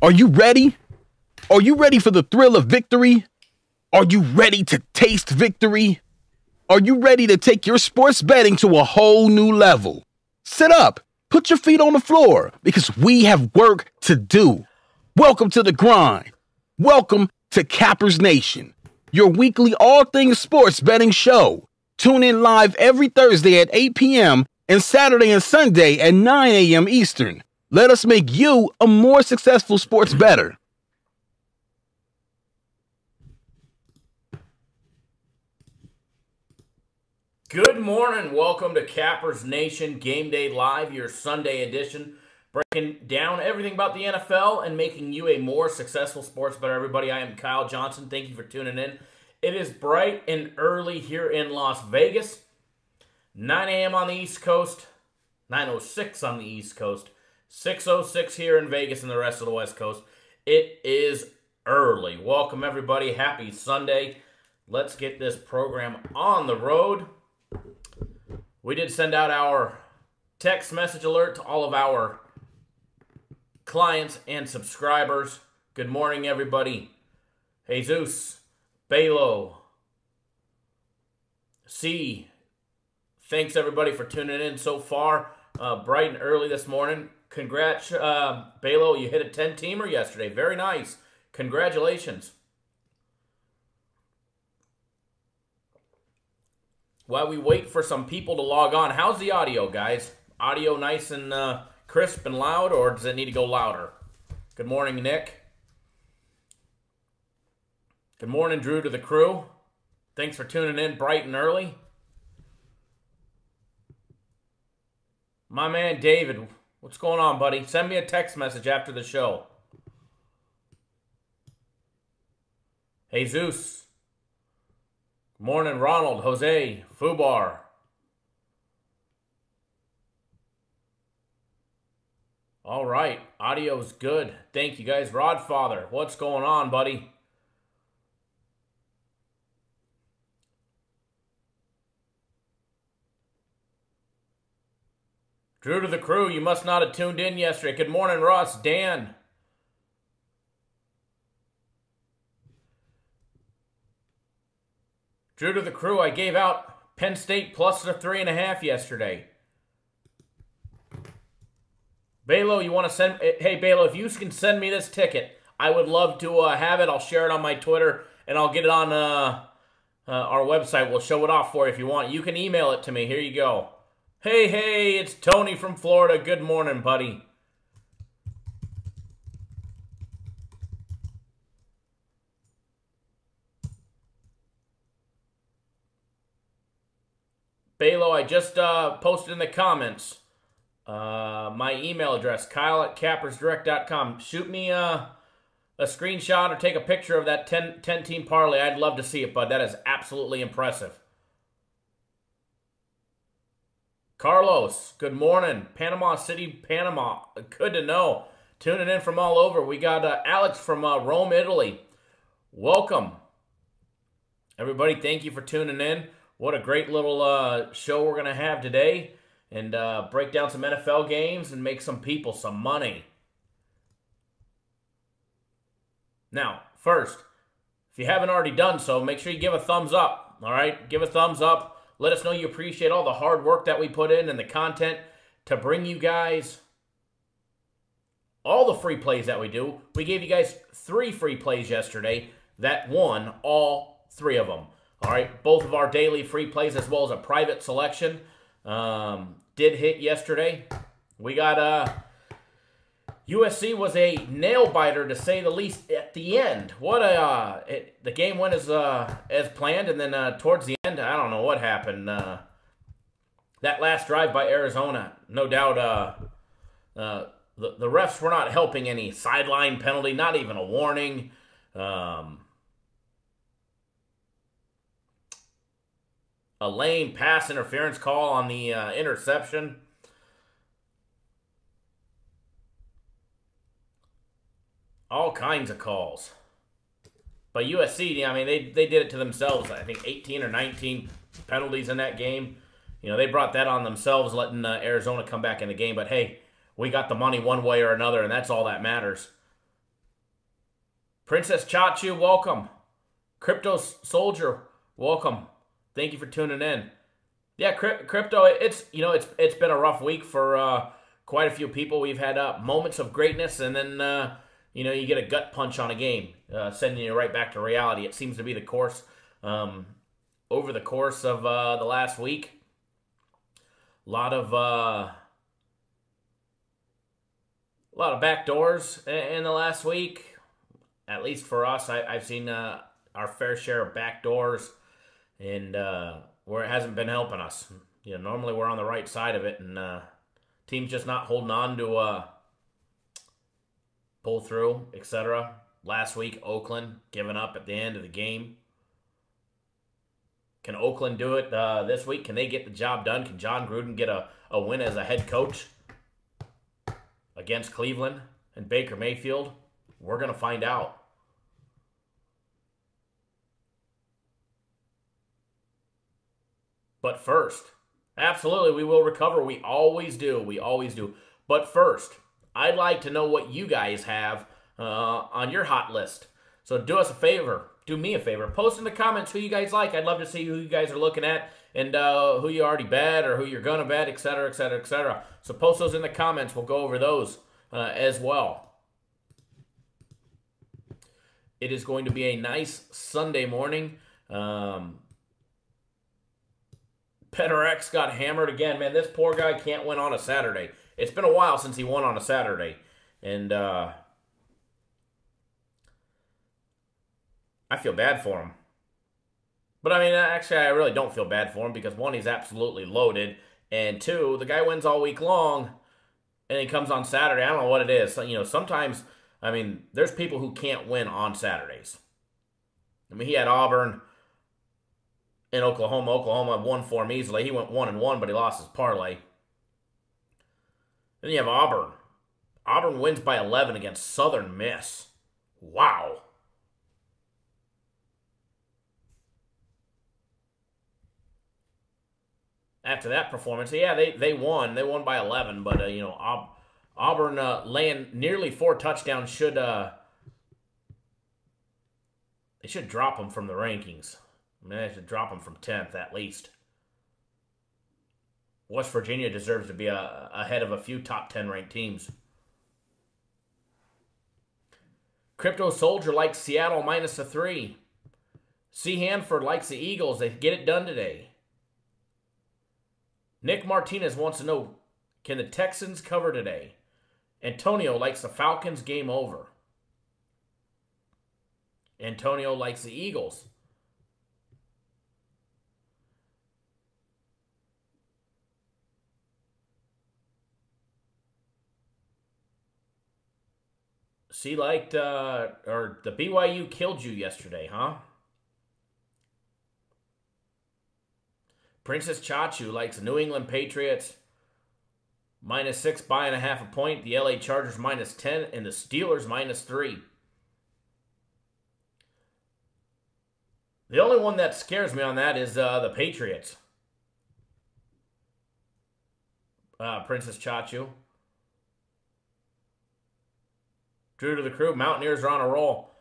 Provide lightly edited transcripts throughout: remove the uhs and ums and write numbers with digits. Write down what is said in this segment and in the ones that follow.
Are you ready? Are you ready for the thrill of victory? Are you ready to taste victory? Are you ready to take your sports betting to a whole new level? Sit up, put your feet on the floor, because we have work to do. Welcome to the grind. Welcome to Cappers Nation, your weekly all things sports betting show. Tune in live every Thursday at 8 p.m. and Saturday and Sunday at 9 a.m. Eastern. Let us make you a more successful sports bettor. Good morning. Welcome to Cappers Nation Game Day Live, your Sunday edition, breaking down everything about the NFL and making you a more successful sports bettor. Everybody, I am Kyle Johnson. Thank you for tuning in. It is bright and early here in Las Vegas. 9 a.m. on the East Coast, 9:06 on the East Coast, 6:06 here in Vegas and the rest of the West Coast. It is early. Welcome, everybody. Happy Sunday. Let's get this program on the road. We did send out our text message alert to all of our clients and subscribers. Good morning, everybody. Jesus, Balo, C. Thanks, everybody, for tuning in so far. Bright and early this morning. Congrats, Balo. You hit a 10-teamer yesterday. Very nice. Congratulations. While we wait for some people to log on, how's the audio, guys? Audio nice and crisp and loud, or does it need to go louder? Good morning, Nick. Good morning, Drew, to the crew. Thanks for tuning in bright and early. My man, David, what's going on, buddy? Send me a text message after the show. Jesus. Good morning, Ronald, Jose, Fubar. All right, audio's good. Thank you, guys. Rodfather, what's going on, buddy? Drew to the crew, you must not have tuned in yesterday. Good morning, Ross. Dan. Drew to the crew, I gave out Penn State plus the 3.5 yesterday. Balo, you want to send... Hey, Balo, if you can send me this ticket, I would love to have it. I'll share it on my Twitter, and I'll get it on our website. We'll show it off for you if you want. You can email it to me. Here you go. Hey, it's Tony from Florida. Good morning, buddy. Balo, I just posted in the comments my email address, kyle@cappersdirect.com. Shoot me a screenshot or take a picture of that 10-team parlay. I'd love to see it, bud. That is absolutely impressive. Carlos, good morning. Panama City, Panama. Good to know. Tuning in from all over. We got Alex from Rome, Italy. Welcome. Everybody, thank you for tuning in. What a great little show we're going to have today. And break down some NFL games and make some people some money. Now, first, if you haven't already done so, make sure you give a thumbs up. All right? Give a thumbs up. Let us know you appreciate all the hard work that we put in and the content to bring you guys all the free plays that we do. We gave you guys 3 free plays yesterday that won all 3 of them. All right, both of our daily free plays as well as a private selection did hit yesterday. We got USC was a nail biter to say the least at the end. What the game went as planned, and then towards the end, I don't know what happened. That last drive by Arizona, no doubt, the refs were not helping. Any sideline penalty, not even a warning. A lame pass interference call on the interception. All kinds of calls. But USC, I mean, they did it to themselves. I think 18 or 19 penalties in that game. You know, they brought that on themselves, letting Arizona come back in the game. But, hey, we got the money one way or another, and that's all that matters. Princess Chachu, welcome. Crypto Soldier, welcome. Thank you for tuning in. Yeah, crypto. It's been a rough week for quite a few people. We've had moments of greatness, and then you get a gut punch on a game, sending you right back to reality. It seems to be the course over the course of the last week. A lot of backdoors in the last week. At least for us, I've seen our fair share of backdoors, and where it hasn't been helping us. Normally we're on the right side of it, and teams just not holding on to pull through, etc. Last week, Oakland giving up at the end of the game. Can Oakland do it this week? Can they get the job done? Can John Gruden get a win as a head coach against Cleveland and Baker Mayfield? We're going to find out. But first, absolutely, we will recover. We always do. We always do. But first, I'd like to know what you guys have on your hot list. So do us a favor. Do me a favor. Post in the comments who you guys like. I'd love to see who you guys are looking at and who you already bet or who you're going to bet, etc., etc., etc. So post those in the comments. We'll go over those as well. It is going to be a nice Sunday morning. PetterX got hammered again. Man, this poor guy can't win on a Saturday. It's been a while since he won on a Saturday. And I feel bad for him. But, I mean, actually, I really don't feel bad for him because, one, he's absolutely loaded. And, two, the guy wins all week long and he comes on Saturday. I don't know what it is. So, sometimes, I mean, there's people who can't win on Saturdays. I mean, he had Auburn in Oklahoma. Oklahoma won for him easily. He went 1-1, but he lost his parlay. Then you have Auburn. Auburn wins by 11 against Southern Miss. Wow. After that performance, yeah, they won. They won by 11, but Auburn laying nearly 4 touchdowns should they should drop them from the rankings. I mean, they should drop them from 10th at least. West Virginia deserves to be ahead of a few top 10 ranked teams. Crypto Soldier likes Seattle -3. C. Hanford likes the Eagles. They get it done today. Nick Martinez wants to know, can the Texans cover today? Antonio likes the Falcons game over. Antonio likes the Eagles. She liked, or the BYU killed you yesterday, huh? Princess Chachu likes the New England Patriots -6, buying a half a point. The LA Chargers -10, and the Steelers -3. The only one that scares me on that is the Patriots. Princess Chachu. Drew to the crew. Mountaineers are on a roll.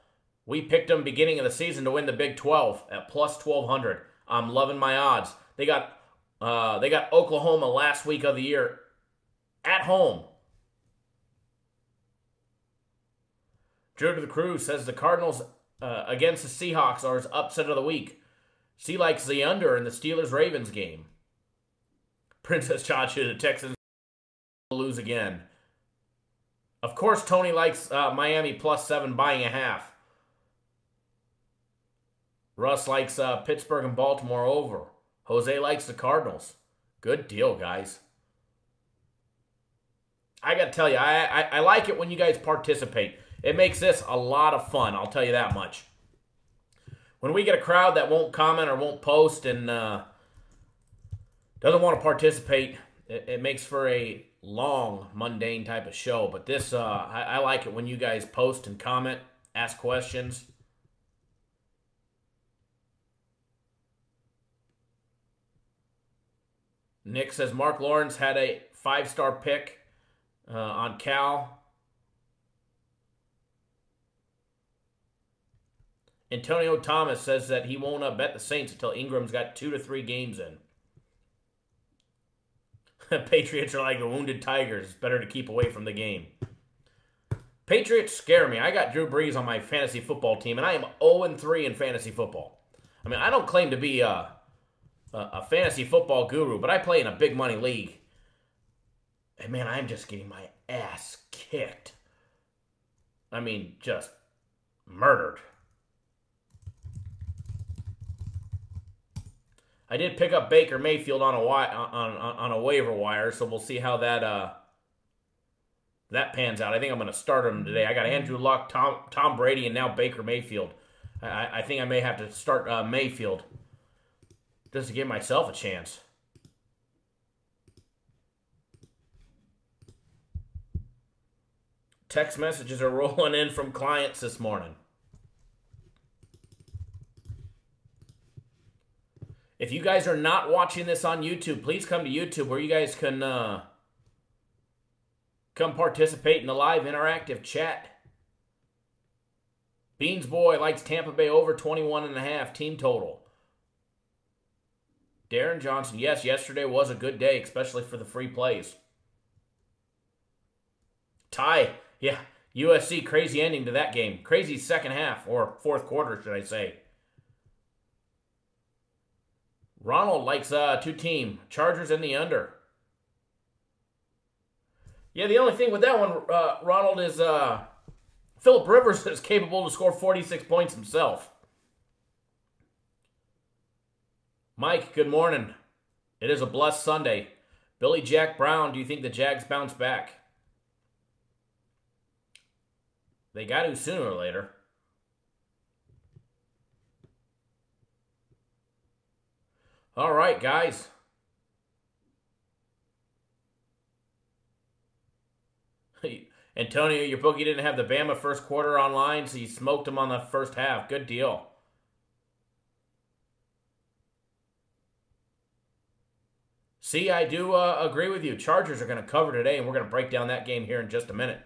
We picked them beginning of the season to win the Big 12 at +1200. I'm loving my odds. They got Oklahoma last week of the year at home. Drew to the crew says the Cardinals against the Seahawks are his upset of the week. She likes the under in the Steelers-Ravens game. Princess Chacha, the Texans lose again. Of course, Tony likes Miami +7, buying a half. Russ likes Pittsburgh and Baltimore over. Jose likes the Cardinals. Good deal, guys. I got to tell you, I like it when you guys participate. It makes this a lot of fun, I'll tell you that much. When we get a crowd that won't comment or won't post and doesn't want to participate, it makes for a long, mundane type of show. But this, I like it when you guys post and comment, ask questions. Nick says Mark Lawrence had a 5-star pick on Cal. Antonio Thomas says that he won't bet the Saints until Ingram's got 2 to 3 games in. Patriots are like the wounded tigers. It's better to keep away from the game. Patriots scare me. I got Drew Brees on my fantasy football team, and I am 0-3 in fantasy football. I mean, I don't claim to be a fantasy football guru, but I play in a big money league. And man, I'm just getting my ass kicked. I mean, just murdered. I did pick up Baker Mayfield on a waiver wire, so we'll see how that pans out. I think I'm going to start him today. I got Andrew Luck, Tom Brady, and now Baker Mayfield. I think I may have to start Mayfield just to give myself a chance. Text messages are rolling in from clients this morning. If you guys are not watching this on YouTube, please come to YouTube where you guys can come participate in the live interactive chat. Beans Boy likes Tampa Bay over 21.5 team total. Darren Johnson, yes, yesterday was a good day, especially for the free plays. Ty, yeah, USC, crazy ending to that game. Crazy second half, or fourth quarter, should I say. Ronald likes two-team, Chargers in the under. Yeah, the only thing with that one, Ronald, is Phillip Rivers is capable to score 46 points himself. Mike, good morning. It is a blessed Sunday. Billy Jack Brown, do you think the Jags bounce back? They got to sooner or later. All right, guys. Antonio, your bookie didn't have the Bama first quarter online, so you smoked him on the first half. Good deal. See, I do agree with you. Chargers are going to cover today, and we're going to break down that game here in just a minute.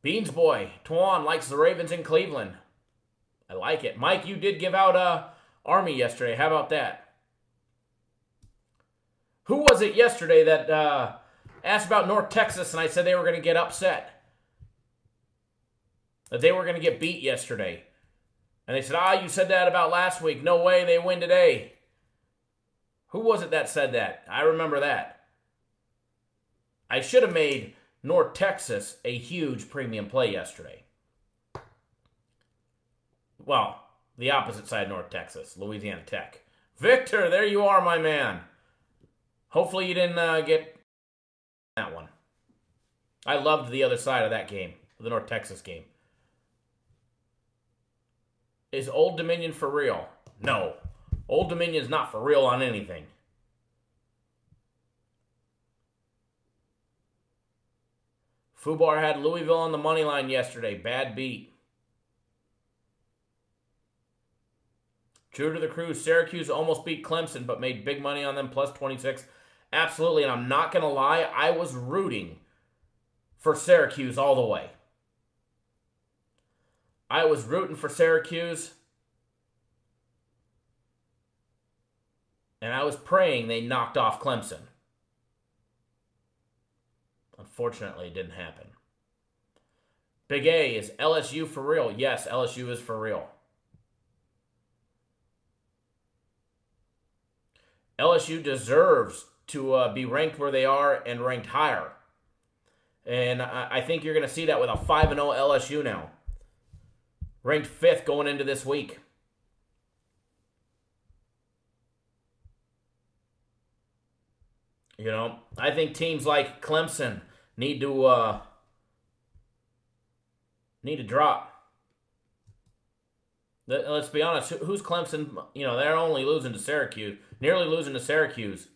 Beans Boy, Twan likes the Ravens in Cleveland. I like it. Mike, you did give out Army yesterday. How about that? Who was it yesterday that asked about North Texas, and I said they were going to get upset? That they were going to get beat yesterday. And they said, you said that about last week. No way, they win today. Who was it that said that? I remember that. I should have made North Texas a huge premium play yesterday. Well, the opposite side, North Texas, Louisiana Tech. Victor, there you are, my man. Hopefully you didn't get that one. I loved the other side of that game, the North Texas game. Is Old Dominion for real? No. Old Dominion's not for real on anything. Fubar had Louisville on the money line yesterday. Bad beat. True to the cruise, Syracuse almost beat Clemson, but made big money on them, plus 26. Absolutely, and I'm not going to lie, I was rooting for Syracuse all the way. I was rooting for Syracuse, and I was praying they knocked off Clemson. Unfortunately, it didn't happen. Big A, is LSU for real? Yes, LSU is for real. LSU deserves to be ranked where they are and ranked higher. And I think you're going to see that with a 5-0 LSU now. Ranked 5th going into this week. You know, I think teams like Clemson need to drop. Let's be honest. Who's Clemson? You know, they're only losing to Syracuse. Nearly losing to Syracuse.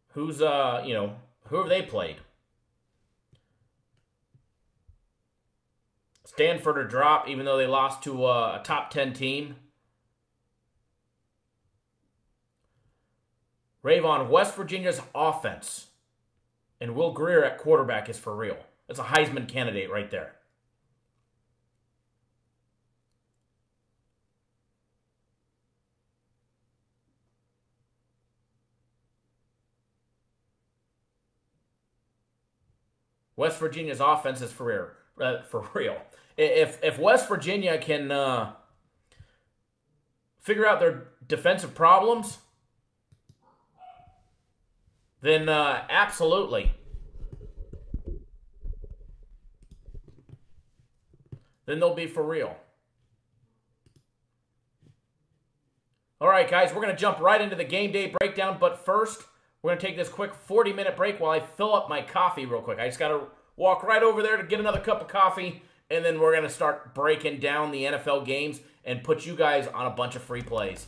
Who's, who have they played? Stanford or drop, even though they lost to a top 10 team. Ravon, West Virginia's offense and Will Grier at quarterback is for real. That's a Heisman candidate right there. West Virginia's offense is for real. If West Virginia can figure out their defensive problems, then absolutely. Then they'll be for real. All right, guys, we're going to jump right into the game day breakdown. But first, we're going to take this quick 40-minute break while I fill up my coffee real quick. I just got to walk right over there to get another cup of coffee, and then we're going to start breaking down the NFL games and put you guys on a bunch of free plays.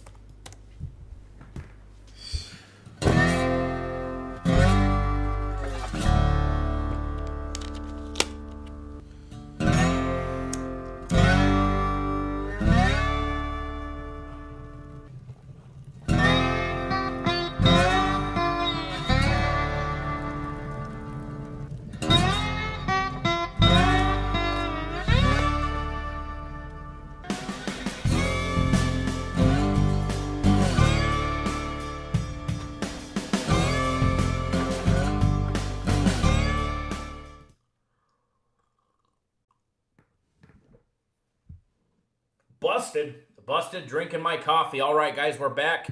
Busted, drinking my coffee. All right, guys, we're back.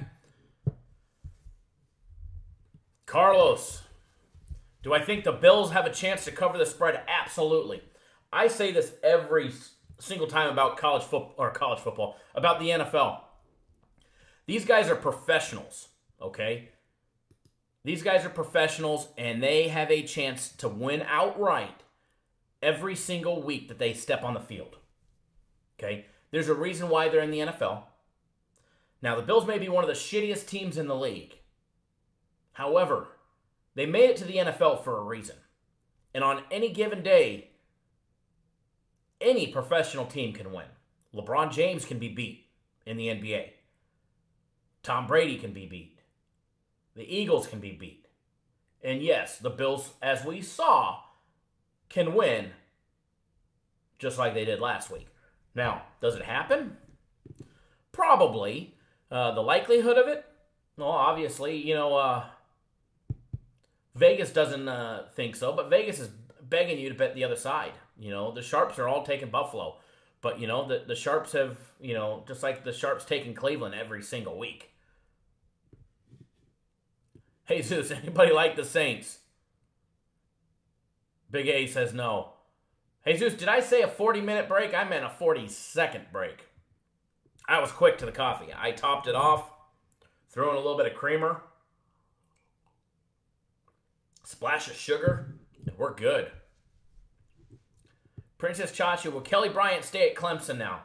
Carlos, do I think the Bills have a chance to cover the spread? Absolutely. I say this every single time about college football, about the NFL. These guys are professionals, okay? These guys are professionals, and they have a chance to win outright every single week that they step on the field, okay? There's a reason why they're in the NFL. Now, the Bills may be one of the shittiest teams in the league. However, they made it to the NFL for a reason. And on any given day, any professional team can win. LeBron James can be beat in the NBA. Tom Brady can be beat. The Eagles can be beat. And yes, the Bills, as we saw, can win just like they did last week. Now, does it happen? Probably. The likelihood of it? Well, obviously, Vegas doesn't think so, but Vegas is begging you to bet the other side. The Sharps are all taking Buffalo. But, the Sharps have, just like the Sharps taking Cleveland every single week. Hey, Zeus, anybody like the Saints? Big A says no. Jesus, did I say a 40-minute break? I meant a 40-second break. I was quick to the coffee. I topped it off, threw in a little bit of creamer, splash of sugar, and we're good. Princess Chachi, will Kelly Bryant stay at Clemson now?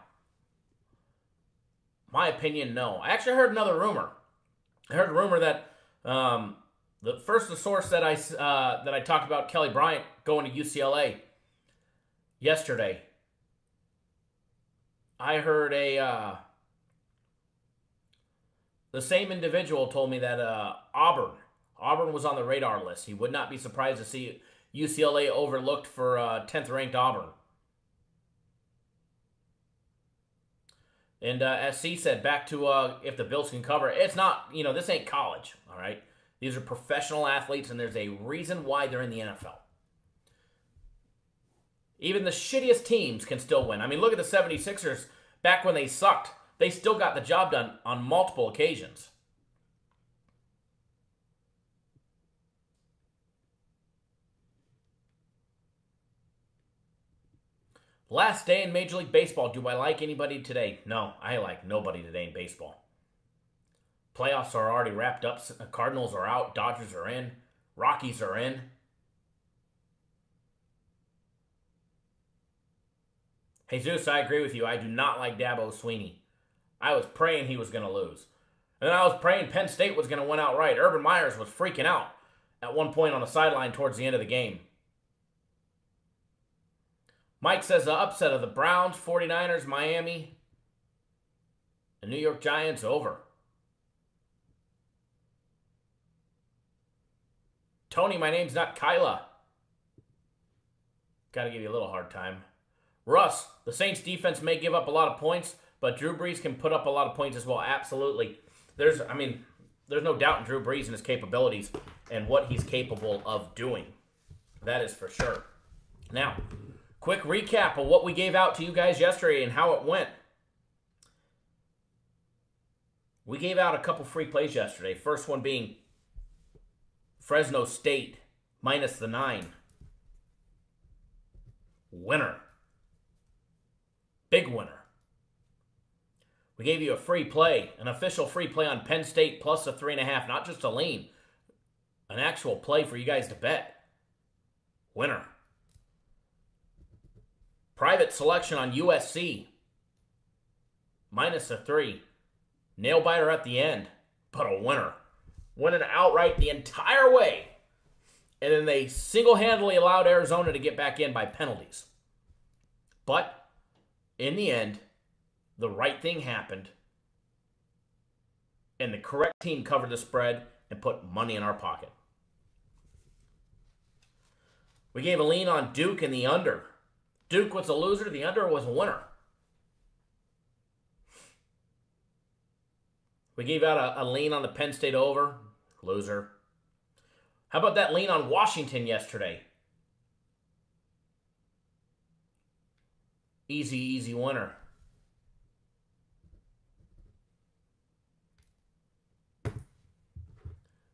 My opinion, no. I actually heard another rumor. I heard a rumor that the source that I talked about Kelly Bryant going to UCLA yesterday, I heard the same individual told me that Auburn was on the radar list. He would not be surprised to see UCLA overlooked for 10th ranked Auburn. And as C said, back to if the Bills can cover, it's not, this ain't college, all right? These are professional athletes, and there's a reason why they're in the NFL. Even the shittiest teams can still win. I mean, look at the 76ers. Back when they sucked, they still got the job done on multiple occasions. Last day in Major League Baseball. Do I like anybody today? No, I like nobody today in baseball. Playoffs are already wrapped up. Cardinals are out. Dodgers are in. Rockies are in. Jesus, I agree with you. I do not like Dabo Swinney. I was praying he was going to lose. And then I was praying Penn State was going to win outright. Urban Meyers was freaking out at one point on the sideline towards the end of the game. Mike says the upset of the Browns, 49ers, Miami, the New York Giants over. Tony, my name's not Kyla. Got to give you a little hard time. Russ, the Saints defense may give up a lot of points, but Drew Brees can put up a lot of points as well. Absolutely. There's no doubt in Drew Brees and his capabilities and what he's capable of doing. That is for sure. Now, quick recap of what we gave out to you guys yesterday and how it went. We gave out a couple free plays yesterday. First one being Fresno State minus the 9. Winner. Big winner. We gave you a free play, an official free play on Penn State plus a 3.5. Not just a lean, an actual play for you guys to bet. Winner. Private selection on USC. Minus a 3. Nail biter at the end, but a winner. Winning outright the entire way. And then they single-handedly allowed Arizona to get back in by penalties. But in the end, the right thing happened. And the correct team covered the spread and put money in our pocket. We gave a lean on Duke and the under. Duke was a loser. The under was a winner. We gave out a lean on the Penn State over. Loser. How about that lean on Washington yesterday? Easy, easy winner.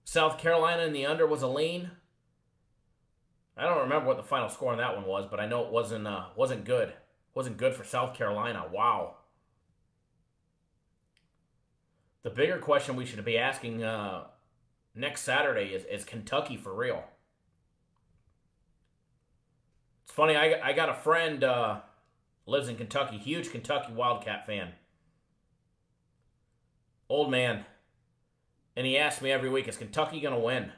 South Carolina in the under was a lean. I don't remember what the final score on that one was, but I know it wasn't good. Wasn't good for South Carolina. Wow. The bigger question we should be asking next Saturday is Kentucky for real? It's funny, I got a friend lives in Kentucky, huge Kentucky Wildcat fan. Old man. And he asks me every week, is Kentucky going to win?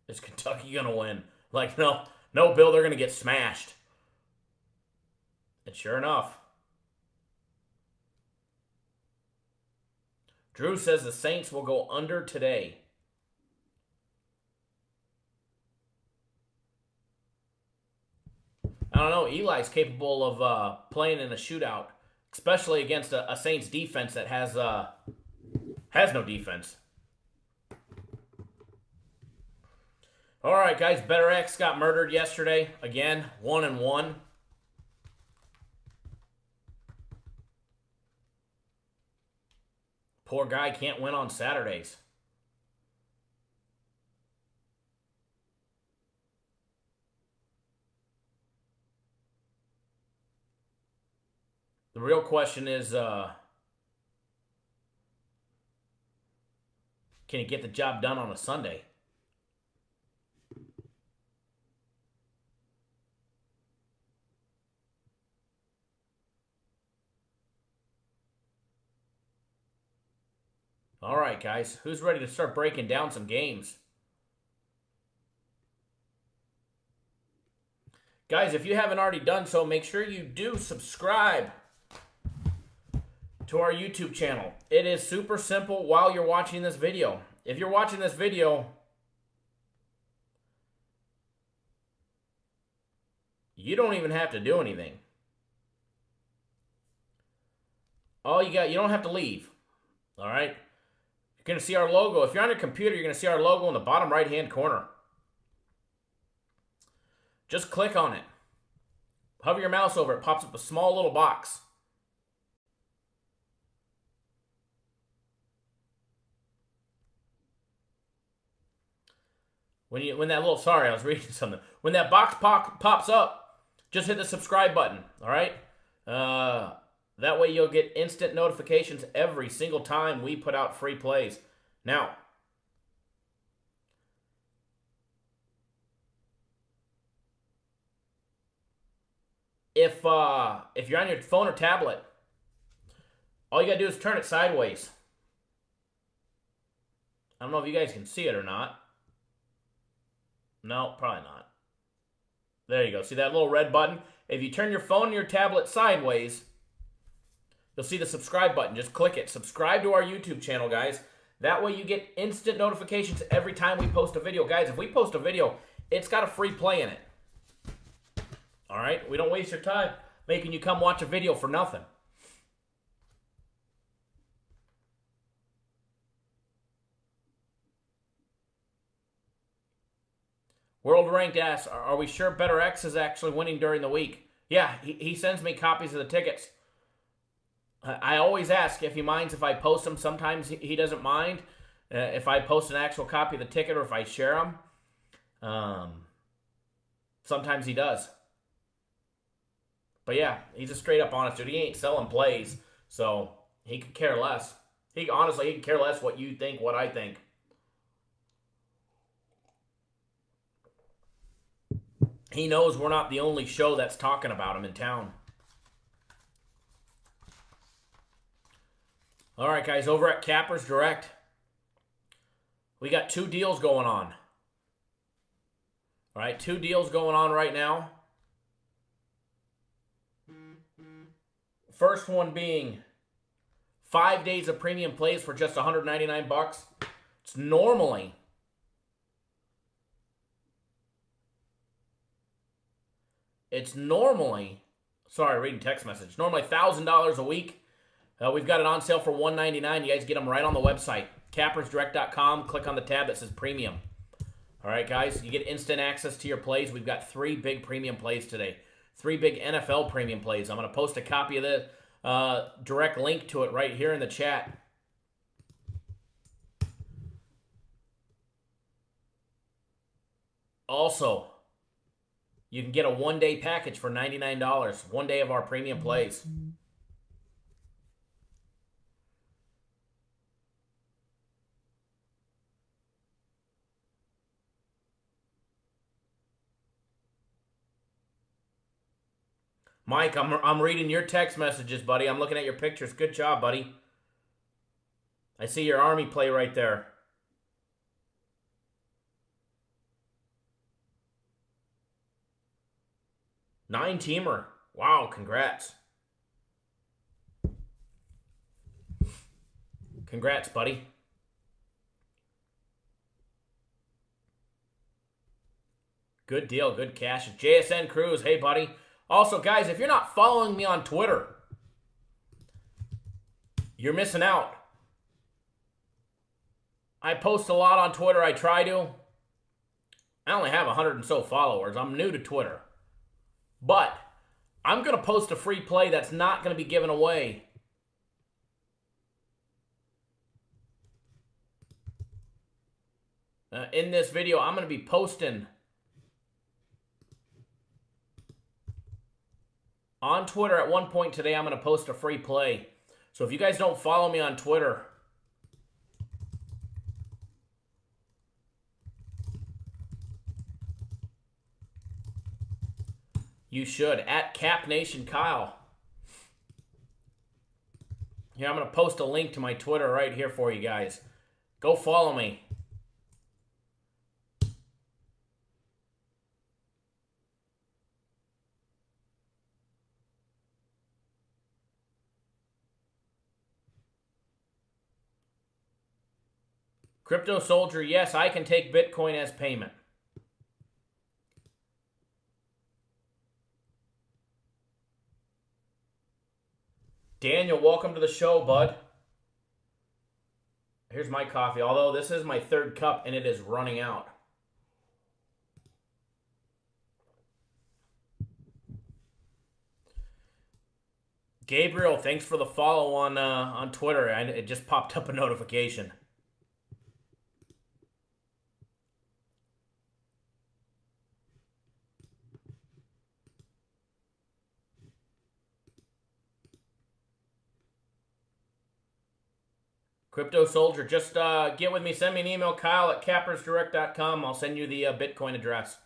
Is Kentucky going to win? Like, no, Bill, they're going to get smashed. And sure enough. Drew says the Saints will go under today. I don't know. Eli's capable of playing in a shootout, especially against a Saints defense that has no defense. All right, guys. Better X got murdered yesterday. Again, 1-1. Poor guy can't win on Saturdays. The real question is, can he get the job done on a Sunday? All right, guys. Who's ready to start breaking down some games? Guys, if you haven't already done so, make sure you do subscribe to our YouTube channel. It is super simple while you're watching this video. If you're watching this video, you don't even have to do anything. You don't have to leave. All right? You're going to see our logo. If you're on your computer, you're going to see our logo in the bottom right-hand corner. Just click on it. Hover your mouse over it. Pops up a small little box. When that little, sorry, I was reading something. When that box pops up, just hit the subscribe button, all right? That way you'll get instant notifications every single time we put out free plays. Now, if you're on your phone or tablet, all you got to do is turn it sideways. I don't know if you guys can see it or not. No, probably not. There you go. See that little red button? If you turn your phone and your tablet sideways, you'll see the subscribe button. Just click it. Subscribe to our YouTube channel, guys. That way you get instant notifications every time we post a video. Guys, if we post a video, it's got a free play in it. All right? We don't waste your time making you come watch a video for nothing. World Ranked asks, are we sure Better X is actually winning during the week? Yeah, he sends me copies of the tickets. I always ask if he minds if I post them. Sometimes he doesn't mind if I post an actual copy of the ticket or if I share them. Sometimes he does. But yeah, he's a straight up honest dude. He ain't selling plays, so he could care less. He could care less what you think, what I think. He knows we're not the only show that's talking about him in town. All right, guys, over at Cappers Direct, we got 2 deals going on. All right, 2 deals going on right now. First one being 5 days of premium plays for just $199. It's normally sorry, reading text message. Normally $1,000 a week. We've got it on sale for $199. You guys get them right on the website, cappersdirect.com. Click on the tab that says premium. All right, guys, you get instant access to your plays. We've got 3 big premium plays today. 3 big NFL premium plays. I'm going to post a copy of the direct link to it right here in the chat. Also, you can get a 1-day package for $99. 1 day of our premium plays. Mike, I'm reading your text messages, buddy. I'm looking at your pictures. Good job, buddy. I see your Army play right there. Nine-teamer. Wow, congrats. Congrats, buddy. Good deal, good cash. JSN Cruz, hey, buddy. Also, guys, if you're not following me on Twitter, you're missing out. I post a lot on Twitter. I try to. I only have 100 and so followers. I'm new to Twitter. But I'm going to post a free play that's not going to be given away. In this video, I'm going to be posting on Twitter. At one point today, I'm going to post a free play. So if you guys don't follow me on Twitter, you should. At CapNationKyle. Here, I'm going to post a link to my Twitter right here for you guys. Go follow me. Crypto Soldier, yes, I can take Bitcoin as payment. Daniel, welcome to the show, bud. Here's my coffee, although this is my 3rd cup and it is running out. Gabriel, thanks for the follow on Twitter. It just popped up a notification. Crypto Soldier, just get with me. Send me an email, Kyle at cappersdirect.com. I'll send you the Bitcoin address.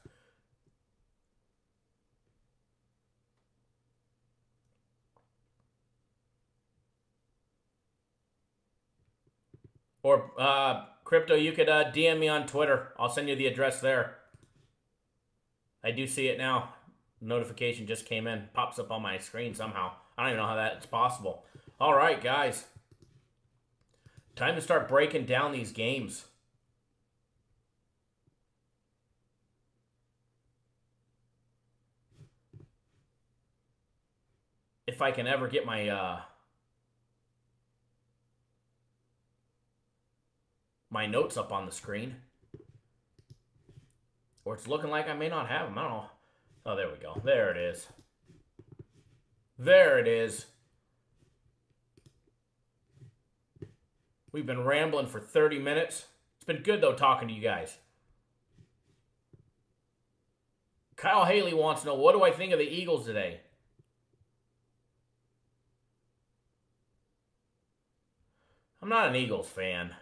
Or, Crypto, you could DM me on Twitter. I'll send you the address there. I do see it now. Notification just came in. Pops up on my screen somehow. I don't even know how that's possible. All right, guys. Time to start breaking down these games. If I can ever get my my notes up on the screen. Or it's looking like I may not have them. I don't know. Oh, there we go. There it is. There it is. We've been rambling for 30 minutes. It's been good, though, talking to you guys. Kyle Haley wants to know, what do I think of the Eagles today? I'm not an Eagles fan.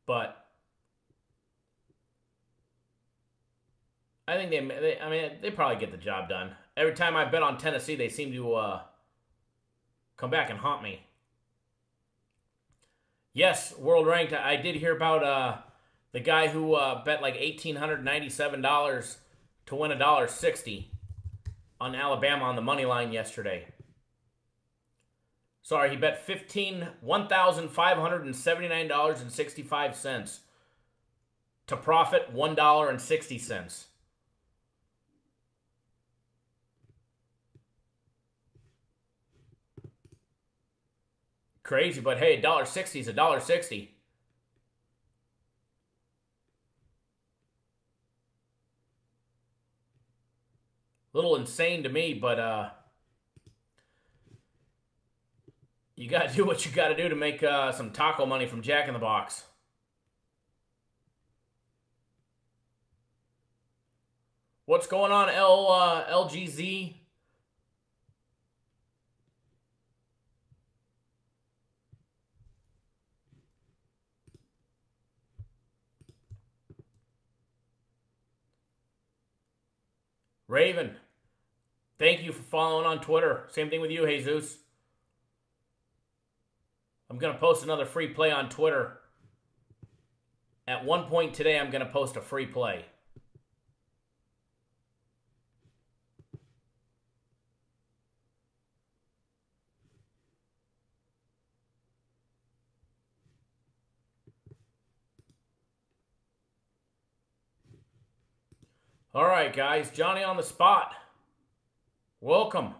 But I think they probably get the job done. Every time I bet on Tennessee, they seem to come back and haunt me. Yes, World Ranked. I did hear about the guy who bet like $1,897 to win $1.60 on Alabama on the money line yesterday. Sorry, he bet $1,579.65 to profit $1.60. Crazy, but hey, $1.60 is $1.60. Little insane to me, but you got to do what you got to do to make some taco money from Jack in the Box. What's going on, LGZ? Raven, thank you for following on Twitter. Same thing with you, Jesus. I'm going to post another free play on Twitter. At one point today, I'm going to post a free play. All right, guys. Johnny on the spot. Welcome.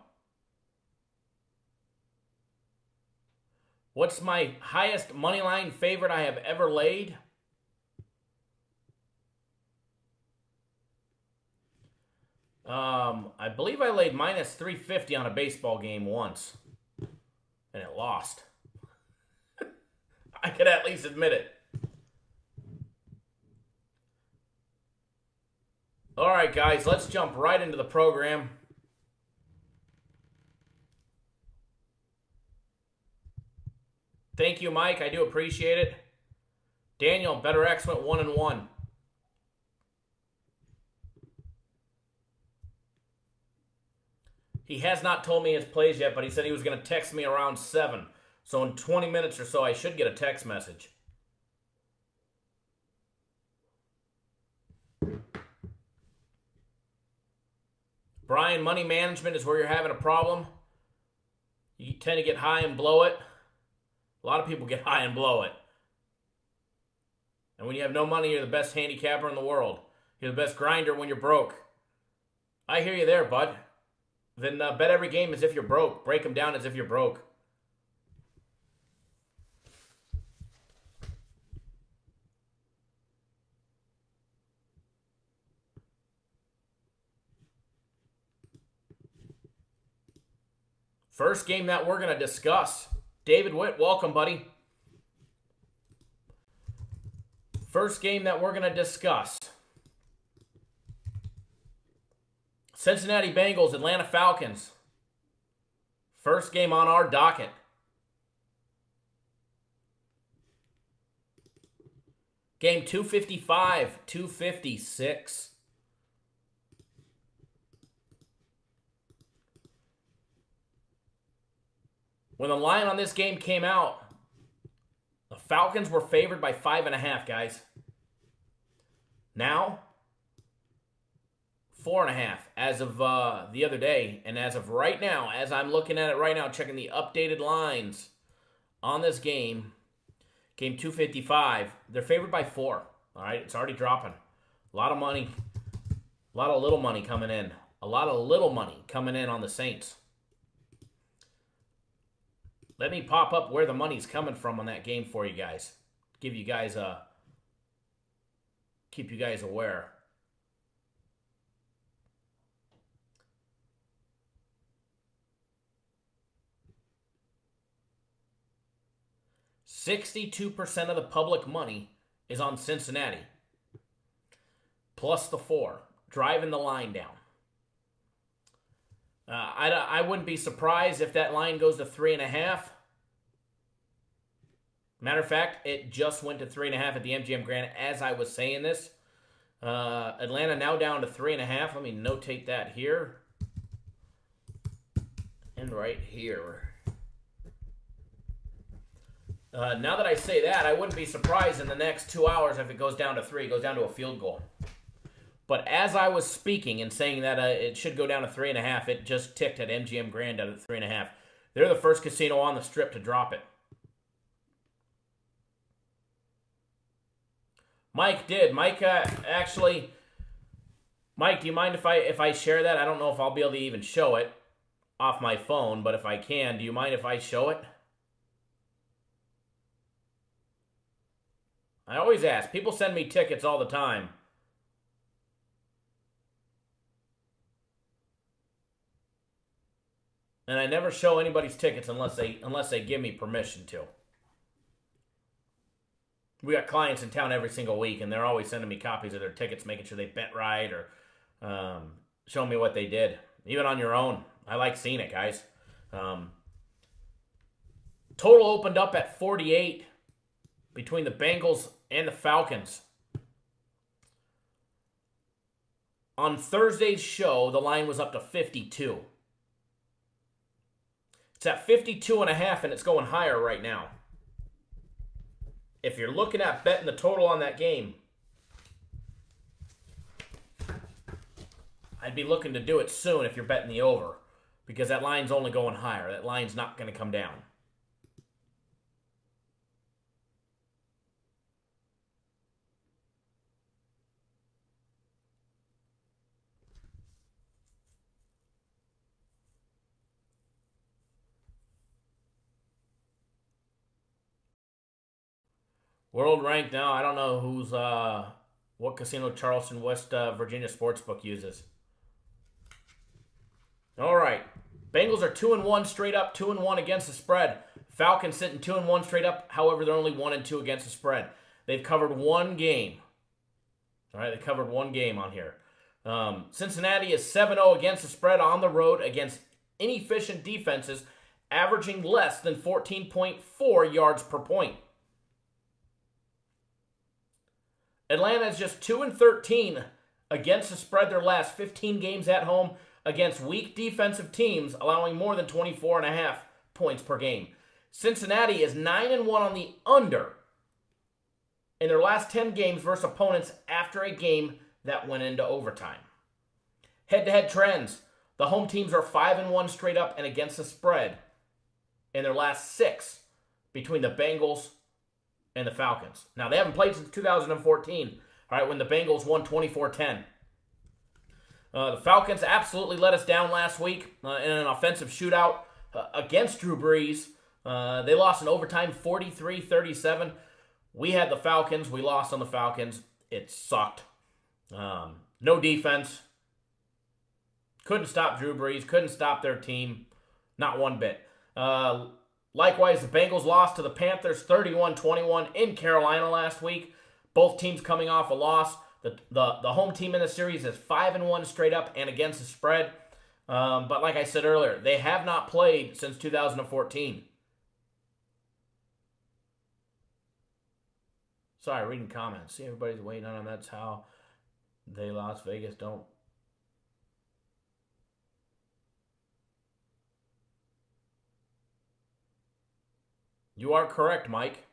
What's my highest moneyline favorite I have ever laid? I believe I laid minus 350 on a baseball game once. And it lost. I could at least admit it. All right, guys, let's jump right into the program. Thank you, Mike. I do appreciate it. Daniel, Better X went 1-1. He has not told me his plays yet, but he said he was going to text me around 7. So in 20 minutes or so, I should get a text message. Brian, money management is where you're having a problem. You tend to get high and blow it. A lot of people get high and blow it. And when you have no money, you're the best handicapper in the world. You're the best grinder when you're broke. I hear you there, bud. Then bet every game as if you're broke. Break them down as if you're broke. First game that we're going to discuss. David Witt, welcome, buddy. First game that we're going to discuss. Cincinnati Bengals, Atlanta Falcons. First game on our docket. Game 255, 256. When the line on this game came out, the Falcons were favored by 5.5, guys. Now, 4.5 as of the other day. And as of right now, as I'm looking at it right now, checking the updated lines on this game, game 255, they're favored by 4. All right, it's already dropping. A lot of money, a lot of little money coming in. A lot of little money coming in on the Saints. Let me pop up where the money's coming from on that game for you guys. Give you guys a keep you guys aware. %62% of the public money is on Cincinnati. Plus the 4. Driving the line down. I wouldn't be surprised if that line goes to 3.5. Matter of fact, it just went to 3.5 at the MGM Grand as I was saying this. Atlanta now down to 3.5. Let me notate that here. And right here. Now that I say that, I wouldn't be surprised in the next 2 hours if it goes down to 3. It goes down to a field goal. But as I was speaking and saying that it should go down to 3.5, it just ticked at MGM Grand at 3.5. They're the first casino on the strip to drop it. Mike did. Mike actually. Mike, do you mind if I share that? I don't know if I'll be able to even show it off my phone, but if I can, do you mind if I show it? I always ask. People send me tickets all the time. And I never show anybody's tickets unless they give me permission to. We got clients in town every single week, and they're always sending me copies of their tickets, making sure they bet right or showing me what they did. Even on your own. I like seeing it, guys. Total opened up at 48 between the Bengals and the Falcons. On Thursday's show, the line was up to 52. It's at 52.5, and it's going higher right now. If you're looking at betting the total on that game, I'd be looking to do it soon if you're betting the over, because that line's only going higher. That line's not going to come down. World ranked now. I don't know who's what casino Charleston, West Virginia Sportsbook uses. All right. Bengals are 2-1 straight up, 2-1 against the spread. Falcons sitting 2-1 straight up. However, they're only 1-2 against the spread. They've covered one game. All right, they covered one game on here. Cincinnati is 7-0 against the spread on the road against inefficient defenses, averaging less than 14.4 yards per point. Atlanta is just 2-13 against the spread their last 15 games at home against weak defensive teams, allowing more than 24.5 points per game. Cincinnati is 9-1 on the under in their last 10 games versus opponents after a game that went into overtime. Head-to-head trends. The home teams are 5-1 straight up and against the spread in their last 6 between the Bengals and the Falcons. Now, they haven't played since 2014, all right, when the Bengals won 24-10. The Falcons absolutely let us down last week in an offensive shootout against Drew Brees. They lost in overtime 43-37. We had the Falcons. We lost on the Falcons. It sucked. No defense. Couldn't stop Drew Brees. Couldn't stop their team. Not one bit. Likewise, the Bengals lost to the Panthers 31-21 in Carolina last week. Both teams coming off a loss. The home team in the series is 5-1 straight up and against the spread. But like I said earlier, they have not played since 2014. Sorry, reading comments. See, everybody's waiting on them. That's how they Las Vegas don't. You are correct, Mike.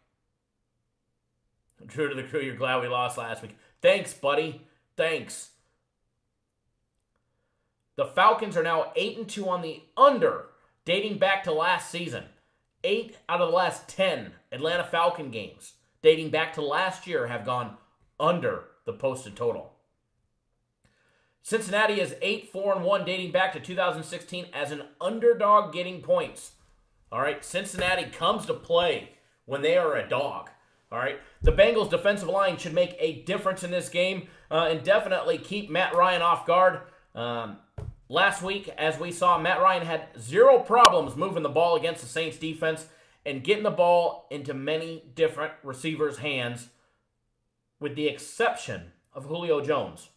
True to the crew, you're glad we lost last week. Thanks, buddy. Thanks. The Falcons are now 8-2 on the under, dating back to last season. 8 out of the last 10 Atlanta Falcon games, dating back to last year, have gone under the posted total. Cincinnati is 8-4-1, dating back to 2016 as an underdog getting points. All right, Cincinnati comes to play when they are a dog. All right, the Bengals' defensive line should make a difference in this game and definitely keep Matt Ryan off guard. Last week, as we saw, Matt Ryan had zero problems moving the ball against the Saints defense and getting the ball into many different receivers' hands, with the exception of Julio Jones.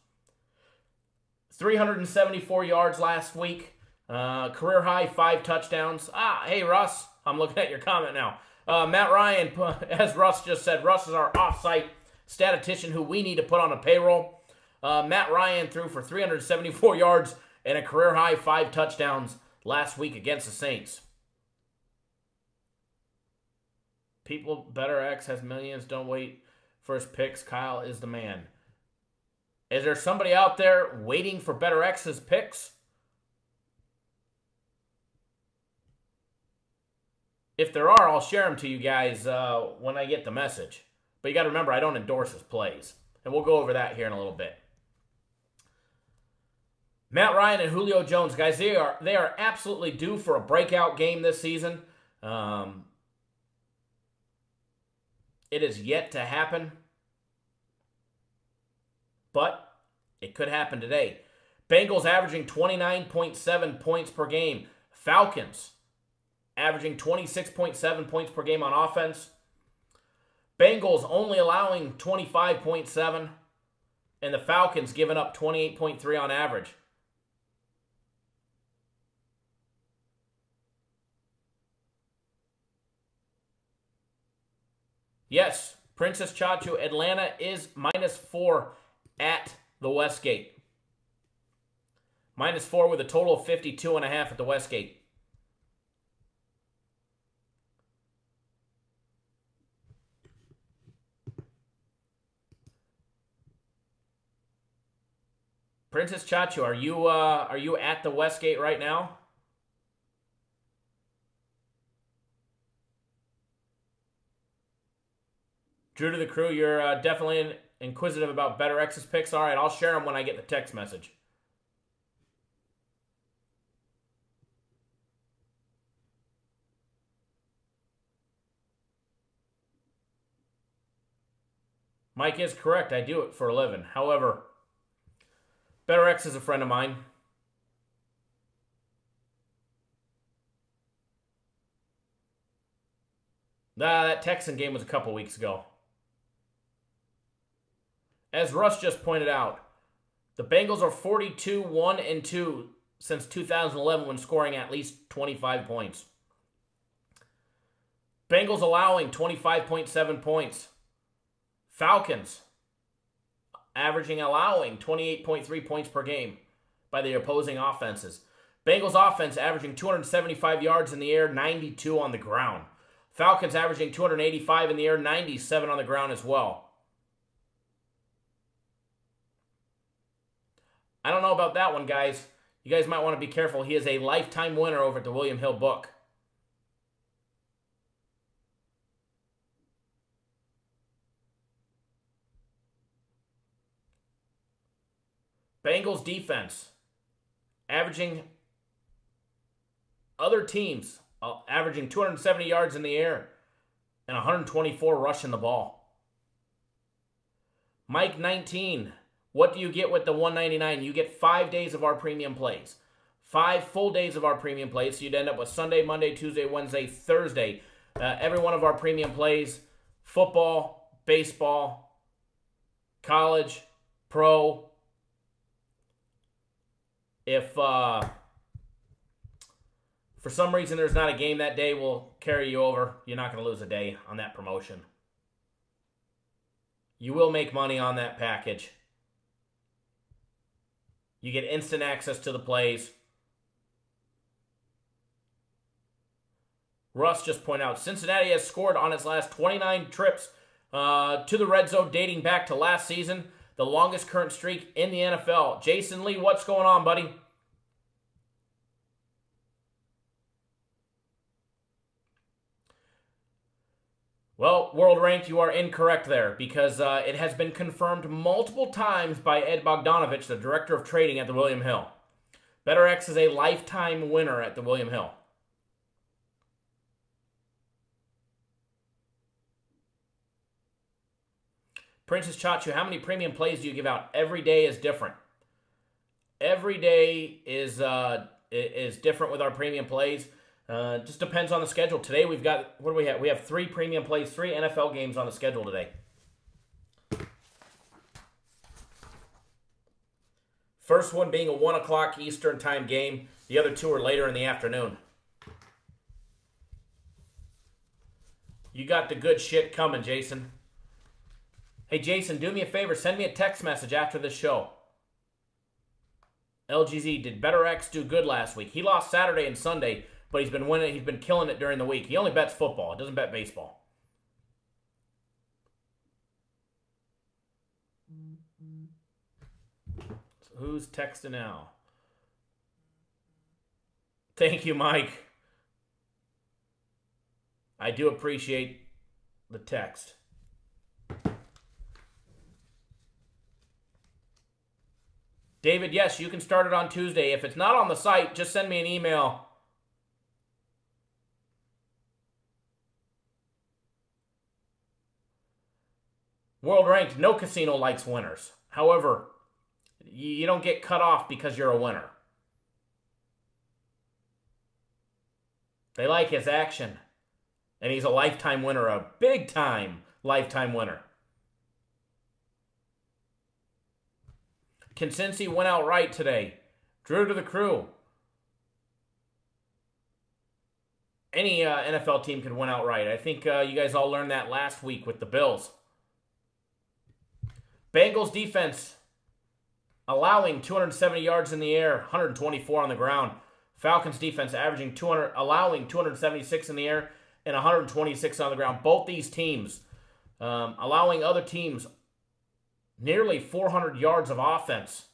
374 yards last week, career high 5 touchdowns. Hey, Russ, I'm looking at your comment now. Matt Ryan, as Russ just said, Russ is our off-site statistician who we need to put on a payroll. Matt Ryan threw for 374 yards and a career high 5 touchdowns last week against the Saints. People, Better X has millions. Don't wait for his picks. Kyle is the man. Is there somebody out there waiting for Better X's picks? If there are, I'll share them to you guys when I get the message. But you got to remember, I don't endorse his plays. And we'll go over that here in a little bit. Matt Ryan and Julio Jones, guys, they are absolutely due for a breakout game this season. It is yet to happen, but it could happen today. Bengals averaging 29.7 points per game. Falcons averaging 26.7 points per game on offense. Bengals only allowing 25.7, and the Falcons giving up 28.3 on average. Yes, Princess Chacho, Atlanta is -4 at the Westgate. -4 with a total of 52.5 at the Westgate. Princess Chacho, are you at the Westgate right now? Drew to the crew, you're definitely inquisitive about Better X's picks. All right, I'll share them when I get the text message. Mike is correct. I do it for a living. However, Better X is a friend of mine. That Texan game was a couple weeks ago. As Russ just pointed out, the Bengals are 42-1-2 since 2011 when scoring at least 25 points. Bengals allowing 25.7 points. Falcons allowing 28.3 points per game by the opposing offenses. Bengals offense averaging 275 yards in the air, 92 on the ground. Falcons averaging 285 in the air, 97 on the ground as well. I don't know about that one, guys. You guys might want to be careful. He is a lifetime winner over at the William Hill book. Bengals defense averaging other teams averaging 270 yards in the air and 124 rushing the ball. Mike 19, what do you get with the 199? You get 5 days of our premium plays. 5 full days of our premium plays. So you'd end up with Sunday, Monday, Tuesday, Wednesday, Thursday. Every one of our premium plays, football, baseball, college, pro. If for some reason there's not a game that day, we'll carry you over. You're not going to lose a day on that promotion. You will make money on that package. You get instant access to the plays. Russ just pointed out, Cincinnati has scored on its last 29 trips to the red zone dating back to last season. The longest current streak in the NFL. Jason Lee, what's going on, buddy? Well, World Ranked, you are incorrect there because it has been confirmed multiple times by Ed Bogdanovich, the director of trading at the William Hill. Better X is a lifetime winner at the William Hill. Princess Chachu, how many premium plays do you give out? Every day is different. Every day is different with our premium plays. Just depends on the schedule. Today we've got, what do we have? We have 3 premium plays, 3 NFL games on the schedule today. First one being a 1 o'clock Eastern time game. The other 2 are later in the afternoon. You got the good shit coming, Jason. Hey, Jason, do me a favor. Send me a text message after this show. LGZ, did Better X do good last week? He lost Saturday and Sunday, but he's been winning. He's been killing it during the week. He only bets football. He doesn't bet baseball. So who's texting now? Thank you, Mike. I do appreciate the text. David, yes, you can start it on Tuesday. If it's not on the site, just send me an email. World Ranked, no casino likes winners. However, you don't get cut off because you're a winner. They like his action. And he's a lifetime winner, a big-time lifetime winner. Can Cincy win outright today? Drew to the crew. Any NFL team can win outright. I think you guys all learned that last week with the Bills. Bengals defense allowing 270 yards in the air, 124 on the ground. Falcons defense averaging allowing 276 in the air and 126 on the ground. Both these teams allowing other teams nearly 400 yards of offense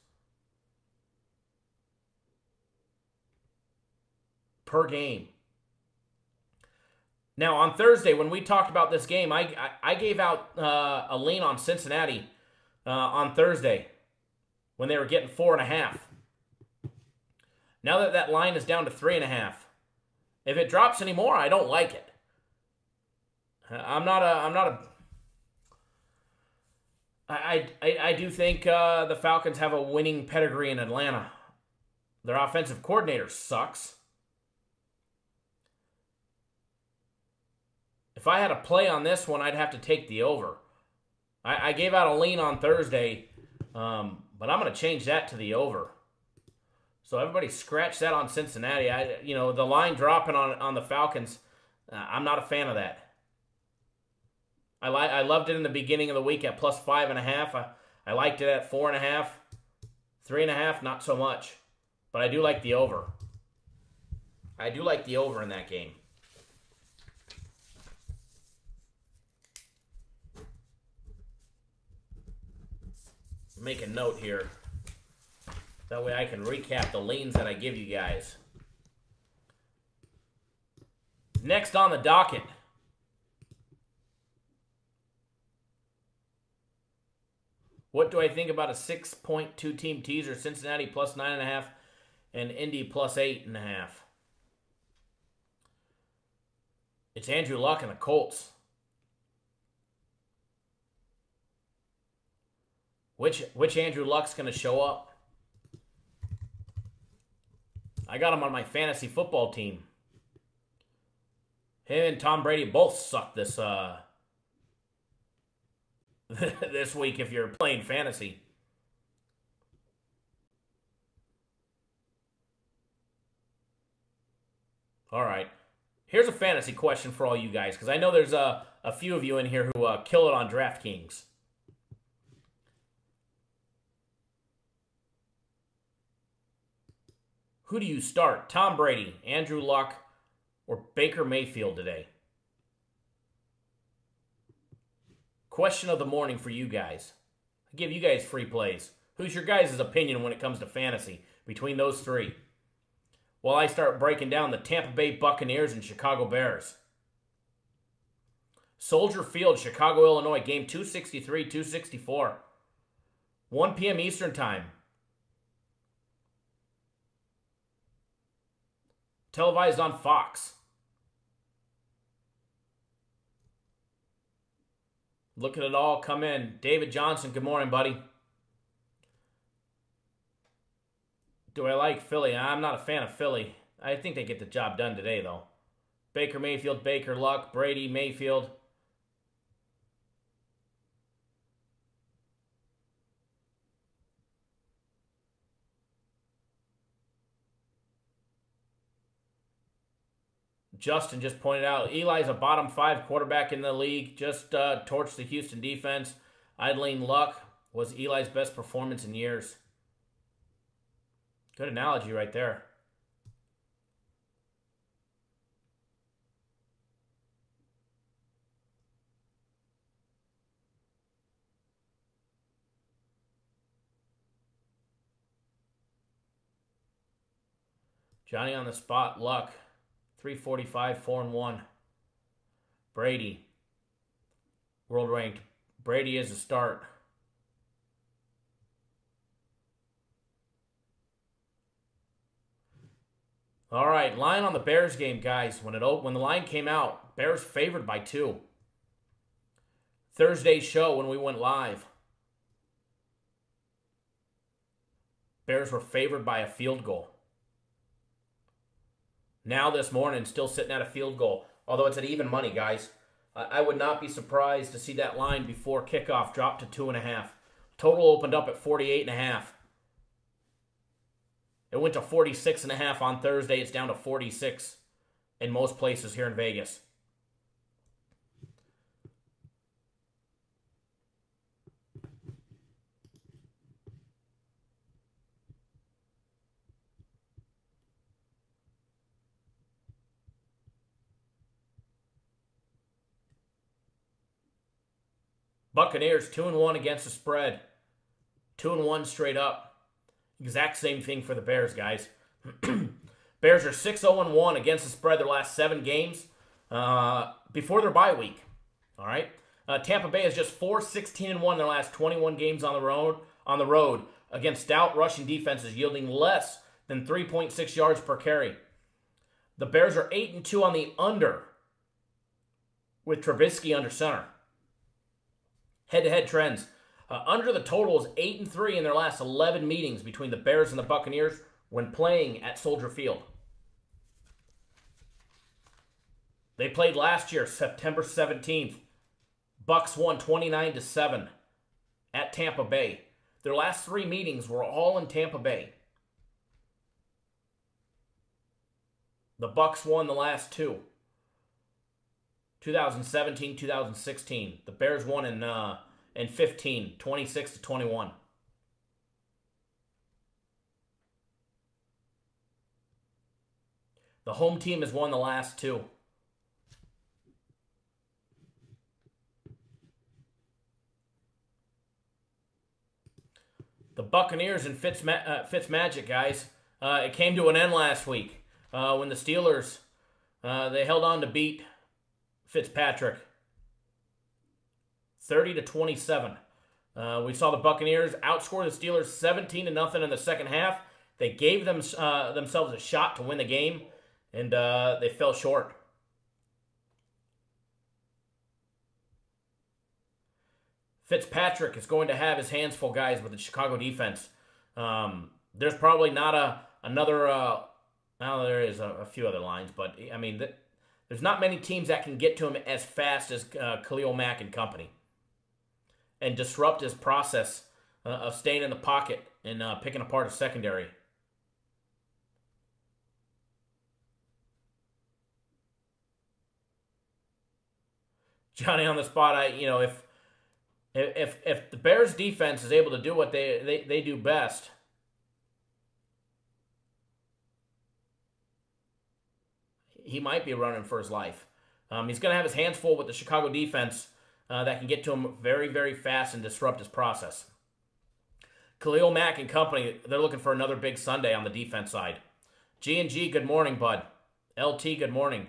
per game. Now, on Thursday, when we talked about this game, I gave out a lean on Cincinnati on Thursday when they were getting 4.5. Now that line is down to 3.5. If it drops anymore, I don't like it. I do think the Falcons have a winning pedigree in Atlanta. Their offensive coordinator sucks. If I had a play on this one, I'd have to take the over. I gave out a lean on Thursday, but I'm going to change that to the over. So everybody scratch that on Cincinnati. The line dropping on the Falcons, I'm not a fan of that. I loved it in the beginning of the week at plus 5.5. I liked it at 4.5. 3.5, not so much. But I do like the over. I do like the over in that game. Make a note here. That way I can recap the leans that I give you guys. Next on the docket. What do I think about a 6.2 team teaser? Cincinnati plus 9.5 and Indy plus 8.5. It's Andrew Luck and the Colts. Which Andrew Luck's going to show up? I got him on my fantasy football team. Him and Tom Brady both suck this this week if you're playing fantasy. All right. Here's a fantasy question for all you guys, because I know there's a few of you in here who kill it on DraftKings. Who do you start? Tom Brady, Andrew Luck, or Baker Mayfield today? Question of the morning for you guys. I give you guys free plays. Who's your guys' opinion when it comes to fantasy between those three? While I start breaking down the Tampa Bay Buccaneers and Chicago Bears. Soldier Field, Chicago, Illinois, game 263, 264. 1 p.m. Eastern Time. Televised on Fox. Look at it all come in. David Johnson, good morning, buddy. Do I like Philly? I'm not a fan of Philly. I think they get the job done today, though. Baker Mayfield, Baker Luck, Brady Mayfield. Justin just pointed out, Eli's a bottom 5 quarterback in the league. Just torched the Houston defense. Idling Luck was Eli's best performance in years. Good analogy right there. Johnny on the spot, Luck. 345, 4-1. Brady. World ranked. Brady is a start. All right, line on the Bears game, guys. When the line came out, Bears favored by 2. Thursday's show when we went live. Bears were favored by a field goal. Now this morning, still sitting at a field goal. Although it's at even money, guys. I would not be surprised to see that line before kickoff drop to 2.5. Total opened up at 48.5. It went to 46.5 on Thursday. It's down to 46 in most places here in Vegas. Buccaneers 2-1 against the spread. 2-1 straight up. Exact same thing for the Bears, guys. Bears are 6-0-1 against the spread their last 7 games before their bye week. All right. Tampa Bay is just 4-16-1 their last 21 games on the road against stout rushing defenses, yielding less than 3.6 yards per carry. The Bears are 8-2 on the under with Trubisky under center. Head-to-head trends. Under the total is 8-3 in their last 11 meetings between the Bears and the Buccaneers when playing at Soldier Field. They played last year, September 17th. Bucks won 29-7 at Tampa Bay. Their last 3 meetings were all in Tampa Bay. The Bucks won the last 2. 2017, 2016. The Bears won in 15, 26-21. The home team has won the last 2. The Buccaneers and Fitzmagic, guys. It came to an end last week when the Steelers they held on to beat Fitzpatrick 30-27. We saw the Buccaneers outscore the Steelers 17-0 in the second half. They gave themselves a shot to win the game, and they fell short. Fitzpatrick is going to have his hands full, guys, with the Chicago defense. There's probably not another. Well, there is a few other lines, but I mean, there's not many teams that can get to him as fast as Khalil Mack and company and disrupt his process of staying in the pocket and picking apart a secondary. Johnny on the spot, if the Bears defense is able to do what they do best, he might be running for his life. He's going to have his hands full with the Chicago defense that can get to him very, very fast and disrupt his process. Khalil Mack and company, they're looking for another big Sunday on the defense side. G&G, good morning, bud. LT, good morning.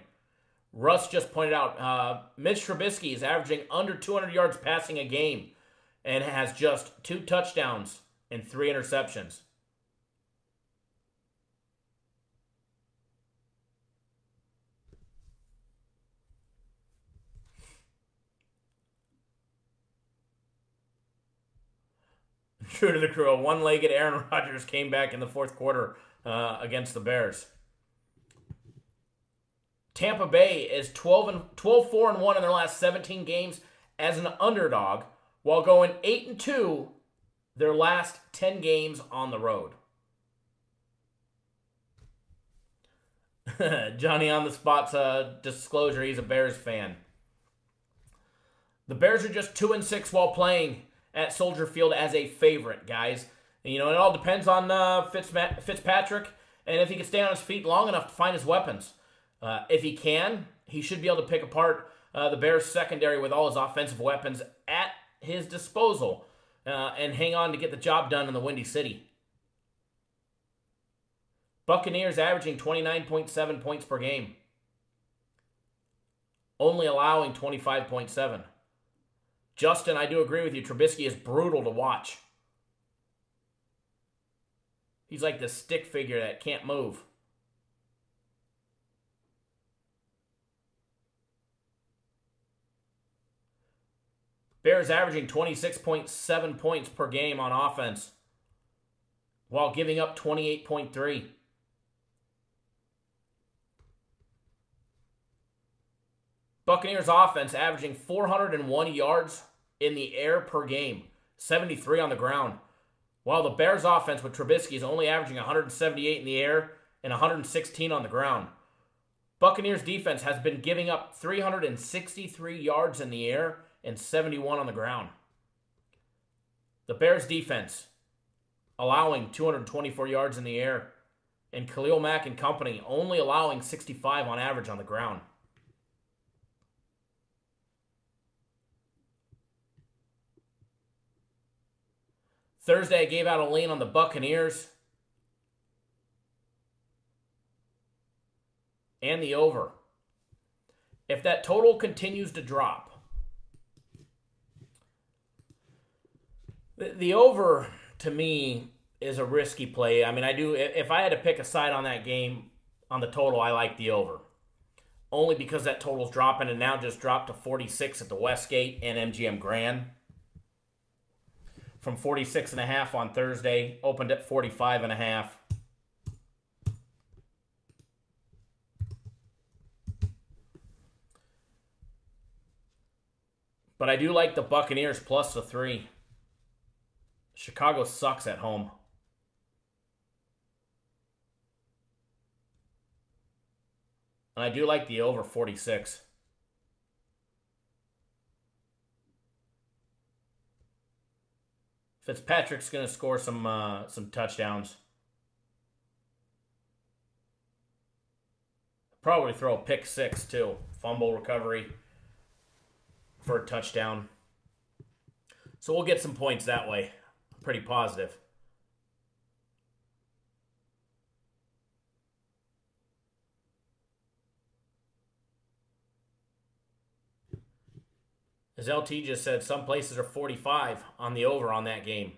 Russ just pointed out, Mitch Trubisky is averaging under 200 yards passing a game and has just 2 touchdowns and 3 interceptions. True to the crew, a one-legged Aaron Rodgers came back in the fourth quarter against the Bears. Tampa Bay is 12-4-1 in their last 17 games as an underdog, while going 8-2 their last 10 games on the road. Johnny on the spot's disclosure, he's a Bears fan. The Bears are just 2-6 while playing at Soldier Field as a favorite, guys. And, it all depends on Fitzpatrick and if he can stay on his feet long enough to find his weapons. If he can, he should be able to pick apart the Bears' secondary with all his offensive weapons at his disposal and hang on to get the job done in the Windy City. Buccaneers averaging 29.7 points per game, only allowing 25.7. Justin, I do agree with you. Trubisky is brutal to watch. He's like the stick figure that can't move. Bears averaging 26.7 points per game on offense, while giving up 28.3. Buccaneers offense averaging 401 yards in the air per game, 73 on the ground, while the Bears offense with Trubisky is only averaging 178 in the air and 116 on the ground. Buccaneers defense has been giving up 363 yards in the air and 71 on the ground. The Bears defense allowing 224 yards in the air, and Khalil Mack and company only allowing 65 on average on the ground. Thursday, I gave out a lean on the Buccaneers and the over. If that total continues to drop, the over, to me, is a risky play. I mean, if I had to pick a side on that game, on the total, I like the over. Only because that total's dropping and now just dropped to 46 at the Westgate and MGM Grand. From 46.5 on Thursday, opened at 45.5. But I do like the Buccaneers plus the 3. Chicago sucks at home. And I do like the over 46. Fitzpatrick's going to score some touchdowns. Probably throw a pick 6 too. Fumble recovery for a touchdown. So we'll get some points that way. I'm pretty positive. As LT just said, some places are 45 on the over on that game.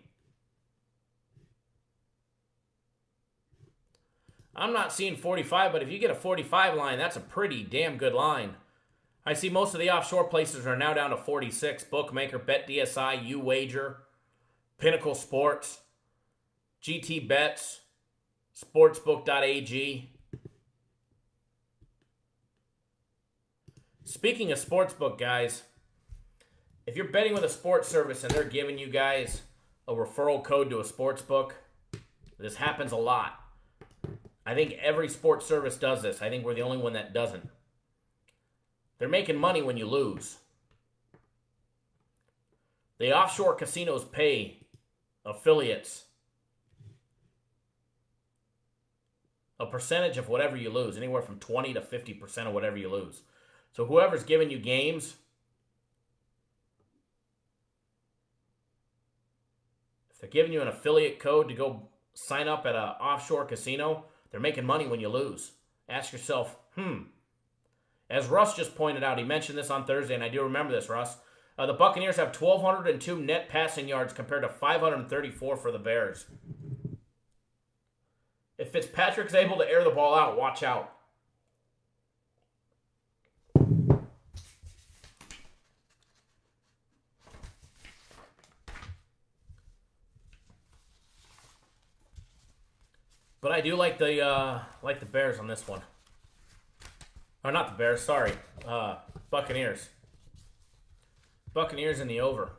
I'm not seeing 45, but if you get a 45 line, that's a pretty damn good line. I see most of the offshore places are now down to 46. Bookmaker, BetDSI, UWager, Pinnacle Sports, GT Bets, Sportsbook.ag. Speaking of Sportsbook, guys, if you're betting with a sports service and they're giving you guys a referral code to a sports book, this happens a lot. I think every sports service does this. I think we're the only one that doesn't. They're making money when you lose. The offshore casinos pay affiliates a percentage of whatever you lose, anywhere from 20 to 50% of whatever you lose. So whoever's giving you games, if they're giving you an affiliate code to go sign up at an offshore casino, they're making money when you lose. Ask yourself, As Russ just pointed out, he mentioned this on Thursday, and I do remember this, Russ. The Buccaneers have 1,202 net passing yards compared to 534 for the Bears. If Fitzpatrick's able to air the ball out, watch out. But I do like the Bears on this one. Or not the Bears, sorry. Buccaneers. Buccaneers in the over.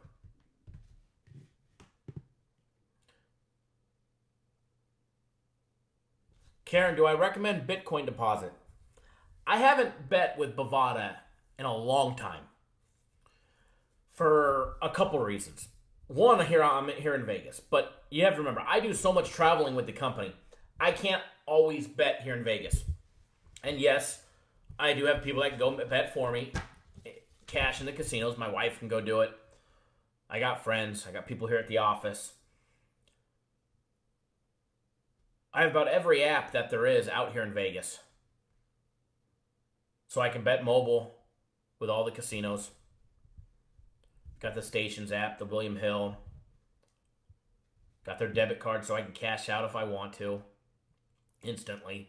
Karen, do I recommend Bitcoin deposit? I haven't bet with Bovada in a long time. For a couple reasons. One, I'm here in Vegas. But you have to remember, I do so much traveling with the company. I can't always bet here in Vegas. And yes, I do have people that can go bet for me. Cash in the casinos. My wife can go do it. I got friends. I got people here at the office. I have about every app that there is out here in Vegas. So I can bet mobile with all the casinos. Got the Stations app, the William Hill. Got their debit card so I can cash out if I want to. Instantly.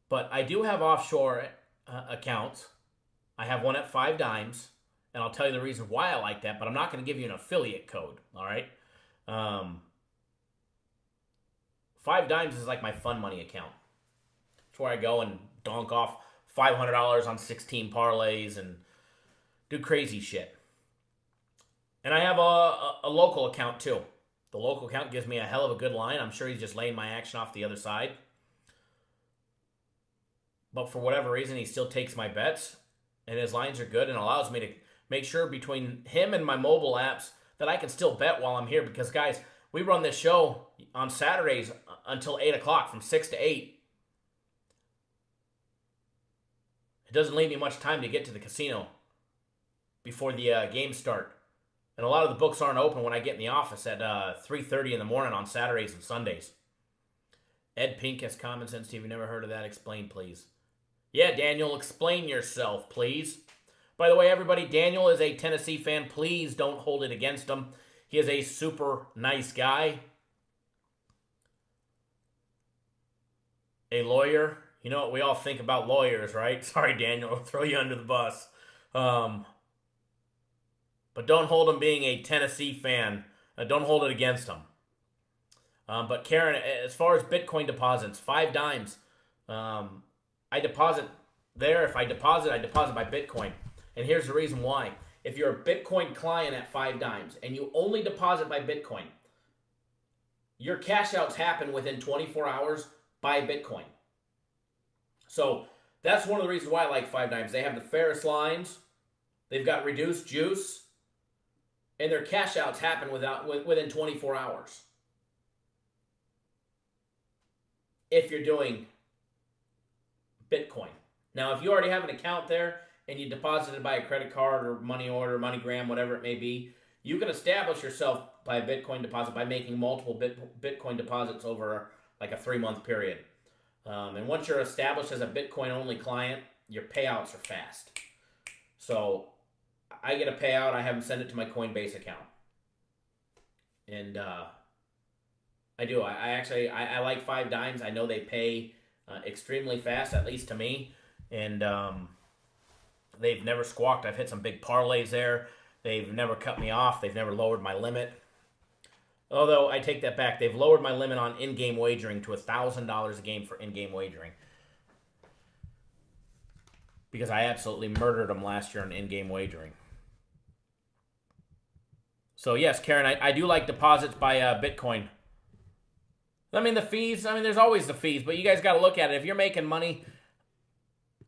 But I do have offshore accounts. I have one at 5 Dimes. And I'll tell you the reason why I like that. But I'm not going to give you an affiliate code. All right? 5 Dimes is like my fun money account. It's where I go and donk off $500 on 16 parlays and do crazy shit. And I have a local account too. The local account gives me a hell of a good line. I'm sure he's just laying my action off the other side. But for whatever reason, he still takes my bets. And his lines are good and allows me to make sure between him and my mobile apps that I can still bet while I'm here. Because, guys, we run this show on Saturdays until 8 o'clock, from 6 to 8. It doesn't leave me much time to get to the casino before the games start. And a lot of the books aren't open when I get in the office at 3:30 in the morning on Saturdays and Sundays. Ed Pink has Common Sense TV. Never heard of that. Explain, please. Yeah, Daniel, explain yourself, please. By the way, everybody, Daniel is a Tennessee fan. Please don't hold it against him. He is a super nice guy. A lawyer. You know what we all think about lawyers, right? Sorry, Daniel, I'll throw you under the bus. But don't hold him being a Tennessee fan. Don't hold it against him. But Karen, as far as Bitcoin deposits, 5 Dimes. I deposit there. If I deposit by Bitcoin. And here's the reason why. If you're a Bitcoin client at 5 Dimes and you only deposit by Bitcoin, your cash outs happen within 24 hours by Bitcoin. So that's one of the reasons why I like 5 Dimes. They have the fairest lines. They've got reduced juice. And their cash outs happen within 24 hours. If you're doing Bitcoin. Now, if you already have an account there and you deposited by a credit card or money order, MoneyGram, whatever it may be, you can establish yourself by a Bitcoin deposit by making multiple Bitcoin deposits over like a 3-month period. And once you're established as a Bitcoin-only client, your payouts are fast. So I get a payout. I have them send it to my Coinbase account. And I do. I like 5 Dimes. I know they pay extremely fast, at least to me. And they've never squawked. I've hit some big parlays there. They've never cut me off. They've never lowered my limit. Although, I take that back. They've lowered my limit on in-game wagering to $1,000 a game for in-game wagering. Because I absolutely murdered them last year on in-game wagering. So, yes, Karen, I do like deposits by Bitcoin. I mean, the fees, there's always the fees, but you guys got to look at it. If you're making money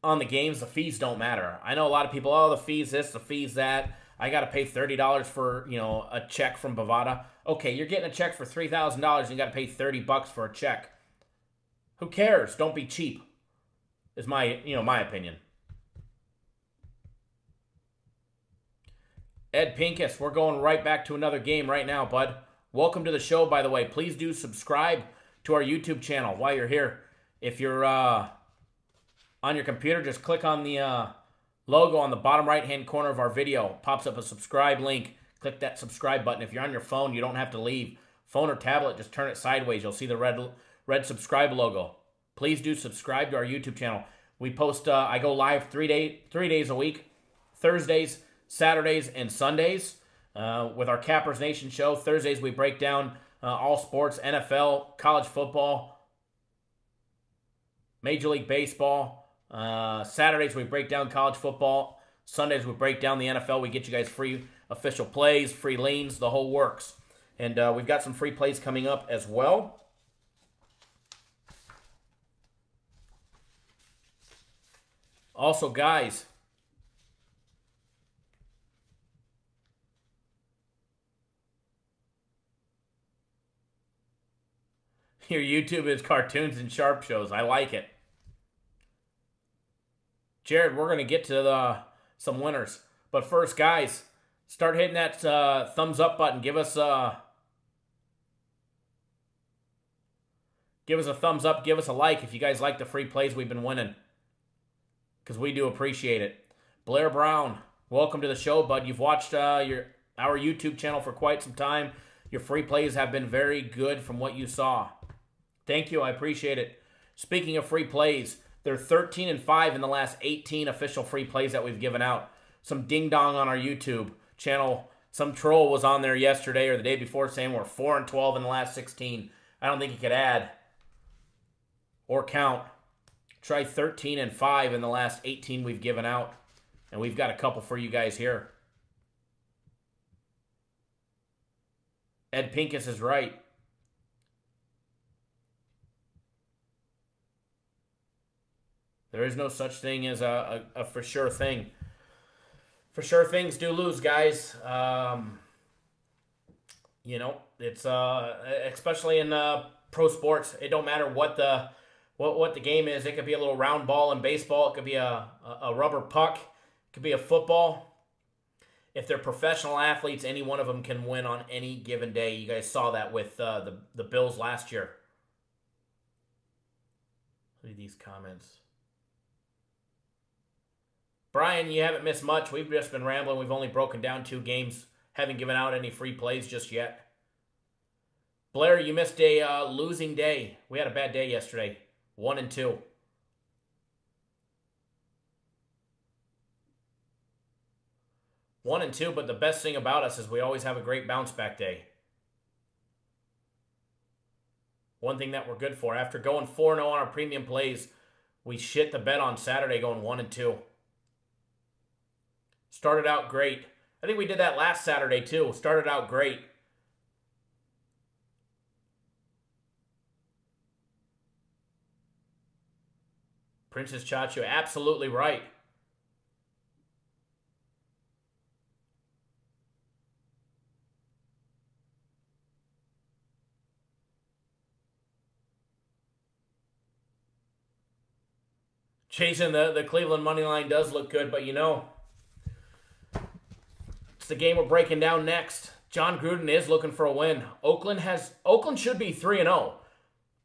on the games, the fees don't matter. I know a lot of people, the fees this, the fees that. I got to pay $30 for, a check from Bovada. Okay, you're getting a check for $3,000 and you got to pay $30 for a check. Who cares? Don't be cheap. Is my opinion. Ed Pincus, we're going right back to another game right now, bud. Welcome to the show, by the way. Please do subscribe to our YouTube channel while you're here. If you're on your computer, just click on the logo on the bottom right-hand corner of our video. It pops up a subscribe link. Click that subscribe button. If you're on your phone, you don't have to leave. Phone or tablet, just turn it sideways. You'll see the red subscribe logo. Please do subscribe to our YouTube channel. We post, I go live 3 days a week, Thursdays, Saturdays, and Sundays. with our Cappers Nation show. Thursdays we break down all sports, NFL, college football, Major League Baseball. Saturdays we break down college football. Sundays we break down the NFL. We get you guys free official plays, free leans, the whole works. And we've got some free plays coming up as well. Also, guys, your YouTube is cartoons and sharp shows. I like it. Jared, we're going to get to some winners. But first, guys, start hitting that thumbs up button. Give us a thumbs up. Give us a like if you guys like the free plays we've been winning, because we do appreciate it. Blair Brown, welcome to the show, bud. You've watched our YouTube channel for quite some time. Your free plays have been very good from what you saw. Thank you. I appreciate it. Speaking of free plays, they're 13-5 in the last 18 official free plays that we've given out. Some ding-dong on our YouTube channel. Some troll was on there yesterday or the day before saying we're 4-12 in the last 16. I don't think he could add or count. Try 13-5 in the last 18 we've given out. And we've got a couple for you guys here. Ed Pincus is right. There is no such thing as a for sure thing. For sure things do lose, guys. You know, it's especially in pro sports. It don't matter what the game is. It could be a little round ball in baseball. It could be a rubber puck. It could be a football. If they're professional athletes, any one of them can win on any given day. You guys saw that with the Bills last year. Look at these comments. Brian, you haven't missed much. We've just been rambling. We've only broken down 2 games. Haven't given out any free plays just yet. Blair, you missed a losing day. We had a bad day yesterday. 1-2. But the best thing about us is we always have a great bounce back day. One thing that we're good for. After going 4-0 on our premium plays, we shit the bed on Saturday going 1-2. Started out great. I think we did that last Saturday too. Started out great. Princess Chacho, absolutely right. Chasing the Cleveland money line does look good, but you know, it's the game we're breaking down next. John Gruden is looking for a win. Oakland should be 3-0.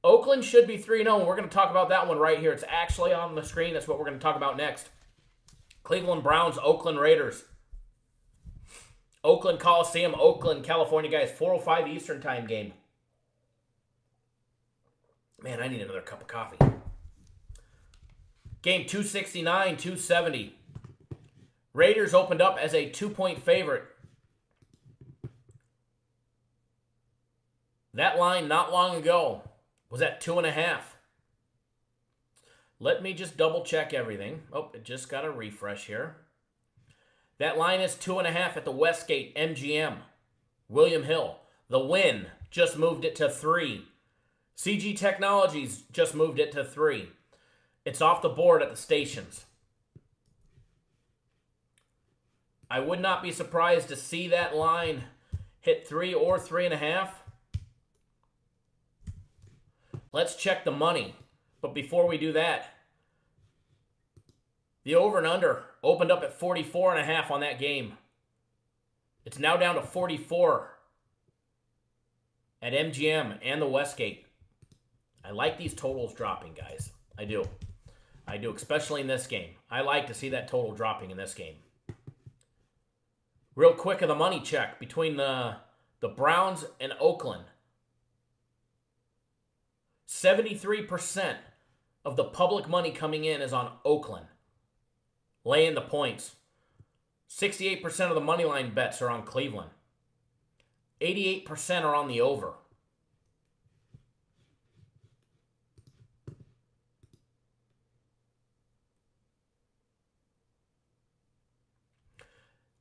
Oakland should be 3-0, and we're going to talk about that one right here. It's actually on the screen. That's what we're going to talk about next. Cleveland Browns, Oakland Raiders. Oakland Coliseum, Oakland, California, guys. 4:05 Eastern time game. Man, I need another cup of coffee. Game 269, 270. Raiders opened up as a 2-point favorite. That line not long ago was at 2.5. Let me just double check everything. Oh, it just got a refresh here. That line is 2.5 at the Westgate MGM. William Hill. The Win just moved it to 3. CG Technologies just moved it to 3. It's off the board at the stations. I would not be surprised to see that line hit 3 or 3.5. Let's check the money. But before we do that, the over and under opened up at 44.5 on that game. It's now down to 44 at MGM and the Westgate. I like these totals dropping, guys. I do. I do, especially in this game. I like to see that total dropping in this game. Real quick of the money check between the Browns and Oakland. 73% of the public money coming in is on Oakland. Laying the points. 68% of the money line bets are on Cleveland. 88% are on the over.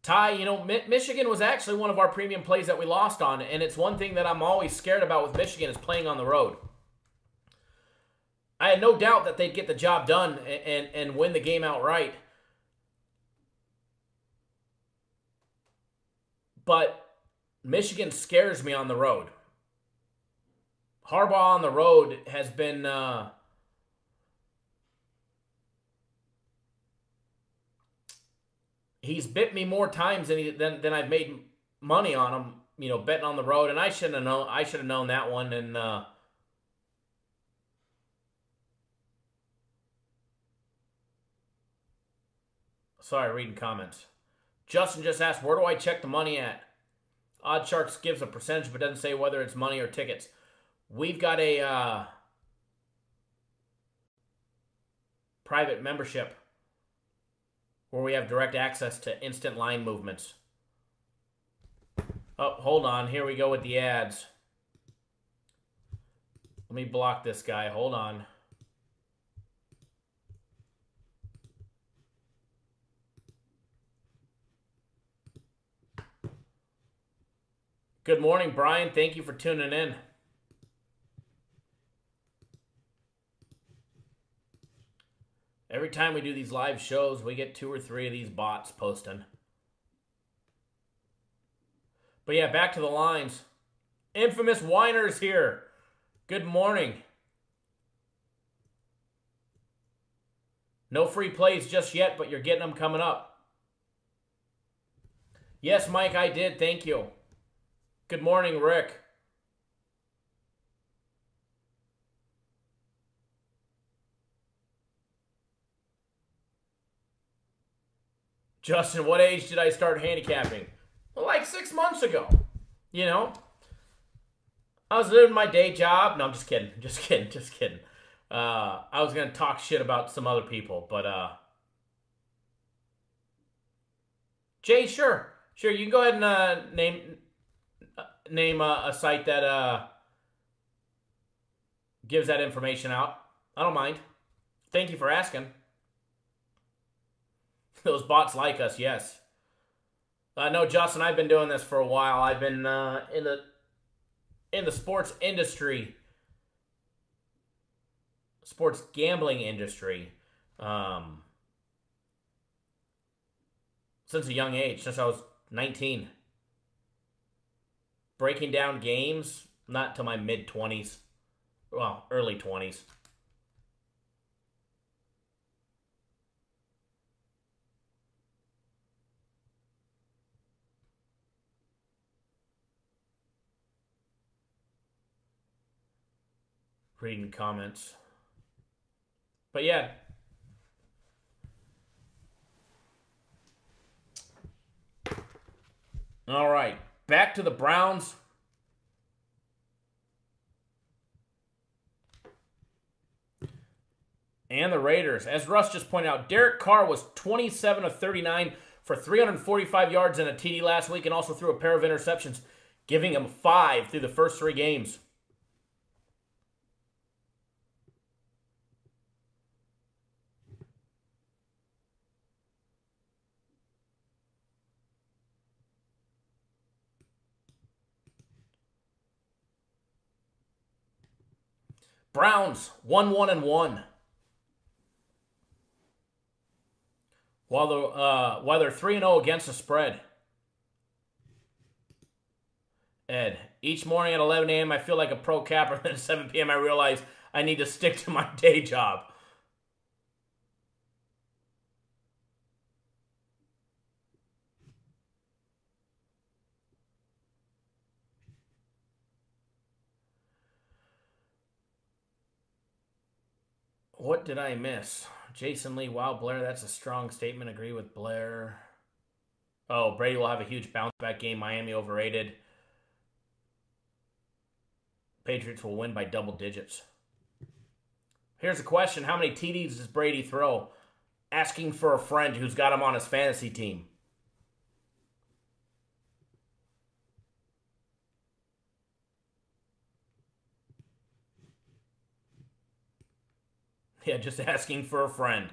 Ty, you know, Michigan was actually one of our premium plays that we lost on, and it's one thing that I'm always scared about with Michigan is playing on the road. I had no doubt that they'd get the job done and win the game outright. But Michigan scares me on the road. Harbaugh on the road has been... he's bit me more times than I've made money on him, you know, betting on the road. And I should have known that one. And sorry, reading comments. Justin just asked, where do I check the money at? OddsSharks gives a percentage, but doesn't say whether it's money or tickets. We've got a private membership where we have direct access to instant line movements. Oh, hold on. Here we go with the ads. Let me block this guy. Hold on. Good morning, Brian. Thank you for tuning in. Every time we do these live shows, we get 2 or 3 of these bots posting. But yeah, back to the lines. Infamous Whiners here. Good morning. No free plays just yet, but you're getting them coming up. Yes, Mike, I did. Thank you. Good morning, Rick. Justin, what age did I start handicapping? Well, like 6 months ago. You know? I was doing my day job. No, I'm just kidding. Just kidding. I was going to talk shit about some other people, but, Jay, sure. Sure, you can go ahead and name a site that gives that information out. I don't mind. Thank you for asking. Those bots like us, yes. No, Justin, I've been doing this for a while. I've been in the sports industry, sports gambling industry, since a young age, since I was 19. Breaking down games, not till my mid-20s. Well, early 20s. Reading comments. But yeah. All right. Back to the Browns. And the Raiders. As Russ just pointed out, Derek Carr was 27 of 39 for 345 yards and a TD last week and also threw a pair of interceptions, giving him 5 through the first 3 games. Browns 1-1-1. While they're 3-0 against the spread. Ed, each morning at 11 a.m. I feel like a pro capper. Then at 7 p.m. I realize I need to stick to my day job. What did I miss? Jason Lee, wow, Blair, that's a strong statement. Agree with Blair. Oh, Brady will have a huge bounce-back game. Miami overrated. Patriots will win by double digits. Here's a question. How many TDs does Brady throw? Asking for a friend who's got him on his fantasy team. Yeah, just asking for a friend.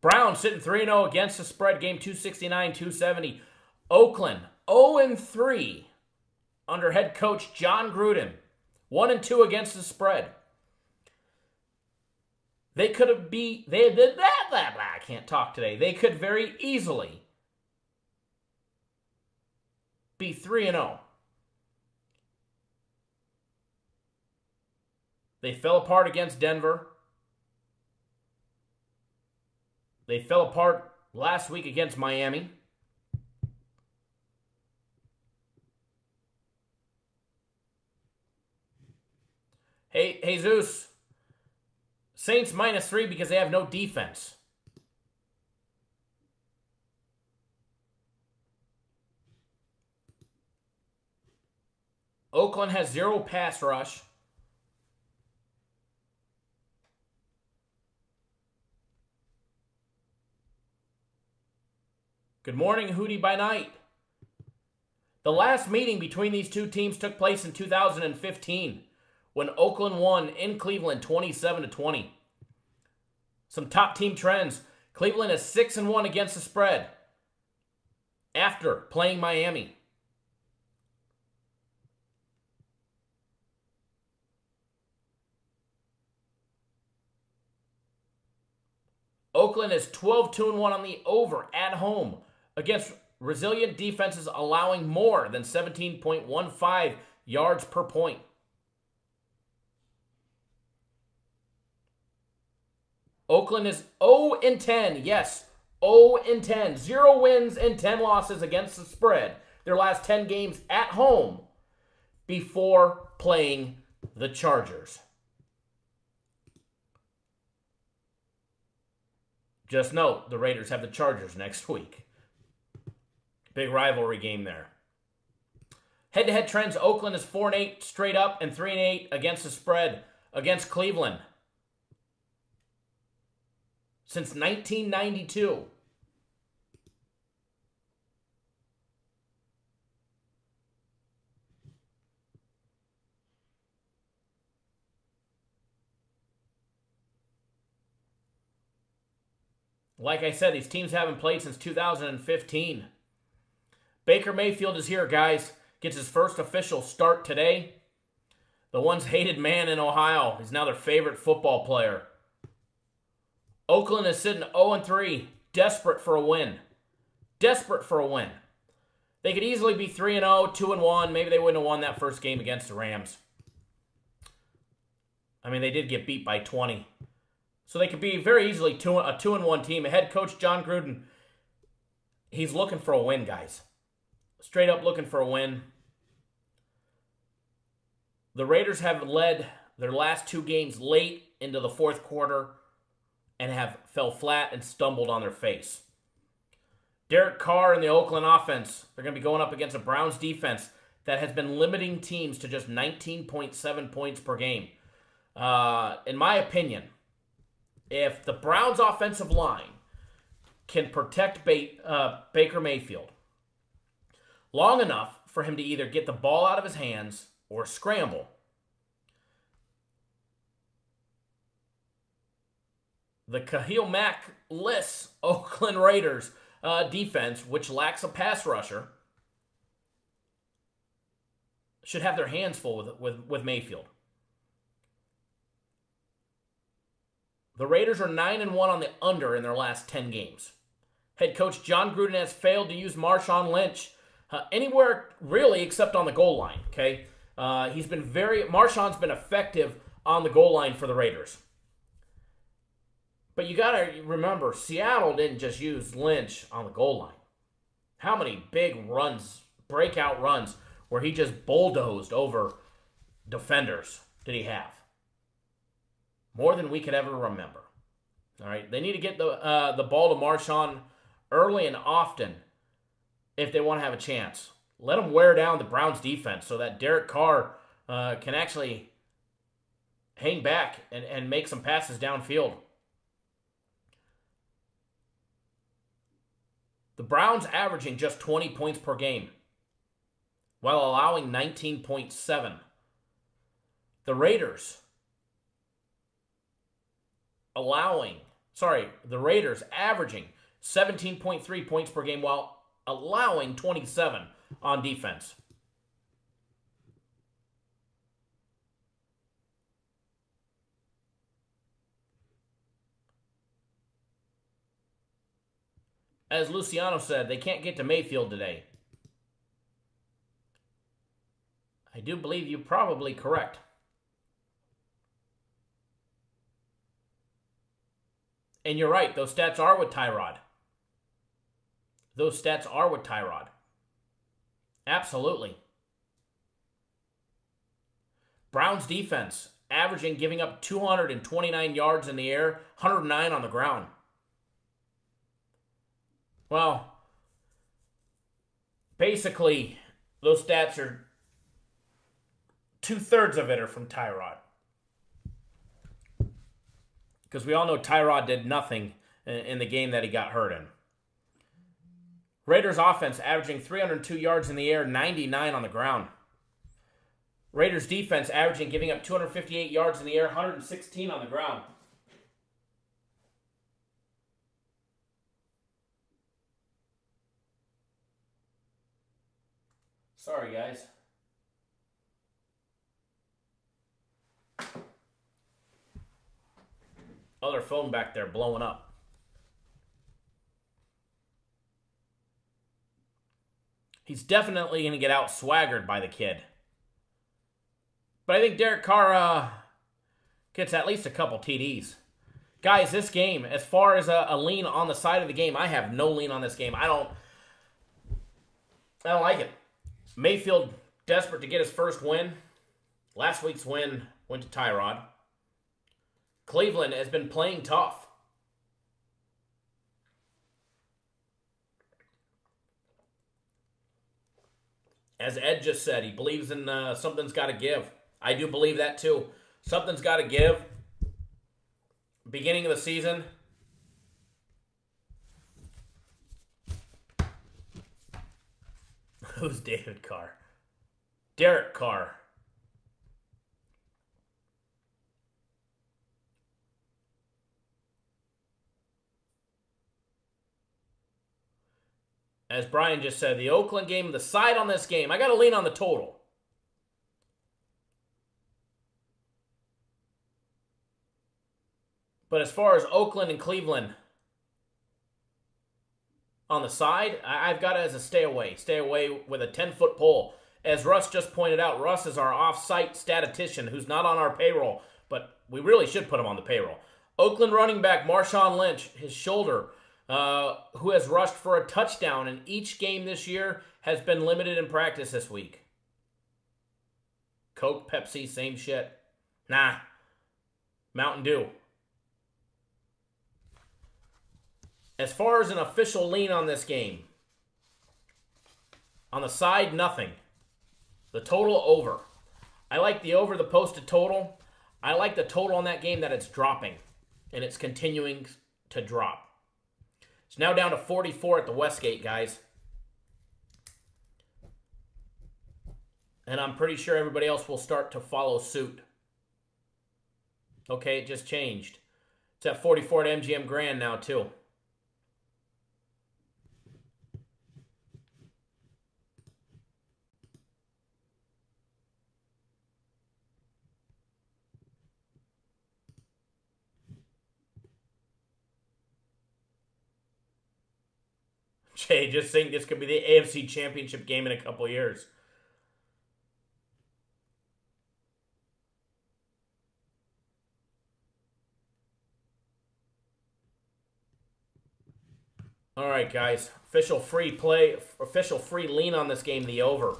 Browns sitting 3-0 against the spread. Game 269-270. Oakland 0-3 under head coach John Gruden. 1-2 against the spread. They could have I can't talk today. They could very easily be 3-0. They fell apart against Denver. They fell apart last week against Miami. Hey, Jesus. Saints -3 because they have no defense. Oakland has 0 pass rush. Good morning, Hootie by night. The last meeting between these two teams took place in 2015 when Oakland won in Cleveland 27-20. Some top team trends. Cleveland is 6-1 against the spread after playing Miami. Oakland is 12-1 on the over at home against resilient defenses allowing more than 17.15 yards per point. Oakland is 0-10. Yes, 0-10. 0 wins and 10 losses against the spread. Their last 10 games at home before playing the Chargers. Just note, the Raiders have the Chargers next week. Big rivalry game there. Head-to-head trends, Oakland is 4-8 straight up and 3-8 against the spread against Cleveland. Since 1992. Like I said, these teams haven't played since 2015. Baker Mayfield is here, guys. Gets his first official start today. The once hated man in Ohio is now their favorite football player. Oakland is sitting 0-3, desperate for a win. Desperate for a win. They could easily be 3-0, 2-1. Maybe they wouldn't have won that first game against the Rams. I mean, they did get beat by 20. So they could be very easily a 2-1 team. Head coach John Gruden, he's looking for a win, guys. Straight up looking for a win. The Raiders have led their last 2 games late into the fourth quarter and have fell flat and stumbled on their face. Derek Carr and the Oakland offense, they're going to be going up against a Browns defense that has been limiting teams to just 19.7 points per game. In my opinion, if the Browns' offensive line can protect Baker Mayfield long enough for him to either get the ball out of his hands or scramble, the Khalil Mack-less Oakland Raiders defense, which lacks a pass rusher, should have their hands full with Mayfield. The Raiders are 9-1 on the under in their last 10 games. Head coach John Gruden has failed to use Marshawn Lynch anywhere really except on the goal line. Okay, Marshawn's been effective on the goal line for the Raiders. But you got to remember, Seattle didn't just use Lynch on the goal line. How many big runs, breakout runs, where he just bulldozed over defenders did he have? More than we could ever remember. All right, they need to get the ball to Marshawn early and often if they want to have a chance. Let them wear down the Browns defense so that Derek Carr can actually hang back and make some passes downfield. The Browns averaging just 20 points per game while allowing 19.7. The Raiders the Raiders averaging 17.3 points per game while allowing 27 on defense. As Luciano said, they can't get to Mayfield today. I do believe you're probably correct. And you're right, those stats are with Tyrod. Those stats are with Tyrod. Absolutely. Browns defense, averaging, giving up 229 yards in the air, 109 on the ground. Well, basically, those stats are 2/3 of it are from Tyrod. Because we all know Tyrod did nothing in the game that he got hurt in. Raiders offense averaging 302 yards in the air, 99 on the ground. Raiders defense averaging, giving up 258 yards in the air, 116 on the ground. Sorry, guys. Other phone back there blowing up. He's definitely going to get out swaggered by the kid. But I think Derek Carr gets at least a couple TDs. Guys, this game, as far as a lean on the side of the game, I have no lean on this game. I don't like it. Mayfield desperate to get his first win. Last week's win went to Tyrod. Cleveland has been playing tough. As Ed just said, he believes in something's got to give. I do believe that too. Something's got to give. Beginning of the season. Who's David Carr? Derek Carr. As Brian just said, the Oakland game, the side on this game, I got to lean on the total. But as far as Oakland and Cleveland on the side, I've got it as a stay away. Stay away with a 10-foot pole. As Russ just pointed out, Russ is our off-site statistician who's not on our payroll, but we really should put him on the payroll. Oakland running back Marshawn Lynch, his shoulder, who has rushed for a touchdown in each game this year, has been limited in practice this week. Coke, Pepsi, same shit. Nah. Mountain Dew. As far as an official lean on this game, on the side, nothing. The total over. I like the over the posted total. I like the total on that game that it's dropping, and it's continuing to drop. It's now down to 44 at the Westgate, guys. And I'm pretty sure everybody else will start to follow suit. Okay, it just changed. It's at 44 at MGM Grand now, too. Jay, just think this could be the AFC Championship game in a couple years. All right, guys. Official free lean on this game, the over.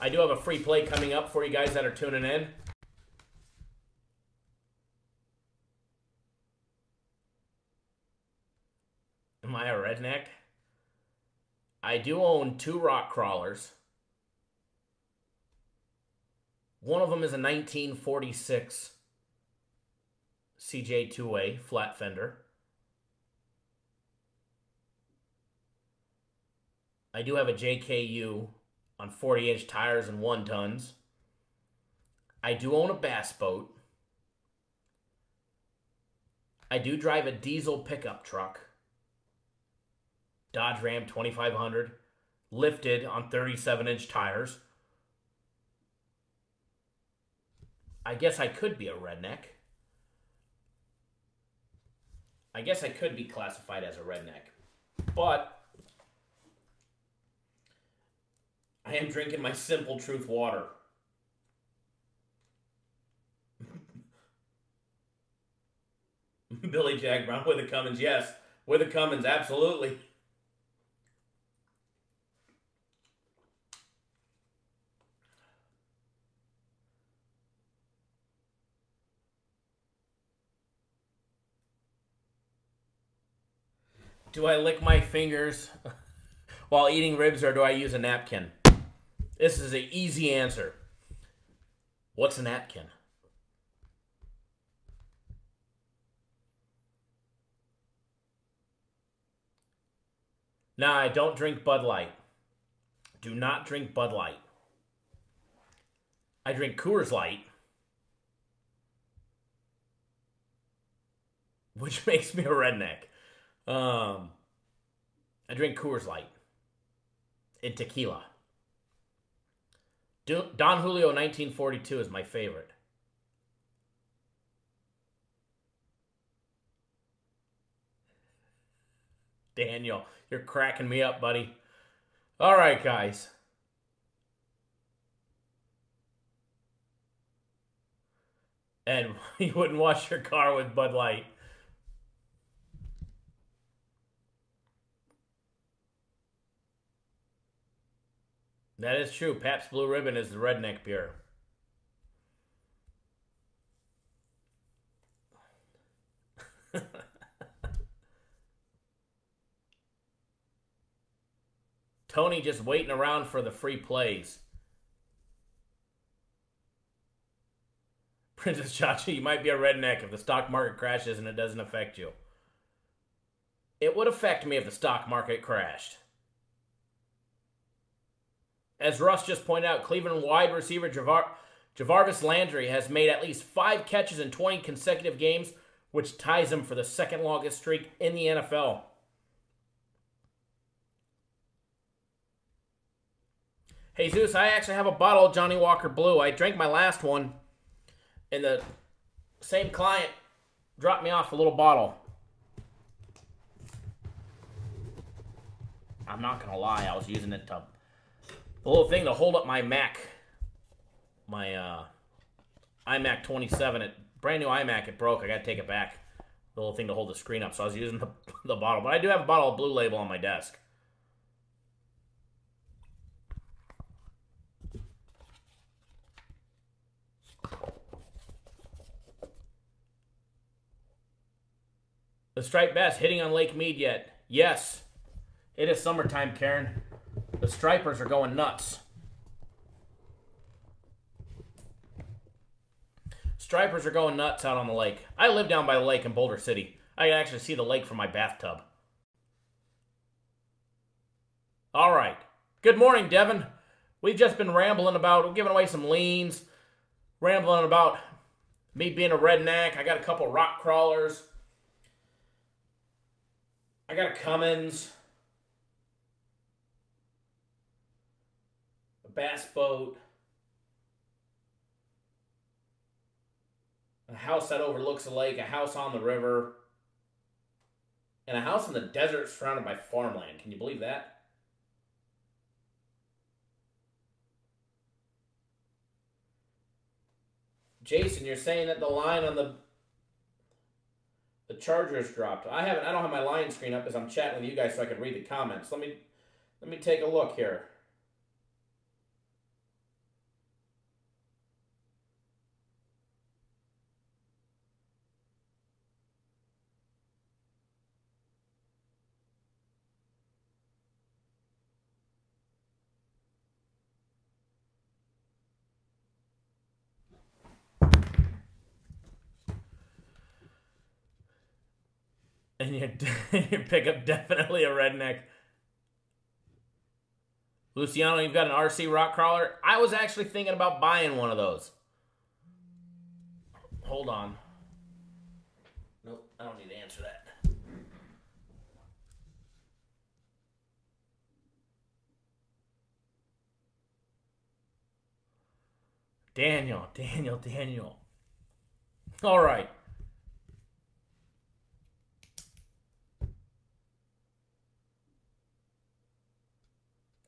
I do have a free play coming up for you guys that are tuning in. Am I a redneck? I do own 2 rock crawlers. One of them is a 1946 CJ2A flat fender. I do have a JKU on 40-inch tires and 1 tons. I do own a bass boat. I do drive a diesel pickup truck. Dodge Ram 2500. Lifted on 37-inch tires. I guess I could be a redneck. I guess I could be classified as a redneck. But I am drinking my Simple Truth water. Billy Jack Brown with the Cummins. Yes, with the Cummins, absolutely. Do I lick my fingers while eating ribs or do I use a napkin? This is an easy answer. What's a napkin? Nah, I don't drink Bud Light. Do not drink Bud Light. I drink Coors Light, which makes me a redneck. I drink Coors Light and tequila. Don Julio 1942 is my favorite. Daniel, you're cracking me up, buddy. All right, guys. And you wouldn't wash your car with Bud Light. That is true. Pabst Blue Ribbon is the redneck beer. Tony just waiting around for the free plays. Princess Chacha, you might be a redneck if the stock market crashes and it doesn't affect you. It would affect me if the stock market crashed. As Russ just pointed out, Cleveland wide receiver Javarvis Landry has made at least 5 catches in 20 consecutive games, which ties him for the second longest streak in the NFL. Hey Zeus, I actually have a bottle of Johnny Walker Blue. I drank my last one, and the same client dropped me off a little bottle. I'm not going to lie, I was using it to... the little thing to hold up my Mac. My iMac 27. Brand new iMac, it broke. I got to take it back. The little thing to hold the screen up. So I was using the bottle. But I do have a bottle of Blue Label on my desk. The Striped Bass hitting on Lake Mead yet? Yes. It is summertime, Karen. The stripers are going nuts. Stripers are going nuts out on the lake. I live down by the lake in Boulder City. I can actually see the lake from my bathtub. All right. Good morning, Devin. We've just been rambling about, giving away some leans, rambling about me being a redneck. I got a couple rock crawlers. I got a Cummins. A bass boat. A house that overlooks a lake. A house on the river. And a house in the desert surrounded by farmland. Can you believe that? Jason, you're saying that the line on the Chargers dropped. I don't have my line screen up as I'm chatting with you guys so I can read the comments. Let me take a look here. And your pickup definitely a redneck. Luciano, you've got an RC rock crawler? I was actually thinking about buying one of those. Hold on. Nope, I don't need to answer that. Daniel. All right.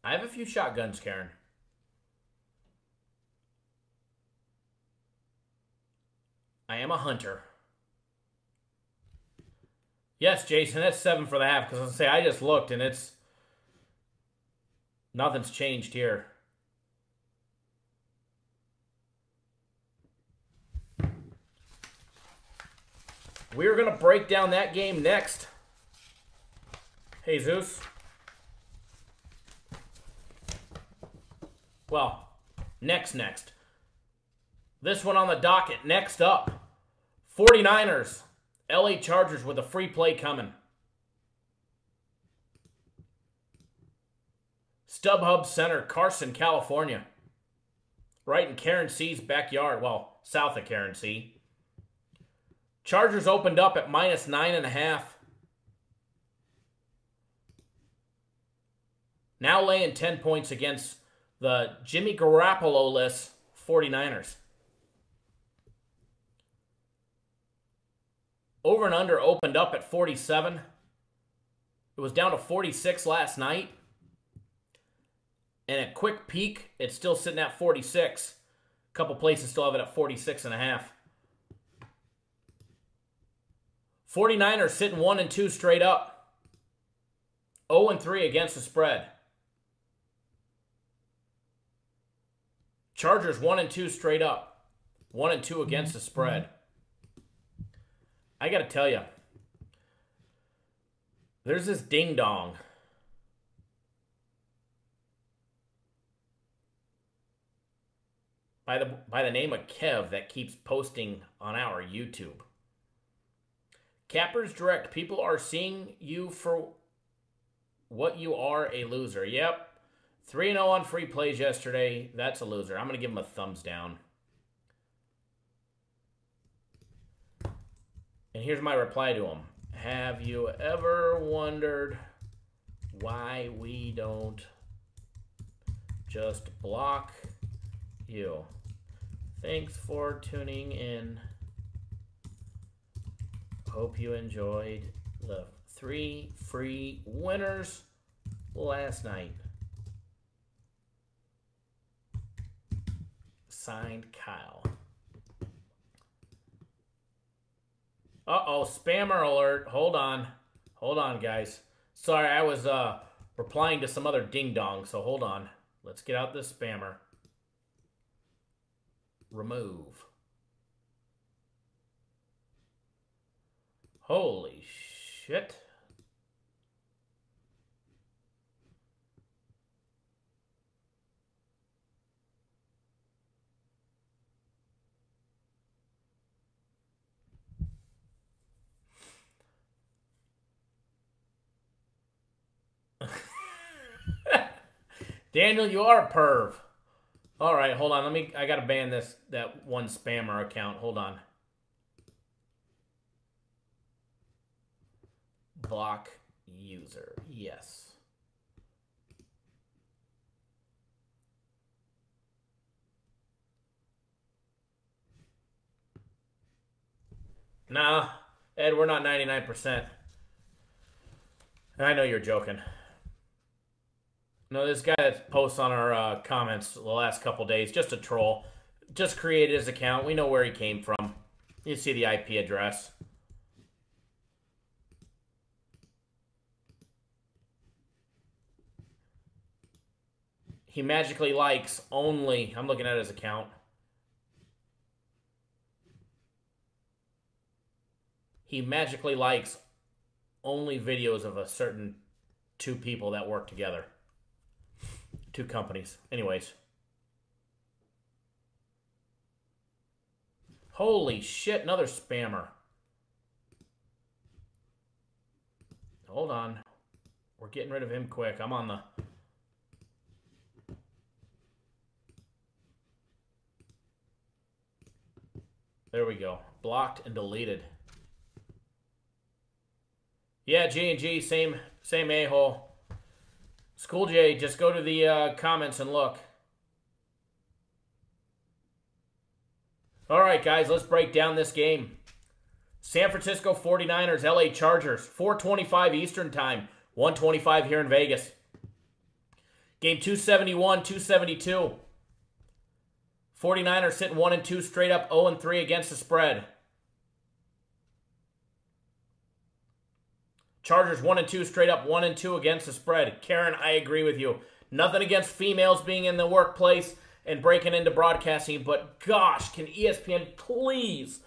I have a few shotguns, Karen. I am a hunter. Yes, Jason, that's 7 for the half. Because I just looked and it's nothing's changed here. We're going to break down that game next. Jesus. Well, next. This one on the docket. Next up, 49ers, LA Chargers with a free play coming. StubHub Center, Carson, California. Right in Karen C's backyard. Well, south of Karen C. Chargers opened up at -9.5. Now laying 10 points against the Jimmy Garoppolo-less 49ers. Over and under opened up at 47. It was down to 46 last night. And at quick peak, it's still sitting at 46. A couple places still have it at 46.5. 49ers sitting 1-2 straight up. 0-3 against the spread. Chargers 1-2 straight up. 1-2 against the spread. I got to tell you, there's this ding dong by the name of Kev that keeps posting on our YouTube. Cappers Direct, people are seeing you for what you are, a loser. Yep. 3-0 on free plays yesterday. That's a loser. I'm going to give him a thumbs down. And here's my reply to him. Have you ever wondered why we don't just block you? Thanks for tuning in. Hope you enjoyed the 3 free winners last night. Signed, Kyle. Uh-oh, spammer alert. Hold on, guys. Sorry, I was replying to some other ding-dong, so hold on. Let's get out this spammer. Remove. Holy shit. Daniel, you are a perv. All right, hold on. I got to ban that one spammer account. Hold on. Block user. Yes. Nah, Ed, we're not 99%. I know you're joking. No, this guy that posts on our comments the last couple days, just a troll. Just created his account. We know where he came from. You see the IP address. He magically likes only, I'm looking at his account. He magically likes only videos of a certain 2 people that work together. 2 companies. Anyways. Holy shit, another spammer. Hold on. We're getting rid of him quick. I'm on the... There we go. Blocked and deleted. Yeah, G&G, same a-hole. School J, just go to the comments and look. All right, guys, let's break down this game. San Francisco 49ers, LA Chargers, 4:25 Eastern Time, 1:25 here in Vegas. Game 271, 272. 49ers sitting 1-2 straight up, 0-3 against the spread. Chargers 1-2 straight up, 1-2 against the spread. Karen, I agree with you. Nothing against females being in the workplace and breaking into broadcasting, but gosh, can ESPN please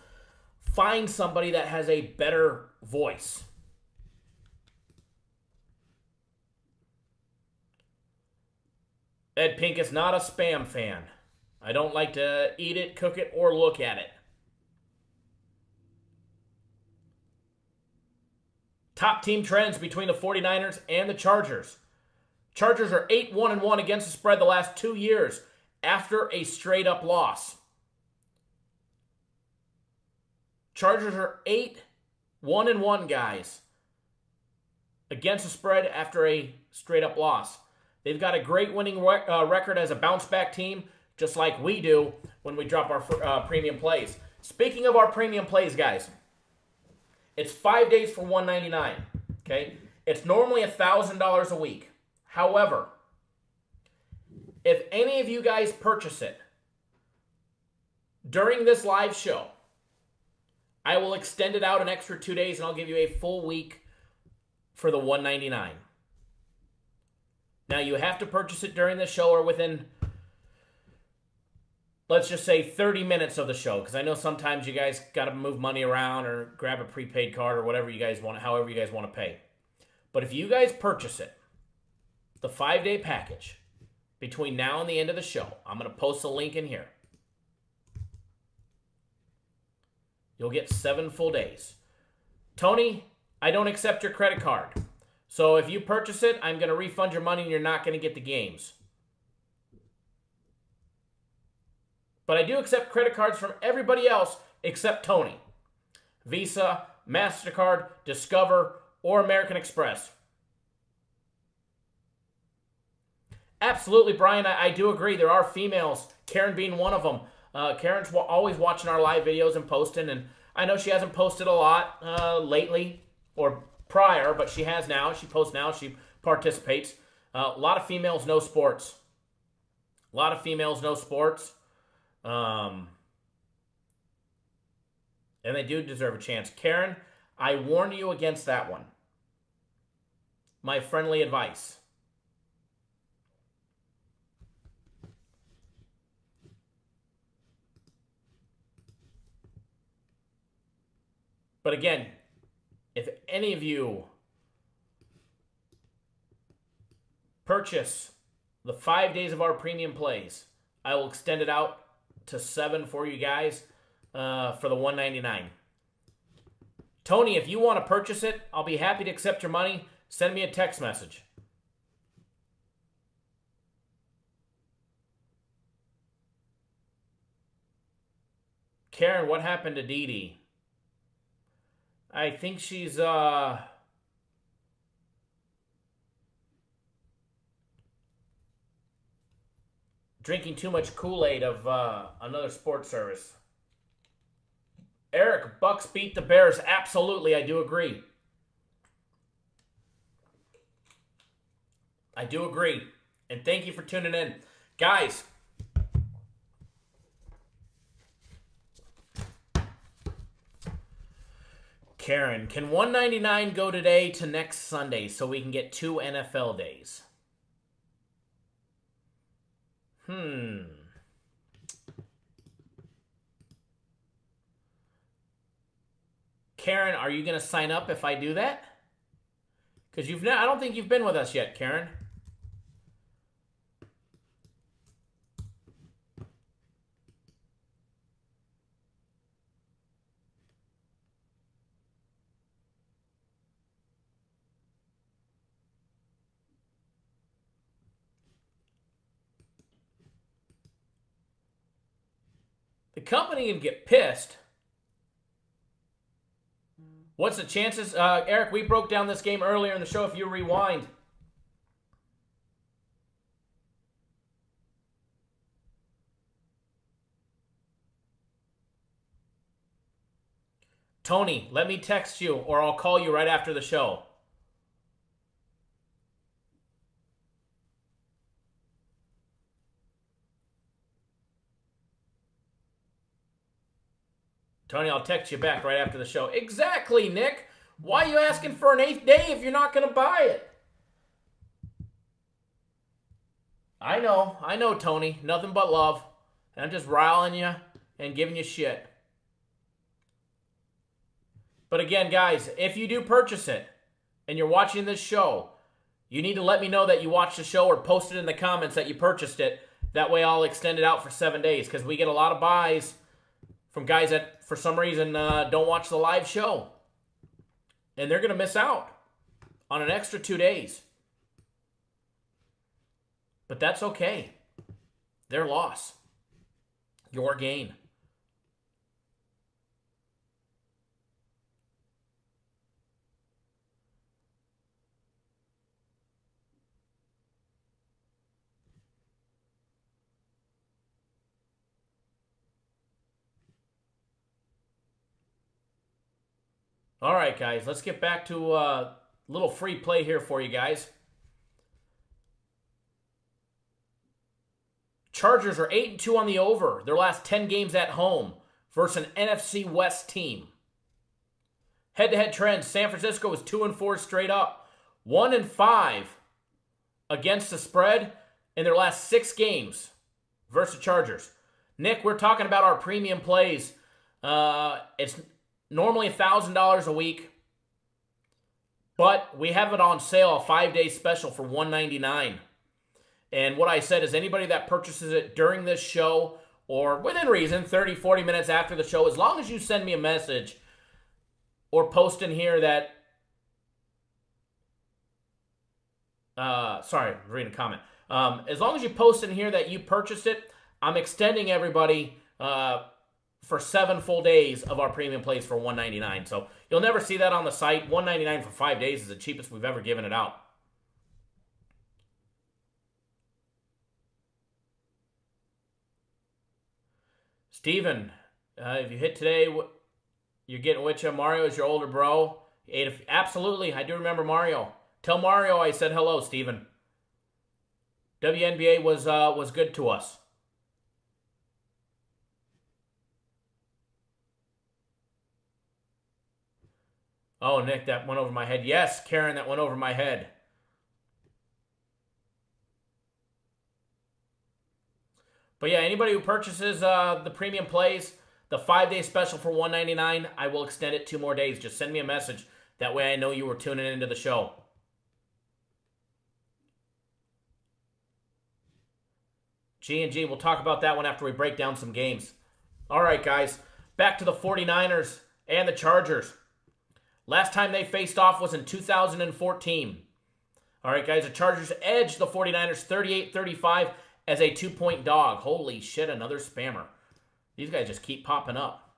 find somebody that has a better voice? Ed Pink is not a Spam fan. I don't like to eat it, cook it, or look at it. Top team trends between the 49ers and the Chargers. Chargers are 8-1-1 against the spread the last 2 years after a straight-up loss. Chargers are 8-1-1, guys, against the spread after a straight-up loss. They've got a great winning record as a bounce-back team, just like we do when we drop our premium plays. Speaking of our premium plays, guys, it's 5 days for $199, okay? It's normally $1,000 a week. However, if any of you guys purchase it during this live show, I will extend it out an extra 2 days, and I'll give you a full week for the $199. Now, you have to purchase it during the show or within, let's just say, 30 minutes of the show, because I know sometimes you guys got to move money around or grab a prepaid card or whatever you guys want, however you guys want to pay. But if you guys purchase it, the 5-day package, between now and the end of the show, I'm going to post a link in here. You'll get 7 full days. Tony, I don't accept your credit card. So if you purchase it, I'm going to refund your money and you're not going to get the games. But I do accept credit cards from everybody else except Tony. Visa, MasterCard, Discover, or American Express. Absolutely, Brian, I do agree. There are females, Karen being one of them. Karen's always watching our live videos and posting, and I know she hasn't posted a lot lately or prior, but she has now. She posts now. She participates. A lot of females know sports. A lot of females know sports. And they do deserve a chance. Karen, I warn you against that one. My friendly advice. But again, if any of you purchase the 5 days of our premium plays, I will extend it out to 7 for you guys for the $199. Tony, if you want to purchase it, I'll be happy to accept your money. Send me a text message. Karen, what happened to Dee Dee? I think she's drinking too much Kool-Aid of another sports service. Eric, Bucks beat the Bears. Absolutely, I do agree. I do agree. And thank you for tuning in. Guys, Karen, can $199 go today to next Sunday so we can get 2 NFL days? Karen, are you going to sign up if I do that? Because I don't think you've been with us yet, Karen. The company can get pissed. What's the chances? Eric, we broke down this game earlier in the show if you rewind. Tony, let me text you or I'll call you right after the show. Tony, I'll text you back right after the show. Exactly, Nick. Why are you asking for an 8th day if you're not going to buy it? I know, Tony. Nothing but love. And I'm just riling you and giving you shit. But again, guys, if you do purchase it and you're watching this show, you need to let me know that you watched the show or post it in the comments that you purchased it. That way I'll extend it out for 7 days because we get a lot of buys from guys that, for some reason, don't watch the live show. And they're going to miss out on an extra 2 days. But that's okay. Their loss. Your gain. All right, guys, let's get back to a little free play here for you guys. Chargers are 8-2 on the over. Their last 10 games at home versus an NFC West team. Head-to-head trends. San Francisco is 2-4 straight up. 1-5 against the spread in their last 6 games versus the Chargers. Nick, we're talking about our premium plays. It's normally $1,000 a week, but we have it on sale, a 5-day special for $199. And what I said is anybody that purchases it during this show or within reason, 30, 40 minutes after the show, as long as you send me a message or post in here that, sorry, I'm reading a comment. As long as you post in here that you purchased it, I'm extending everybody for 7 full days of our premium plays for $199. So you'll never see that on the site. $199 for 5 days is the cheapest we've ever given it out. Steven, if you hit today, you're getting Witcha. Mario is your older bro. Absolutely, I do remember Mario. Tell Mario I said hello, Steven. WNBA was good to us. Oh, Nick, that went over my head. Yes, Karen, that went over my head. But yeah, anybody who purchases the premium plays, the 5-day special for $199, I will extend it 2 more days. Just send me a message. That way I know you were tuning into the show. G&G, we'll talk about that one after we break down some games. All right, guys, back to the 49ers and the Chargers. Last time they faced off was in 2014. All right, guys, the Chargers edged the 49ers 38-35 as a 2-point dog. Holy shit, another spammer. These guys just keep popping up.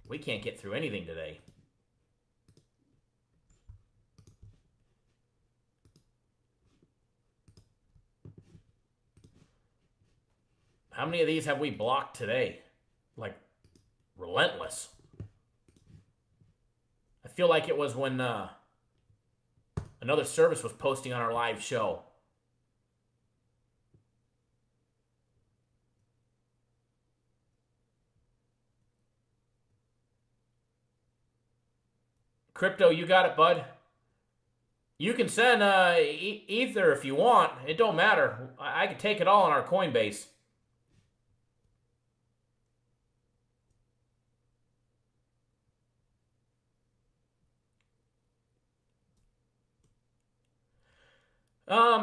We can't get through anything today. How many of these have we blocked today? Like, relentless. I feel like it was when another service was posting on our live show. Crypto, you got it, bud. You can send Ether if you want. It don't matter. I can take it all on our Coinbase.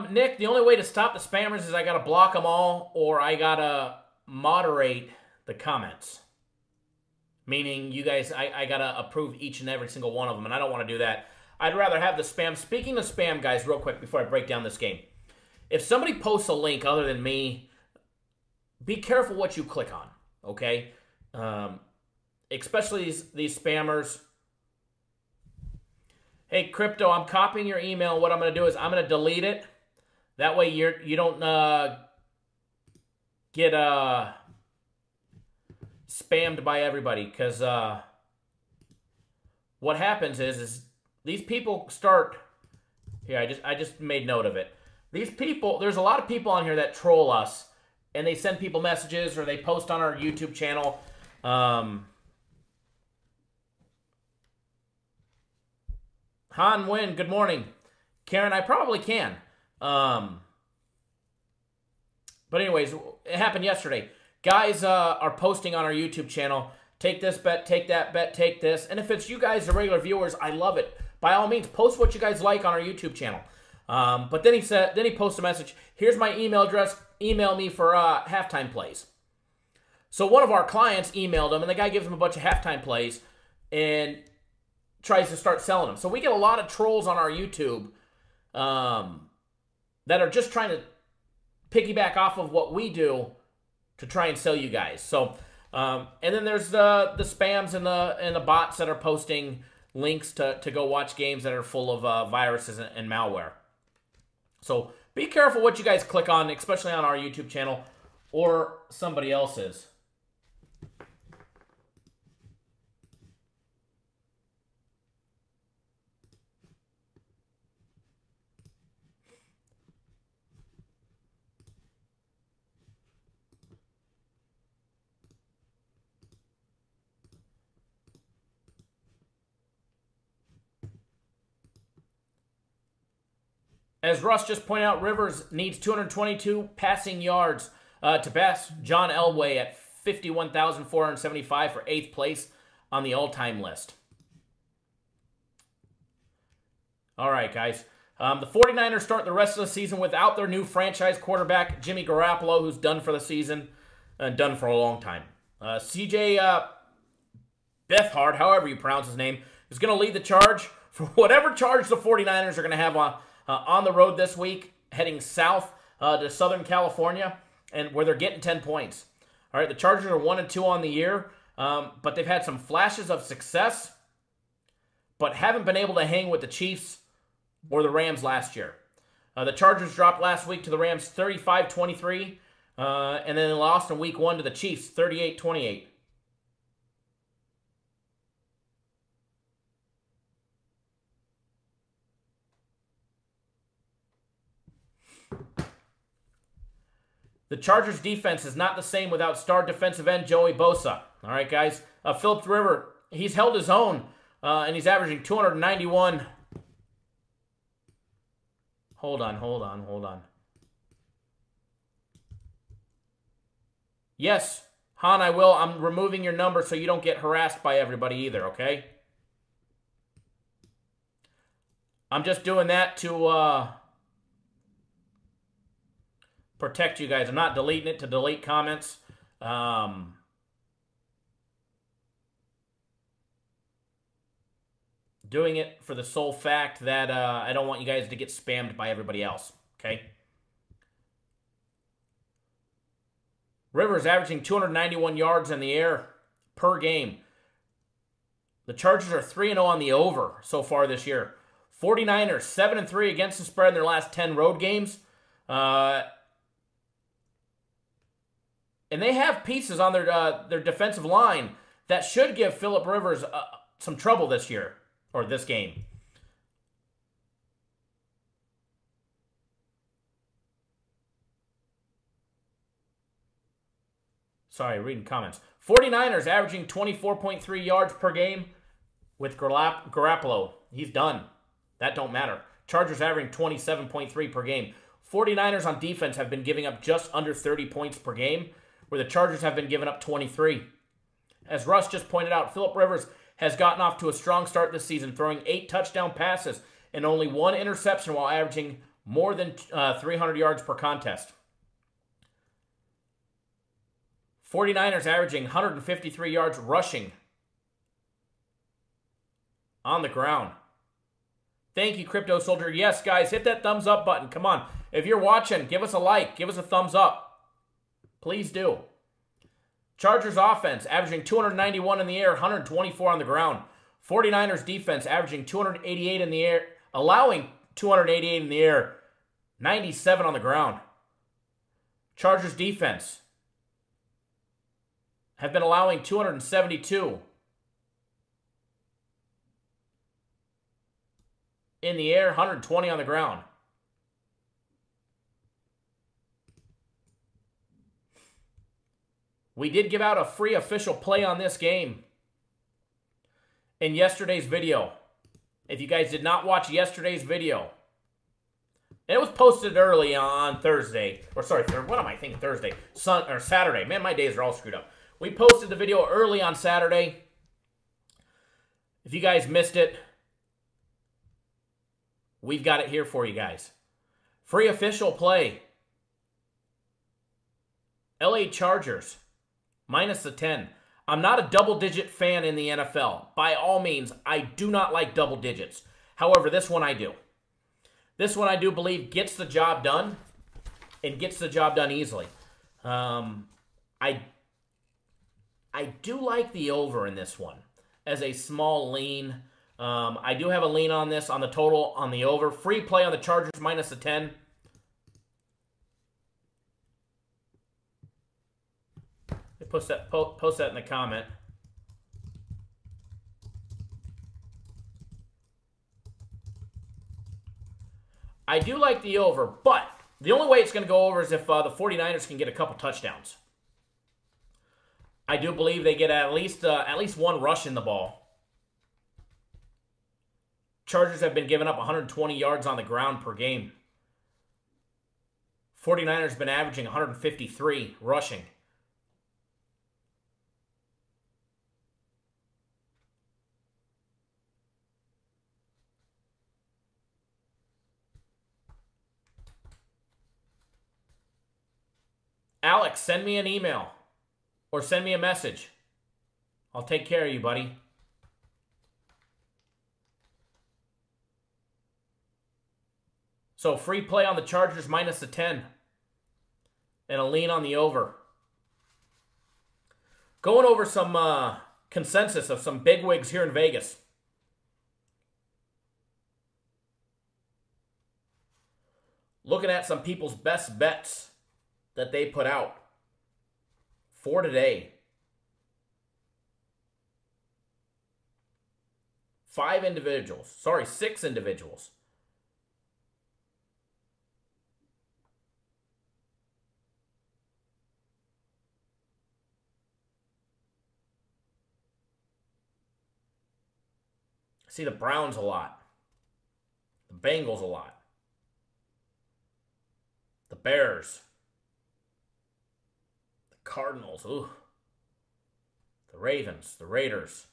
Nick, the only way to stop the spammers is I gotta block them all or I gotta moderate the comments. Meaning you guys, I gotta approve each and every single one of them, and I don't want to do that. I'd rather have the spam. Speaking of spam, guys, real quick before I break down this game. If somebody posts a link other than me, be careful what you click on, okay? Especially these spammers. Hey, Crypto, I'm copying your email. What I'm going to do is I'm going to delete it. That way you don't get spammed by everybody. Because what happens is these people start... Here, I just made note of it. These people, there's a lot of people on here that troll us. And they send people messages or they post on our YouTube channel. Han Win, good morning. Karen, I probably can. But anyways, it happened yesterday. Guys are posting on our YouTube channel, take this bet, take that bet, take this. And if it's you guys, the regular viewers, I love it. By all means, post what you guys like on our YouTube channel. But then he posted a message, here's my email address, email me for halftime plays. So one of our clients emailed him, and the guy gives him a bunch of halftime plays and tries to start selling them. So we get a lot of trolls on our YouTube that are just trying to piggyback off of what we do to try and sell you guys. So, and then there's the spams and the bots that are posting links to go watch games that are full of viruses and malware. So be careful what you guys click on, especially on our YouTube channel or somebody else's. As Russ just pointed out, Rivers needs 222 passing yards to pass John Elway at 51,475 for 8th place on the all-time list. All right, guys. The 49ers start the rest of the season without their new franchise quarterback, Jimmy Garoppolo, who's done for the season and done for a long time. CJ Beathard, however you pronounce his name, is going to lead the charge for whatever charge the 49ers are going to have on the road this week, heading south to Southern California, and where they're getting 10 points. All right, the Chargers are 1-2 on the year, but they've had some flashes of success, but haven't been able to hang with the Chiefs or the Rams last year. The Chargers dropped last week to the Rams 35-23, and then they lost in week 1 to the Chiefs 38-28. The Chargers defense is not the same without star defensive end Joey Bosa. All right, guys. Phillip Rivers, he's held his own, and he's averaging 291. Hold on. Yes, Han, I will. I'm removing your number so you don't get harassed by everybody either, okay? I'm just doing that to protect you guys. I'm not deleting it to delete comments. Doing it for the sole fact that I don't want you guys to get spammed by everybody else, okay? Rivers averaging 291 yards in the air per game. The Chargers are 3-0 on the over so far this year. 49ers 7-3 against the spread in their last 10 road games. And they have pieces on their defensive line that should give Phillip Rivers some trouble this year, or this game. Sorry, reading comments. 49ers averaging 24.3 yards per game with Garoppolo. He's done. That don't matter. Chargers averaging 27.3 per game. 49ers on defense have been giving up just under 30 points per game, where the Chargers have been giving up 23. As Russ just pointed out, Phillip Rivers has gotten off to a strong start this season, throwing 8 touchdown passes and only 1 interception while averaging more than 300 yards per contest. 49ers averaging 153 yards rushing on the ground. Thank you, Crypto Soldier. Yes, guys, hit that thumbs up button. Come on. If you're watching, give us a like. Give us a thumbs up. Please do. Chargers offense averaging 291 in the air, 124 on the ground. 49ers defense averaging 288 in the air, allowing 288 in the air, 97 on the ground. Chargers defense have been allowing 272 in the air, 120 on the ground. We did give out a free official play on this game in yesterday's video. If you guys did not watch yesterday's video, it was posted early on Thursday. Or sorry, what am I thinking? Thursday. Saturday. Man, my days are all screwed up. We posted the video early on Saturday. If you guys missed it, we've got it here for you guys. Free official play. LA Chargers. Minus the 10. I'm not a double-digit fan in the NFL. By all means, I do not like double digits. However, this one I do. This one I do believe gets the job done and gets the job done easily. I do like the over in this one as a small lean. I do have a lean on this, on the total, on the over. Free play on the Chargers minus the 10. Post that in the comment. I do like the over, but the only way it's going to go over is if the 49ers can get a couple touchdowns. I do believe they get at least one rush in the ball. Chargers have been giving up 120 yards on the ground per game. 49ers have been averaging 153 rushing. Alex, send me an email or send me a message. I'll take care of you, buddy. So free play on the Chargers minus the 10 and a lean on the over. Going over some consensus of some bigwigs here in Vegas. Looking at some people's best bets that they put out for today. 6 individuals. I see the Browns a lot. The Bengals a lot. The Bears. Cardinals, ooh. The Ravens, the Raiders.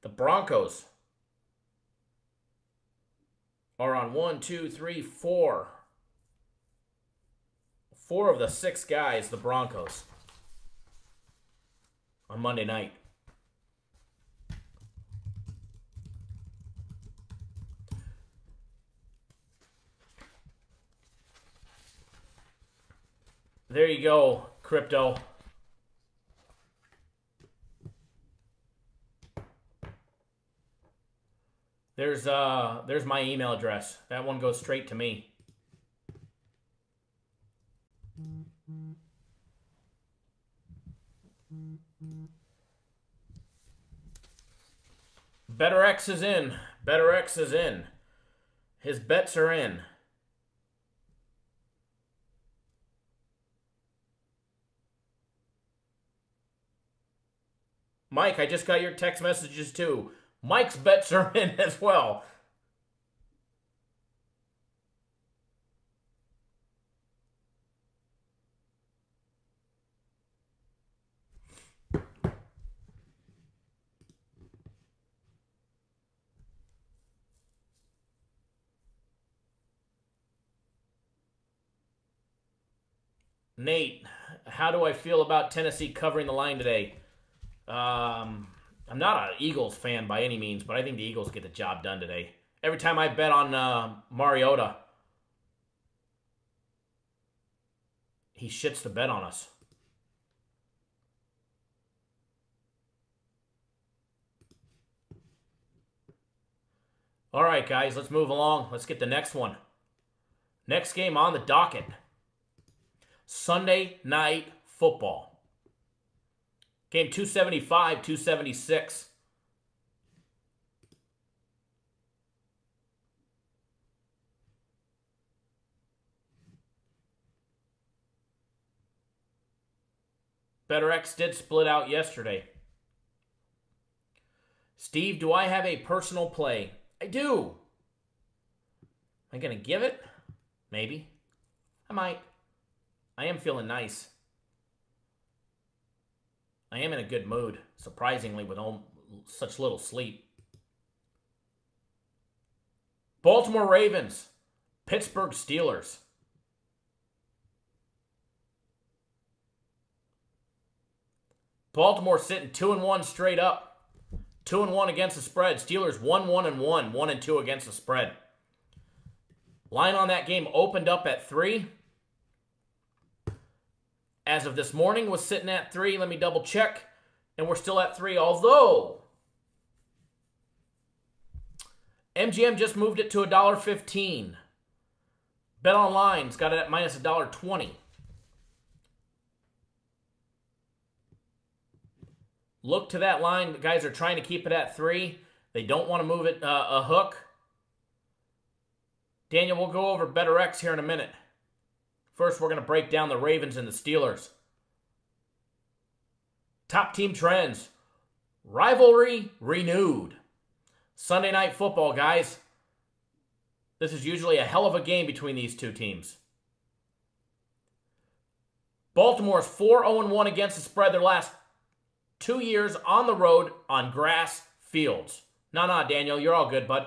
The Broncos are on 1, 2, 3, 4. 4 of the 6 guys, the Broncos, on Monday night. There you go, crypto. There's my email address. That one goes straight to me. BetterX is in. BetterX is in. His bets are in. Mike, I just got your text messages too. Mike's bets are in as well. Nate, how do I feel about Tennessee covering the line today? I'm not an Eagles fan by any means, but I think the Eagles get the job done today. Every time I bet on Mariota, he shits the bet on us. All right, guys, let's move along. Let's get the next one. Next game on the docket. Sunday Night Football. Game 275, 276. BetterX did split out yesterday. Steve, do I have a personal play? I do. Am I going to give it? Maybe. I might. I am feeling nice. I am in a good mood, surprisingly, with such little sleep. Baltimore Ravens, Pittsburgh Steelers. Baltimore sitting 2-1 straight up. 2-1 against the spread. Steelers 1-1-1, 1-2 against the spread. Line on that game opened up at 3. As of this morning, was sitting at 3. Let me double check. And we're still at 3, although MGM just moved it to $1.15. BetOnline's got it at minus $1.20. Look to that line. The guys are trying to keep it at 3. They don't want to move it a hook. Daniel, we'll go over BetterX here in a minute. First, we're going to break down the Ravens and the Steelers. Top team trends. Rivalry renewed. Sunday Night Football, guys. This is usually a hell of a game between these two teams. Baltimore's 4-0-1 against the spread their last 2 years on the road on grass fields. No, Daniel, you're all good, bud.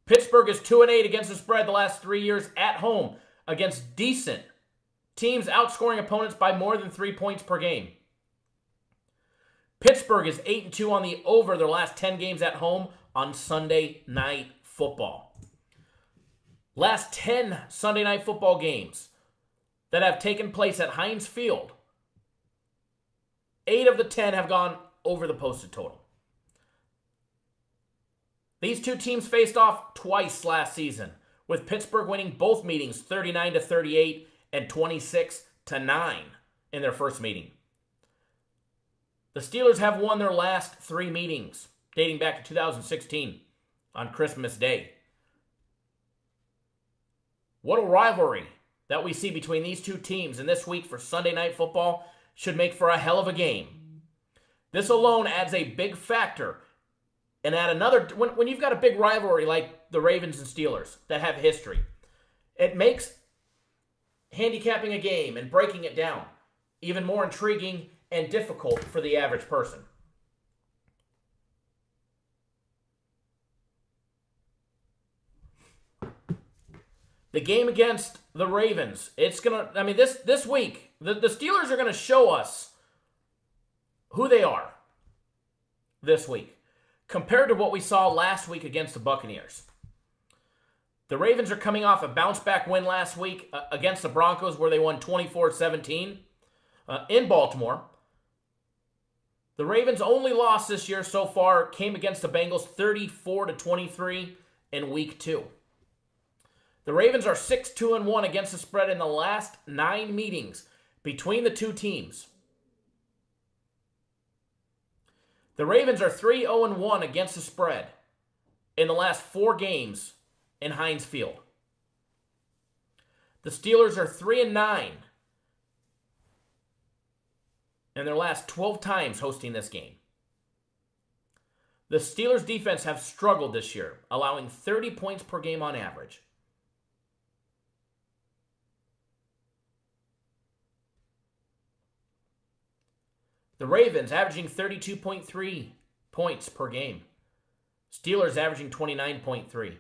Pittsburgh is 2-8 against the spread the last 3 years at home against decent teams outscoring opponents by more than 3 points per game. Pittsburgh is 8-2 on the over their last 10 games at home on Sunday Night Football. Last 10 Sunday Night Football games that have taken place at Heinz Field, 8 of the 10 have gone over the posted total. These two teams faced off twice last season, with Pittsburgh winning both meetings 39-38 and 26-9 in their first meeting. The Steelers have won their last 3 meetings, dating back to 2016 on Christmas Day. What a rivalry that we see between these two teams, and this week for Sunday Night Football should make for a hell of a game. This alone adds a big factor. And add another, when you've got a big rivalry like the Ravens and Steelers that have history, it makes handicapping a game and breaking it down even more intriguing and difficult for the average person. The game against the Ravens, it's going to, this week, the Steelers are going to show us who they are this week, compared to what we saw last week against the Buccaneers. The Ravens are coming off a bounce-back win last week against the Broncos, where they won 24-17 in Baltimore. The Ravens' only loss this year so far came against the Bengals 34-23 in Week 2. The Ravens are 6-2-1 against the spread in the last 9 meetings between the two teams. The Ravens are 3-0-1 against the spread in the last 4 games in Heinz Field. The Steelers are 3-9 in their last 12 times hosting this game. The Steelers' defense have struggled this year, allowing 30 points per game on average. The Ravens averaging 32.3 points per game. Steelers averaging 29.3.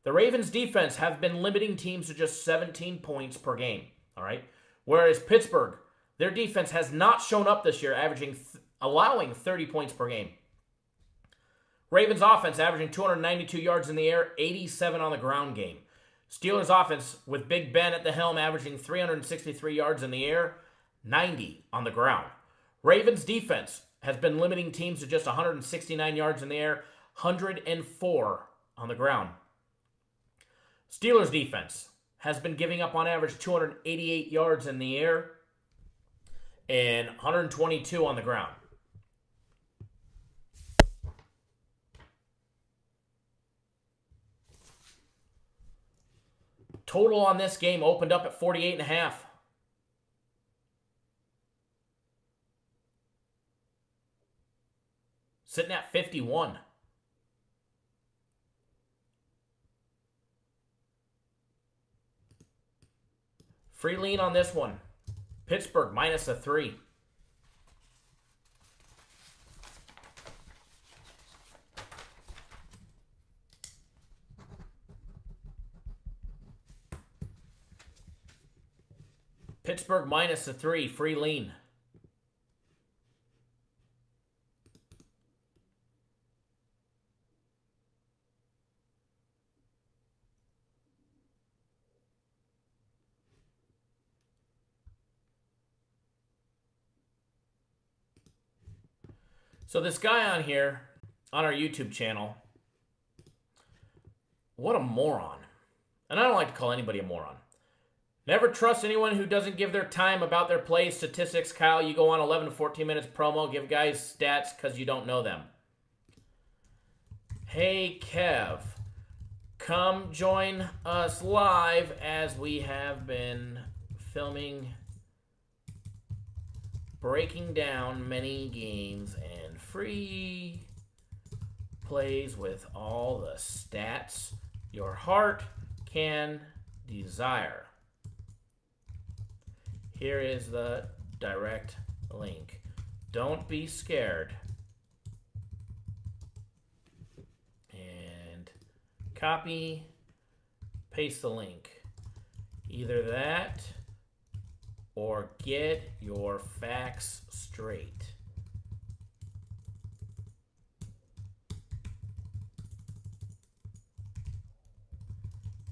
The Ravens defense have been limiting teams to just 17 points per game. All right. Whereas Pittsburgh, their defense has not shown up this year, allowing 30 points per game. Ravens offense averaging 292 yards in the air, 87 on the ground game. Steelers offense with Big Ben at the helm averaging 363 yards in the air, 90 on the ground. Ravens defense has been limiting teams to just 169 yards in the air, 104 on the ground. Steelers defense has been giving up on average 288 yards in the air and 122 on the ground. Total on this game opened up at 48.5. Sitting at 51. Free lean on this one. Pittsburgh minus a 3. Pittsburgh minus a 3. Free lean. So this guy on here, on our YouTube channel, what a moron. And I don't like to call anybody a moron. Never trust anyone who doesn't give their time about their play statistics. Kyle, you go on 11 to 14 minutes promo, give guys stats because you don't know them. Hey, Kev, come join us live as we have been filming, breaking down many games and free plays with all the stats your heart can desire. Here is the direct link. Don't be scared. And copy, paste the link. Either that or get your facts straight.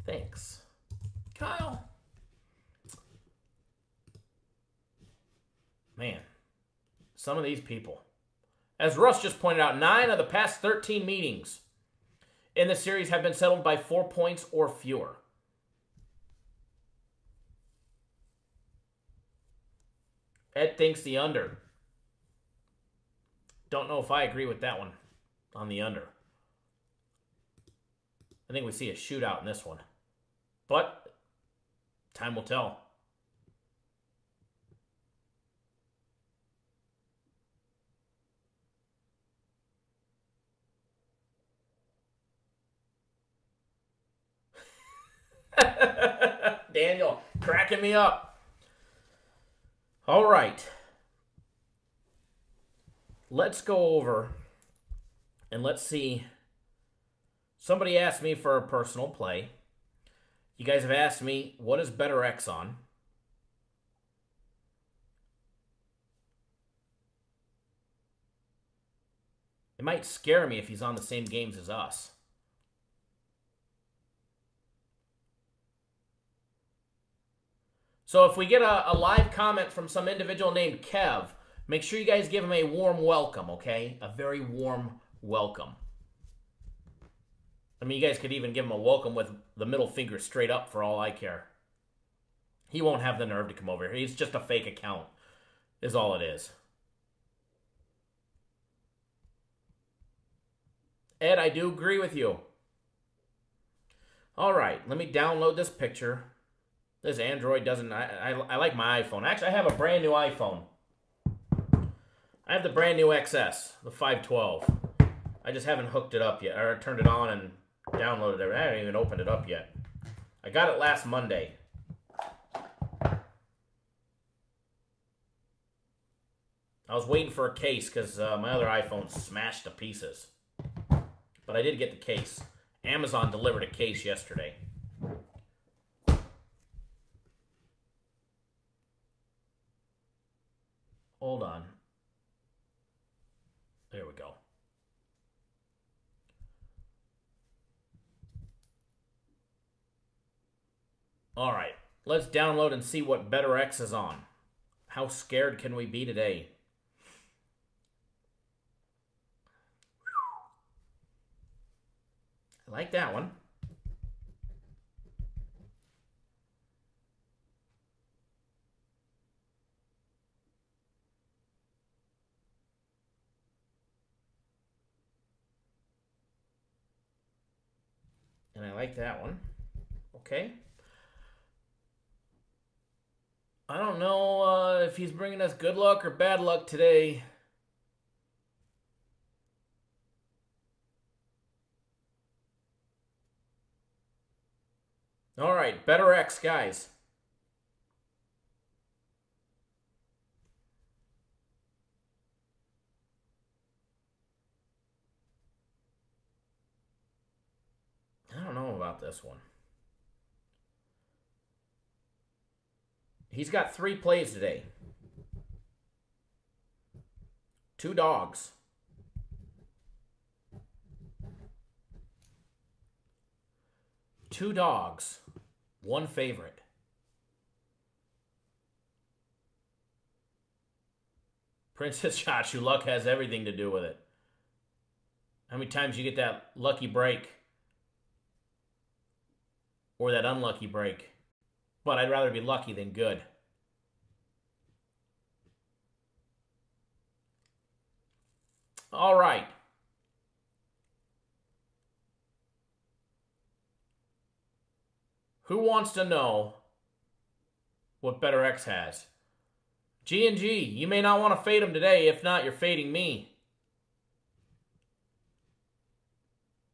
Thanks. Kyle. Man, some of these people. As Russ just pointed out, 9 of the past 13 meetings in the series have been settled by 4 points or fewer. Ed thinks the under. Don't know if I agree with that one on the under. I think we see a shootout in this one. But time will tell. Daniel, cracking me up. All right. Let's go over and let's see. Somebody asked me for a personal play. You guys have asked me, what is better X on? It might scare me if he's on the same games as us. So if we get a live comment from some individual named Kev, make sure you guys give him a warm welcome, okay? A very warm welcome. I mean, you guys could even give him a welcome with the middle finger straight up for all I care. He won't have the nerve to come over here. He's just a fake account, is all it is. Ed, I do agree with you. All right, let me download this picture. This Android doesn't... I like my iPhone. Actually, I have a brand new iPhone. I have the brand new XS, the 512. I just haven't hooked it up yet, or turned it on and downloaded it. I haven't even opened it up yet. I got it last Monday. I was waiting for a case because my other iPhone smashed to pieces. But I did get the case. Amazon delivered a case yesterday. Hold on. There we go. All right. Let's download and see what Better X is on. How scared can we be today? I like that one. And I like that one. Okay. I don't know if he's bringing us good luck or bad luck today. All right, better X, guys. I don't know about this one. He's got 3 plays today. 2 dogs. 2 dogs. 1 favorite. Princess Chachu, luck has everything to do with it. How many times you get that lucky break? Or that unlucky break? But I'd rather be lucky than good. All right. Who wants to know what Better X has? G&G, you may not want to fade him today. If not, you're fading me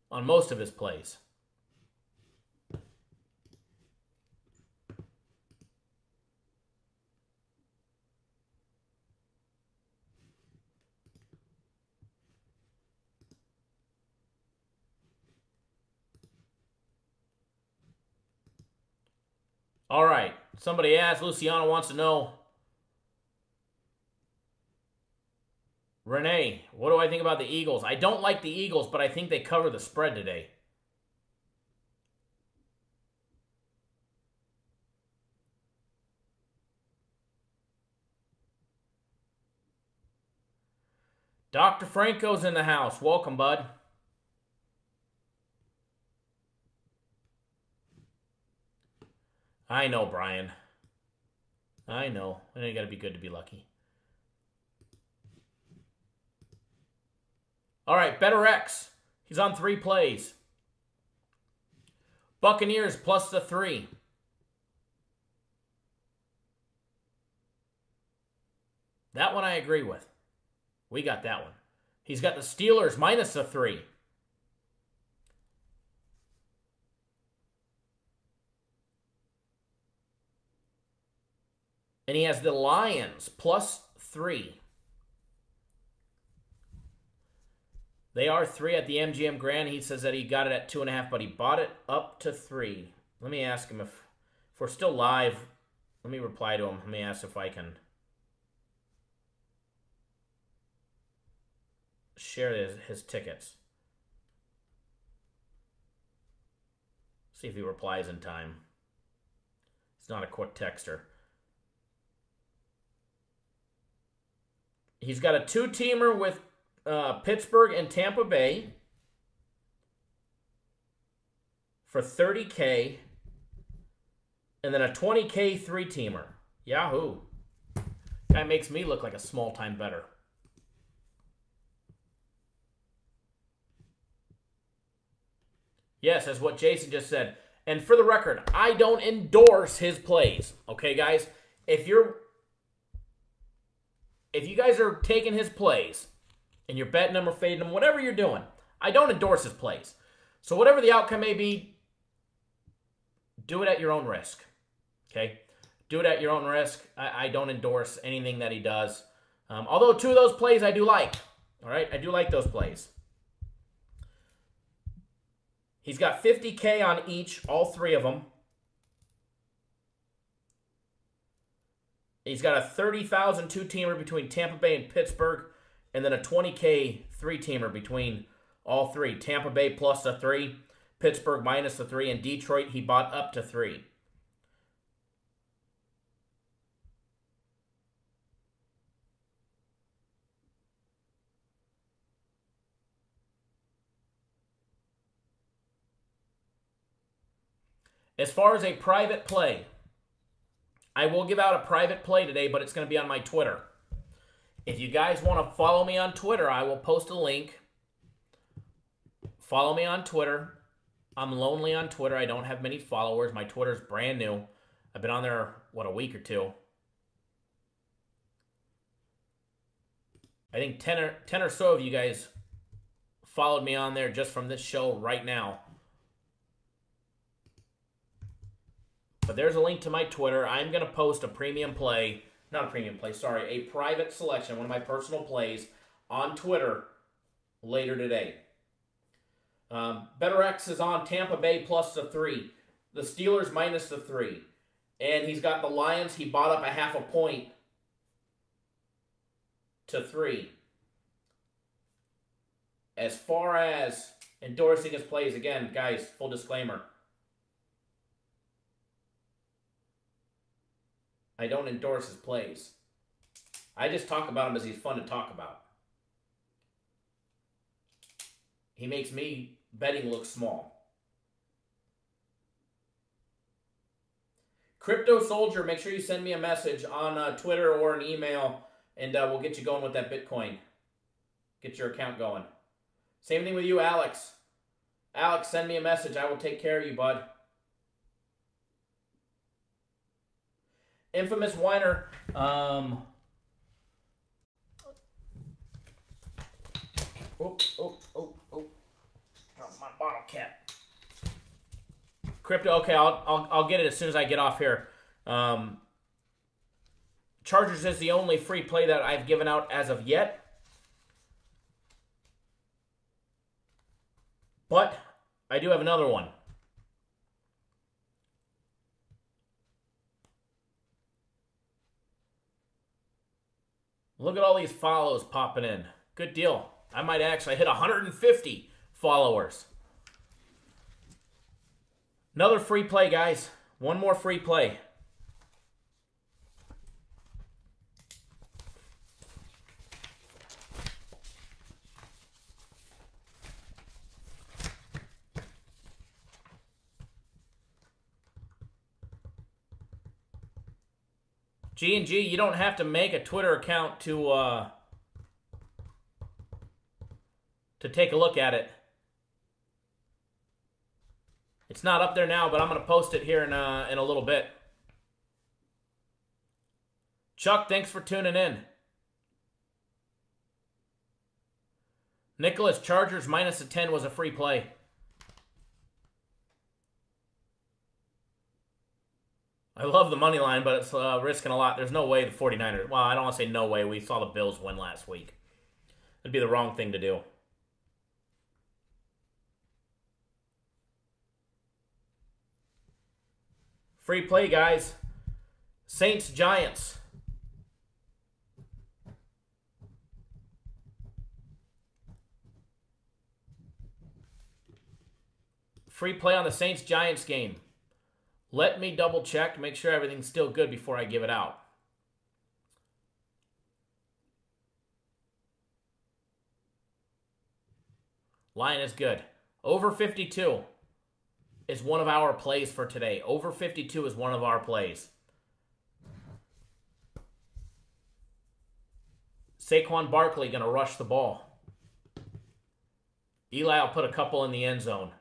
on most of his plays. All right. Somebody asked, Luciano wants to know, Renee, what do I think about the Eagles? I don't like the Eagles, but I think they cover the spread today. Dr. Franco's in the house. Welcome, bud. I know, Brian. I know. And you got to be good to be lucky. All right, Better X. He's on 3 plays. Buccaneers plus the 3. That one I agree with. We got that one. He's got the Steelers minus the 3. And he has the Lions plus 3. They are 3 at the MGM Grand. He says that he got it at 2.5, but he bought it up to 3. Let me ask him if we're still live. Let me reply to him. Let me ask if I can share his tickets. See if he replies in time. It's not a quick texter. He's got a 2-teamer with Pittsburgh and Tampa Bay for $30K, and then a $20K 3-teamer. Yahoo! Guy makes me look like a small-time bettor. Yes, that's what Jason just said. And for the record, I don't endorse his plays. Okay, guys? If you guys are taking his plays and you're betting them or fading them, whatever you're doing, I don't endorse his plays. So whatever the outcome may be, do it at your own risk. Okay? Do it at your own risk. I don't endorse anything that he does. Although 2 of those plays I do like. All right? I do like those plays. He's got $50K on each, all 3 of them. He's got a $30,000 2-teamer between Tampa Bay and Pittsburgh, and then a $20K 3-teamer between all 3. Tampa Bay plus the 3, Pittsburgh minus the 3, and Detroit he bought up to 3. As far as a private play, I will give out a private play today, but it's going to be on my Twitter. If you guys want to follow me on Twitter, I will post a link. Follow me on Twitter. I'm lonely on Twitter. I don't have many followers. My Twitter's brand new. I've been on there, a week or two. I think 10 or so of you guys followed me on there just from this show right now. But there's a link to my Twitter. I'm going to post a private selection, one of my personal plays, on Twitter later today. BetterX is on Tampa Bay plus the 3. The Steelers minus the 3. And he's got the Lions. He bought up a 0.5 point to 3. As far as endorsing his plays, again, guys, full disclaimer. I don't endorse his plays. I just talk about him as he's fun to talk about. He makes me betting look small. Crypto Soldier, make sure you send me a message on Twitter or an email, and we'll get you going with that Bitcoin. Get your account going. Same thing with you, Alex. Alex, send me a message. I will take care of you, bud. Infamous Whiner. Oh. My bottle cap. Crypto. Okay, I'll get it as soon as I get off here. Chargers is the only free play that I've given out as of yet. But I do have another one. Look at all these follows popping in. Good deal. I might actually hit 150 followers. Another free play, guys. One more free play. G&G, you don't have to make a Twitter account to take a look at it. It's not up there now, but I'm going to post it here in a little bit. Chuck, thanks for tuning in. Nicholas, Chargers minus a 10 was a free play. I love the money line, but it's risking a lot. There's no way the 49ers... Well, I don't want to say no way. We saw the Bills win last week. It'd be the wrong thing to do. Free play, guys. Saints, Giants. Free play on the Saints-Giants game. Let me double check, make sure everything's still good before I give it out. Line is good. Over 52 is one of our plays for today. Over 52 is one of our plays. Saquon Barkley going to rush the ball. Eli will put a couple in the end zone.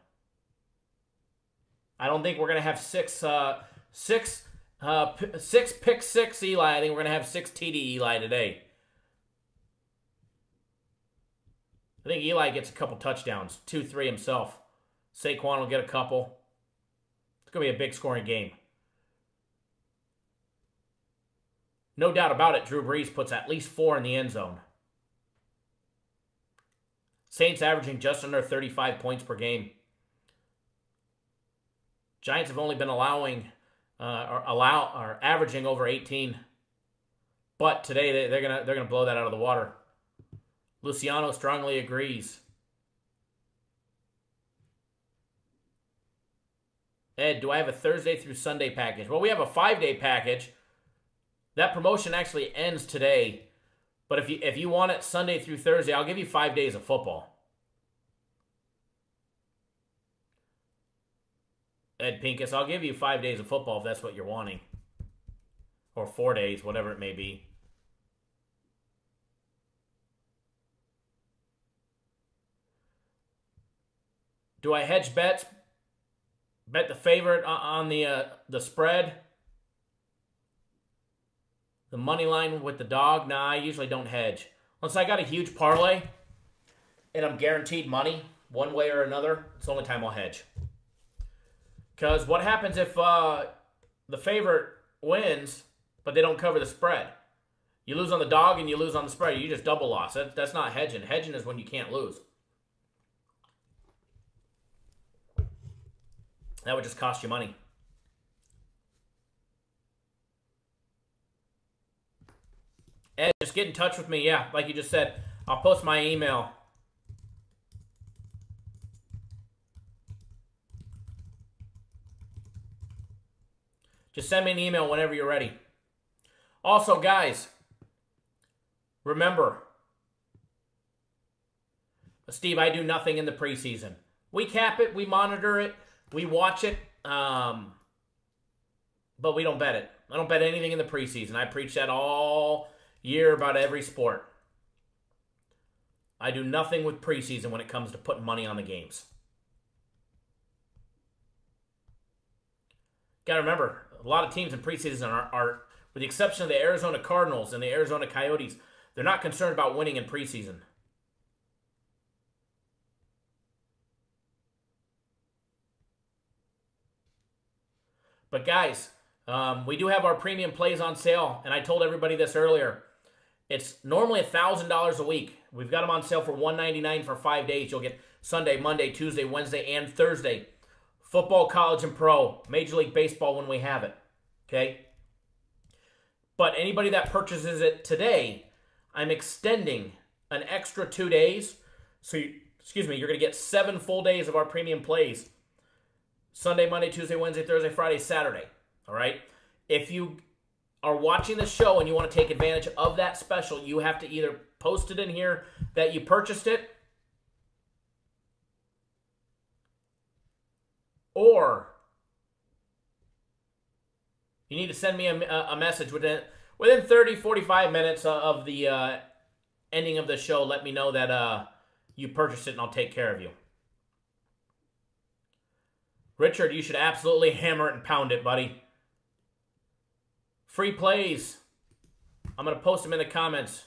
I don't think we're going to have six pick six Eli. I think we're going to have 6 TD Eli today. I think Eli gets a couple touchdowns. 2-3 himself. Saquon will get a couple. It's going to be a big scoring game. No doubt about it, Drew Brees puts at least 4 in the end zone. Saints averaging just under 35 points per game. Giants have only been averaging over 18, but today they're gonna blow that out of the water. Luciano strongly agrees. Ed, do I have a Thursday through Sunday package? Well, we have a 5-day package. That promotion actually ends today, but if you want it Sunday through Thursday, I'll give you 5 days of football. Ed Pincus. I'll give you 5 days of football if that's what you're wanting. Or 4 days, whatever it may be. Do I hedge bets? Bet the favorite on the spread? The money line with the dog? Nah, I usually don't hedge. Unless I got a huge parlay and I'm guaranteed money one way or another, it's the only time I'll hedge. Because what happens if the favorite wins, but they don't cover the spread? You lose on the dog and you lose on the spread. You just double loss. That's not hedging. Hedging is when you can't lose. That would just cost you money. Ed, just get in touch with me. Yeah, like you just said, I'll post my email. Just send me an email whenever you're ready. Also, guys, remember, Steve, I do nothing in the preseason. We cap it, we monitor it, we watch it, but we don't bet it. I don't bet anything in the preseason. I preach that all year about every sport. I do nothing with preseason when it comes to putting money on the games. Got to remember, a lot of teams in preseason are, with the exception of the Arizona Cardinals and the Arizona Coyotes, they're not concerned about winning in preseason. But guys, we do have our premium plays on sale, and I told everybody this earlier. It's normally $1,000 a week. We've got them on sale for $199 for 5 days. You'll get Sunday, Monday, Tuesday, Wednesday, and Thursday. Football, college, and pro. Major League Baseball when we have it. Okay? But anybody that purchases it today, I'm extending an extra 2 days. So, you're going to get 7 full days of our premium plays. Sunday, Monday, Tuesday, Wednesday, Thursday, Friday, Saturday. All right? If you are watching the show and you want to take advantage of that special, you have to either post it in here that you purchased it, or you need to send me a message within 30, 45 minutes of the ending of the show. Let me know that you purchased it, and I'll take care of you. Richard, you should absolutely hammer it and pound it, buddy. Free plays. I'm going to post them in the comments.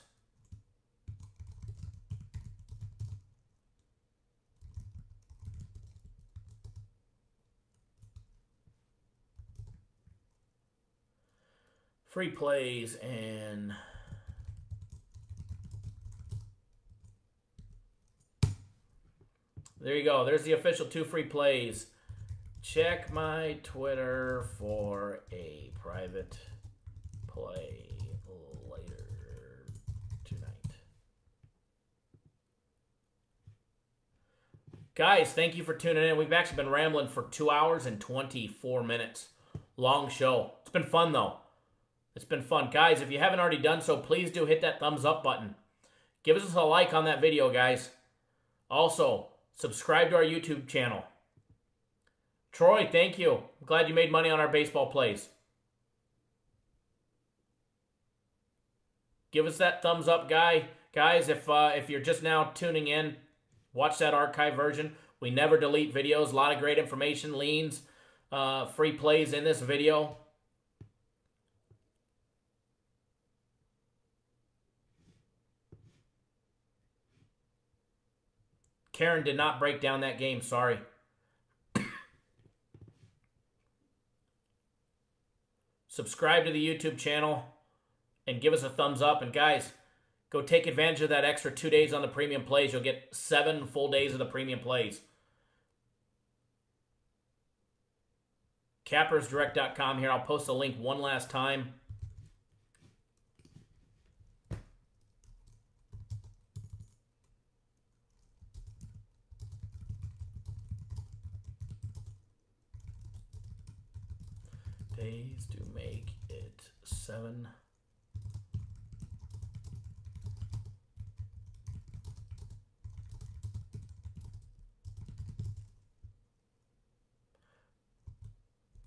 Free plays and there you go. There's the official 2 free plays. Check my Twitter for a private play later tonight. Guys, thank you for tuning in. We've actually been rambling for 2 hours and 24 minutes. Long show. It's been fun, though. It's been fun. Guys, if you haven't already done so, please do hit that thumbs up button. Give us a like on that video, guys. Also, subscribe to our YouTube channel. Troy, thank you. I'm glad you made money on our baseball plays. Give us that thumbs up, guys. If you're just now tuning in, watch that archive version. We never delete videos. A lot of great information, leans, free plays in this video. Karen did not break down that game. Sorry. Subscribe to the YouTube channel and give us a thumbs up. And guys, go take advantage of that extra 2 days on the premium plays. You'll get 7 full days of the premium plays. CappersDirect.com here. I'll post the link one last time. Days to make it 7.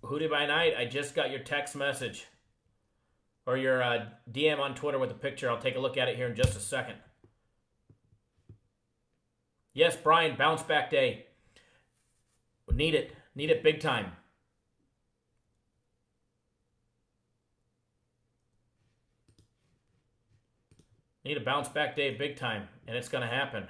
Hootie by Night, I just got your text message. Or your DM on Twitter with a picture. I'll take a look at it here in just a second. Yes, Brian, bounce back day. Need it. Need it big time. Need a bounce back day big time. And it's going to happen.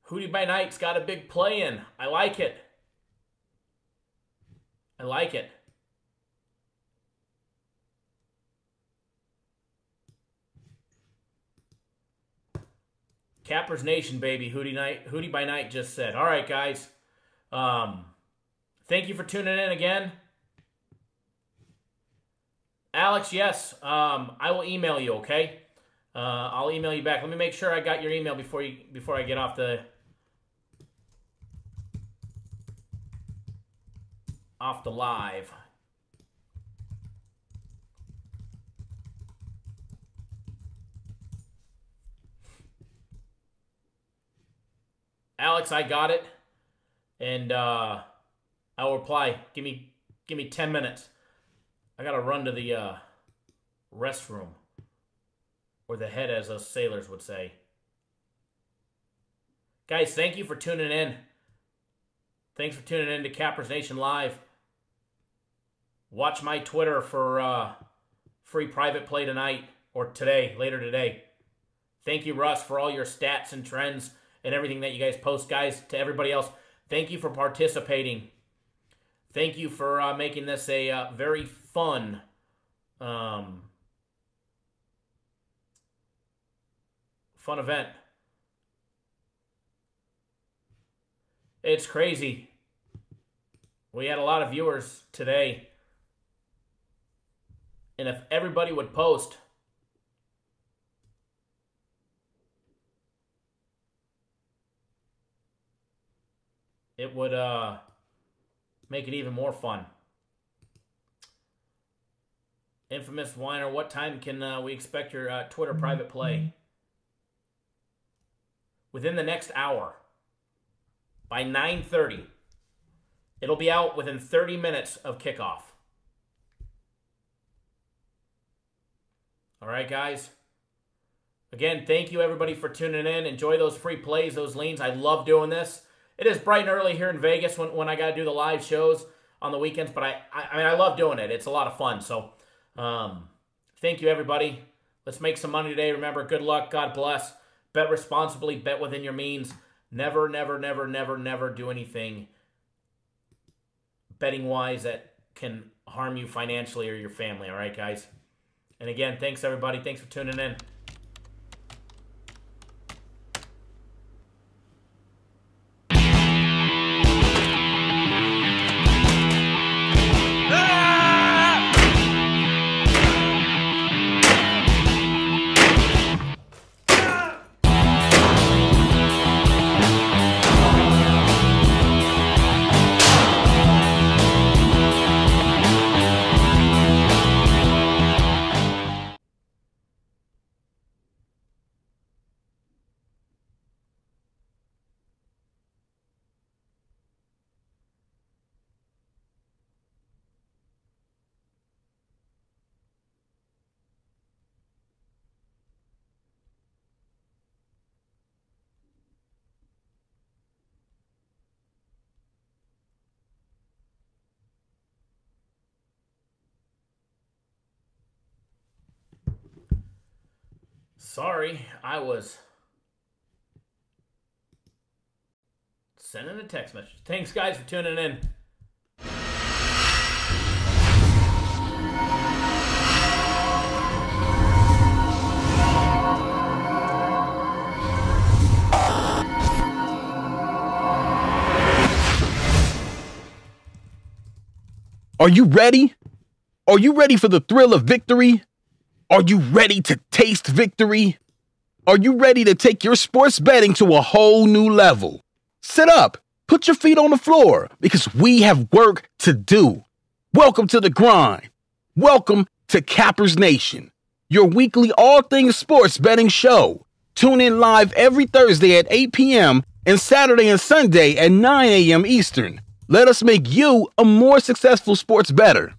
Hootie by Night's got a big play in. I like it. I like it. Cappers Nation, baby. Hootie by Night just said. All right, guys. Thank you for tuning in again. Alex, yes. I will email you, okay? I'll email you back. Let me make sure I got your email before I get off the live. Alex, I got it, and I will reply. Give me 10 minutes. I gotta run to the restroom, or the head, as us sailors would say. Guys, thank you for tuning in. Thanks for tuning in to Cappers Nation Live. Watch my Twitter for free private play tonight, or today, later today. Thank you, Russ, for all your stats and trends and everything that you guys post. Guys, to everybody else, thank you for participating. Thank you for making this a very fun fun event. It's crazy. We had a lot of viewers today. And if everybody would post, it would make it even more fun. Infamous Whiner, what time can we expect your Twitter private play? Within the next hour. By 9:30. It'll be out within 30 minutes of kickoff. All right, guys. Again, thank you, everybody, for tuning in. Enjoy those free plays, those leans. I love doing this. It is bright and early here in Vegas when I got to do the live shows on the weekends, but I mean, I love doing it. It's a lot of fun. So, thank you, everybody. Let's make some money today. Remember, good luck. God bless. Bet responsibly. Bet within your means. Never, never, never, never, never do anything betting-wise that can harm you financially or your family. All right, guys? And again, thanks, everybody. Thanks for tuning in. Sorry, I was sending a text message. Thanks, guys, for tuning in. Are you ready? Are you ready for the thrill of victory? Are you ready to taste victory? Are you ready to take your sports betting to a whole new level? Sit up, put your feet on the floor, because we have work to do. Welcome to the grind. Welcome to Cappers Nation, your weekly all things sports betting show. Tune in live every Thursday at 8 p.m. and Saturday and Sunday at 9 a.m. Eastern. Let us make you a more successful sports bettor.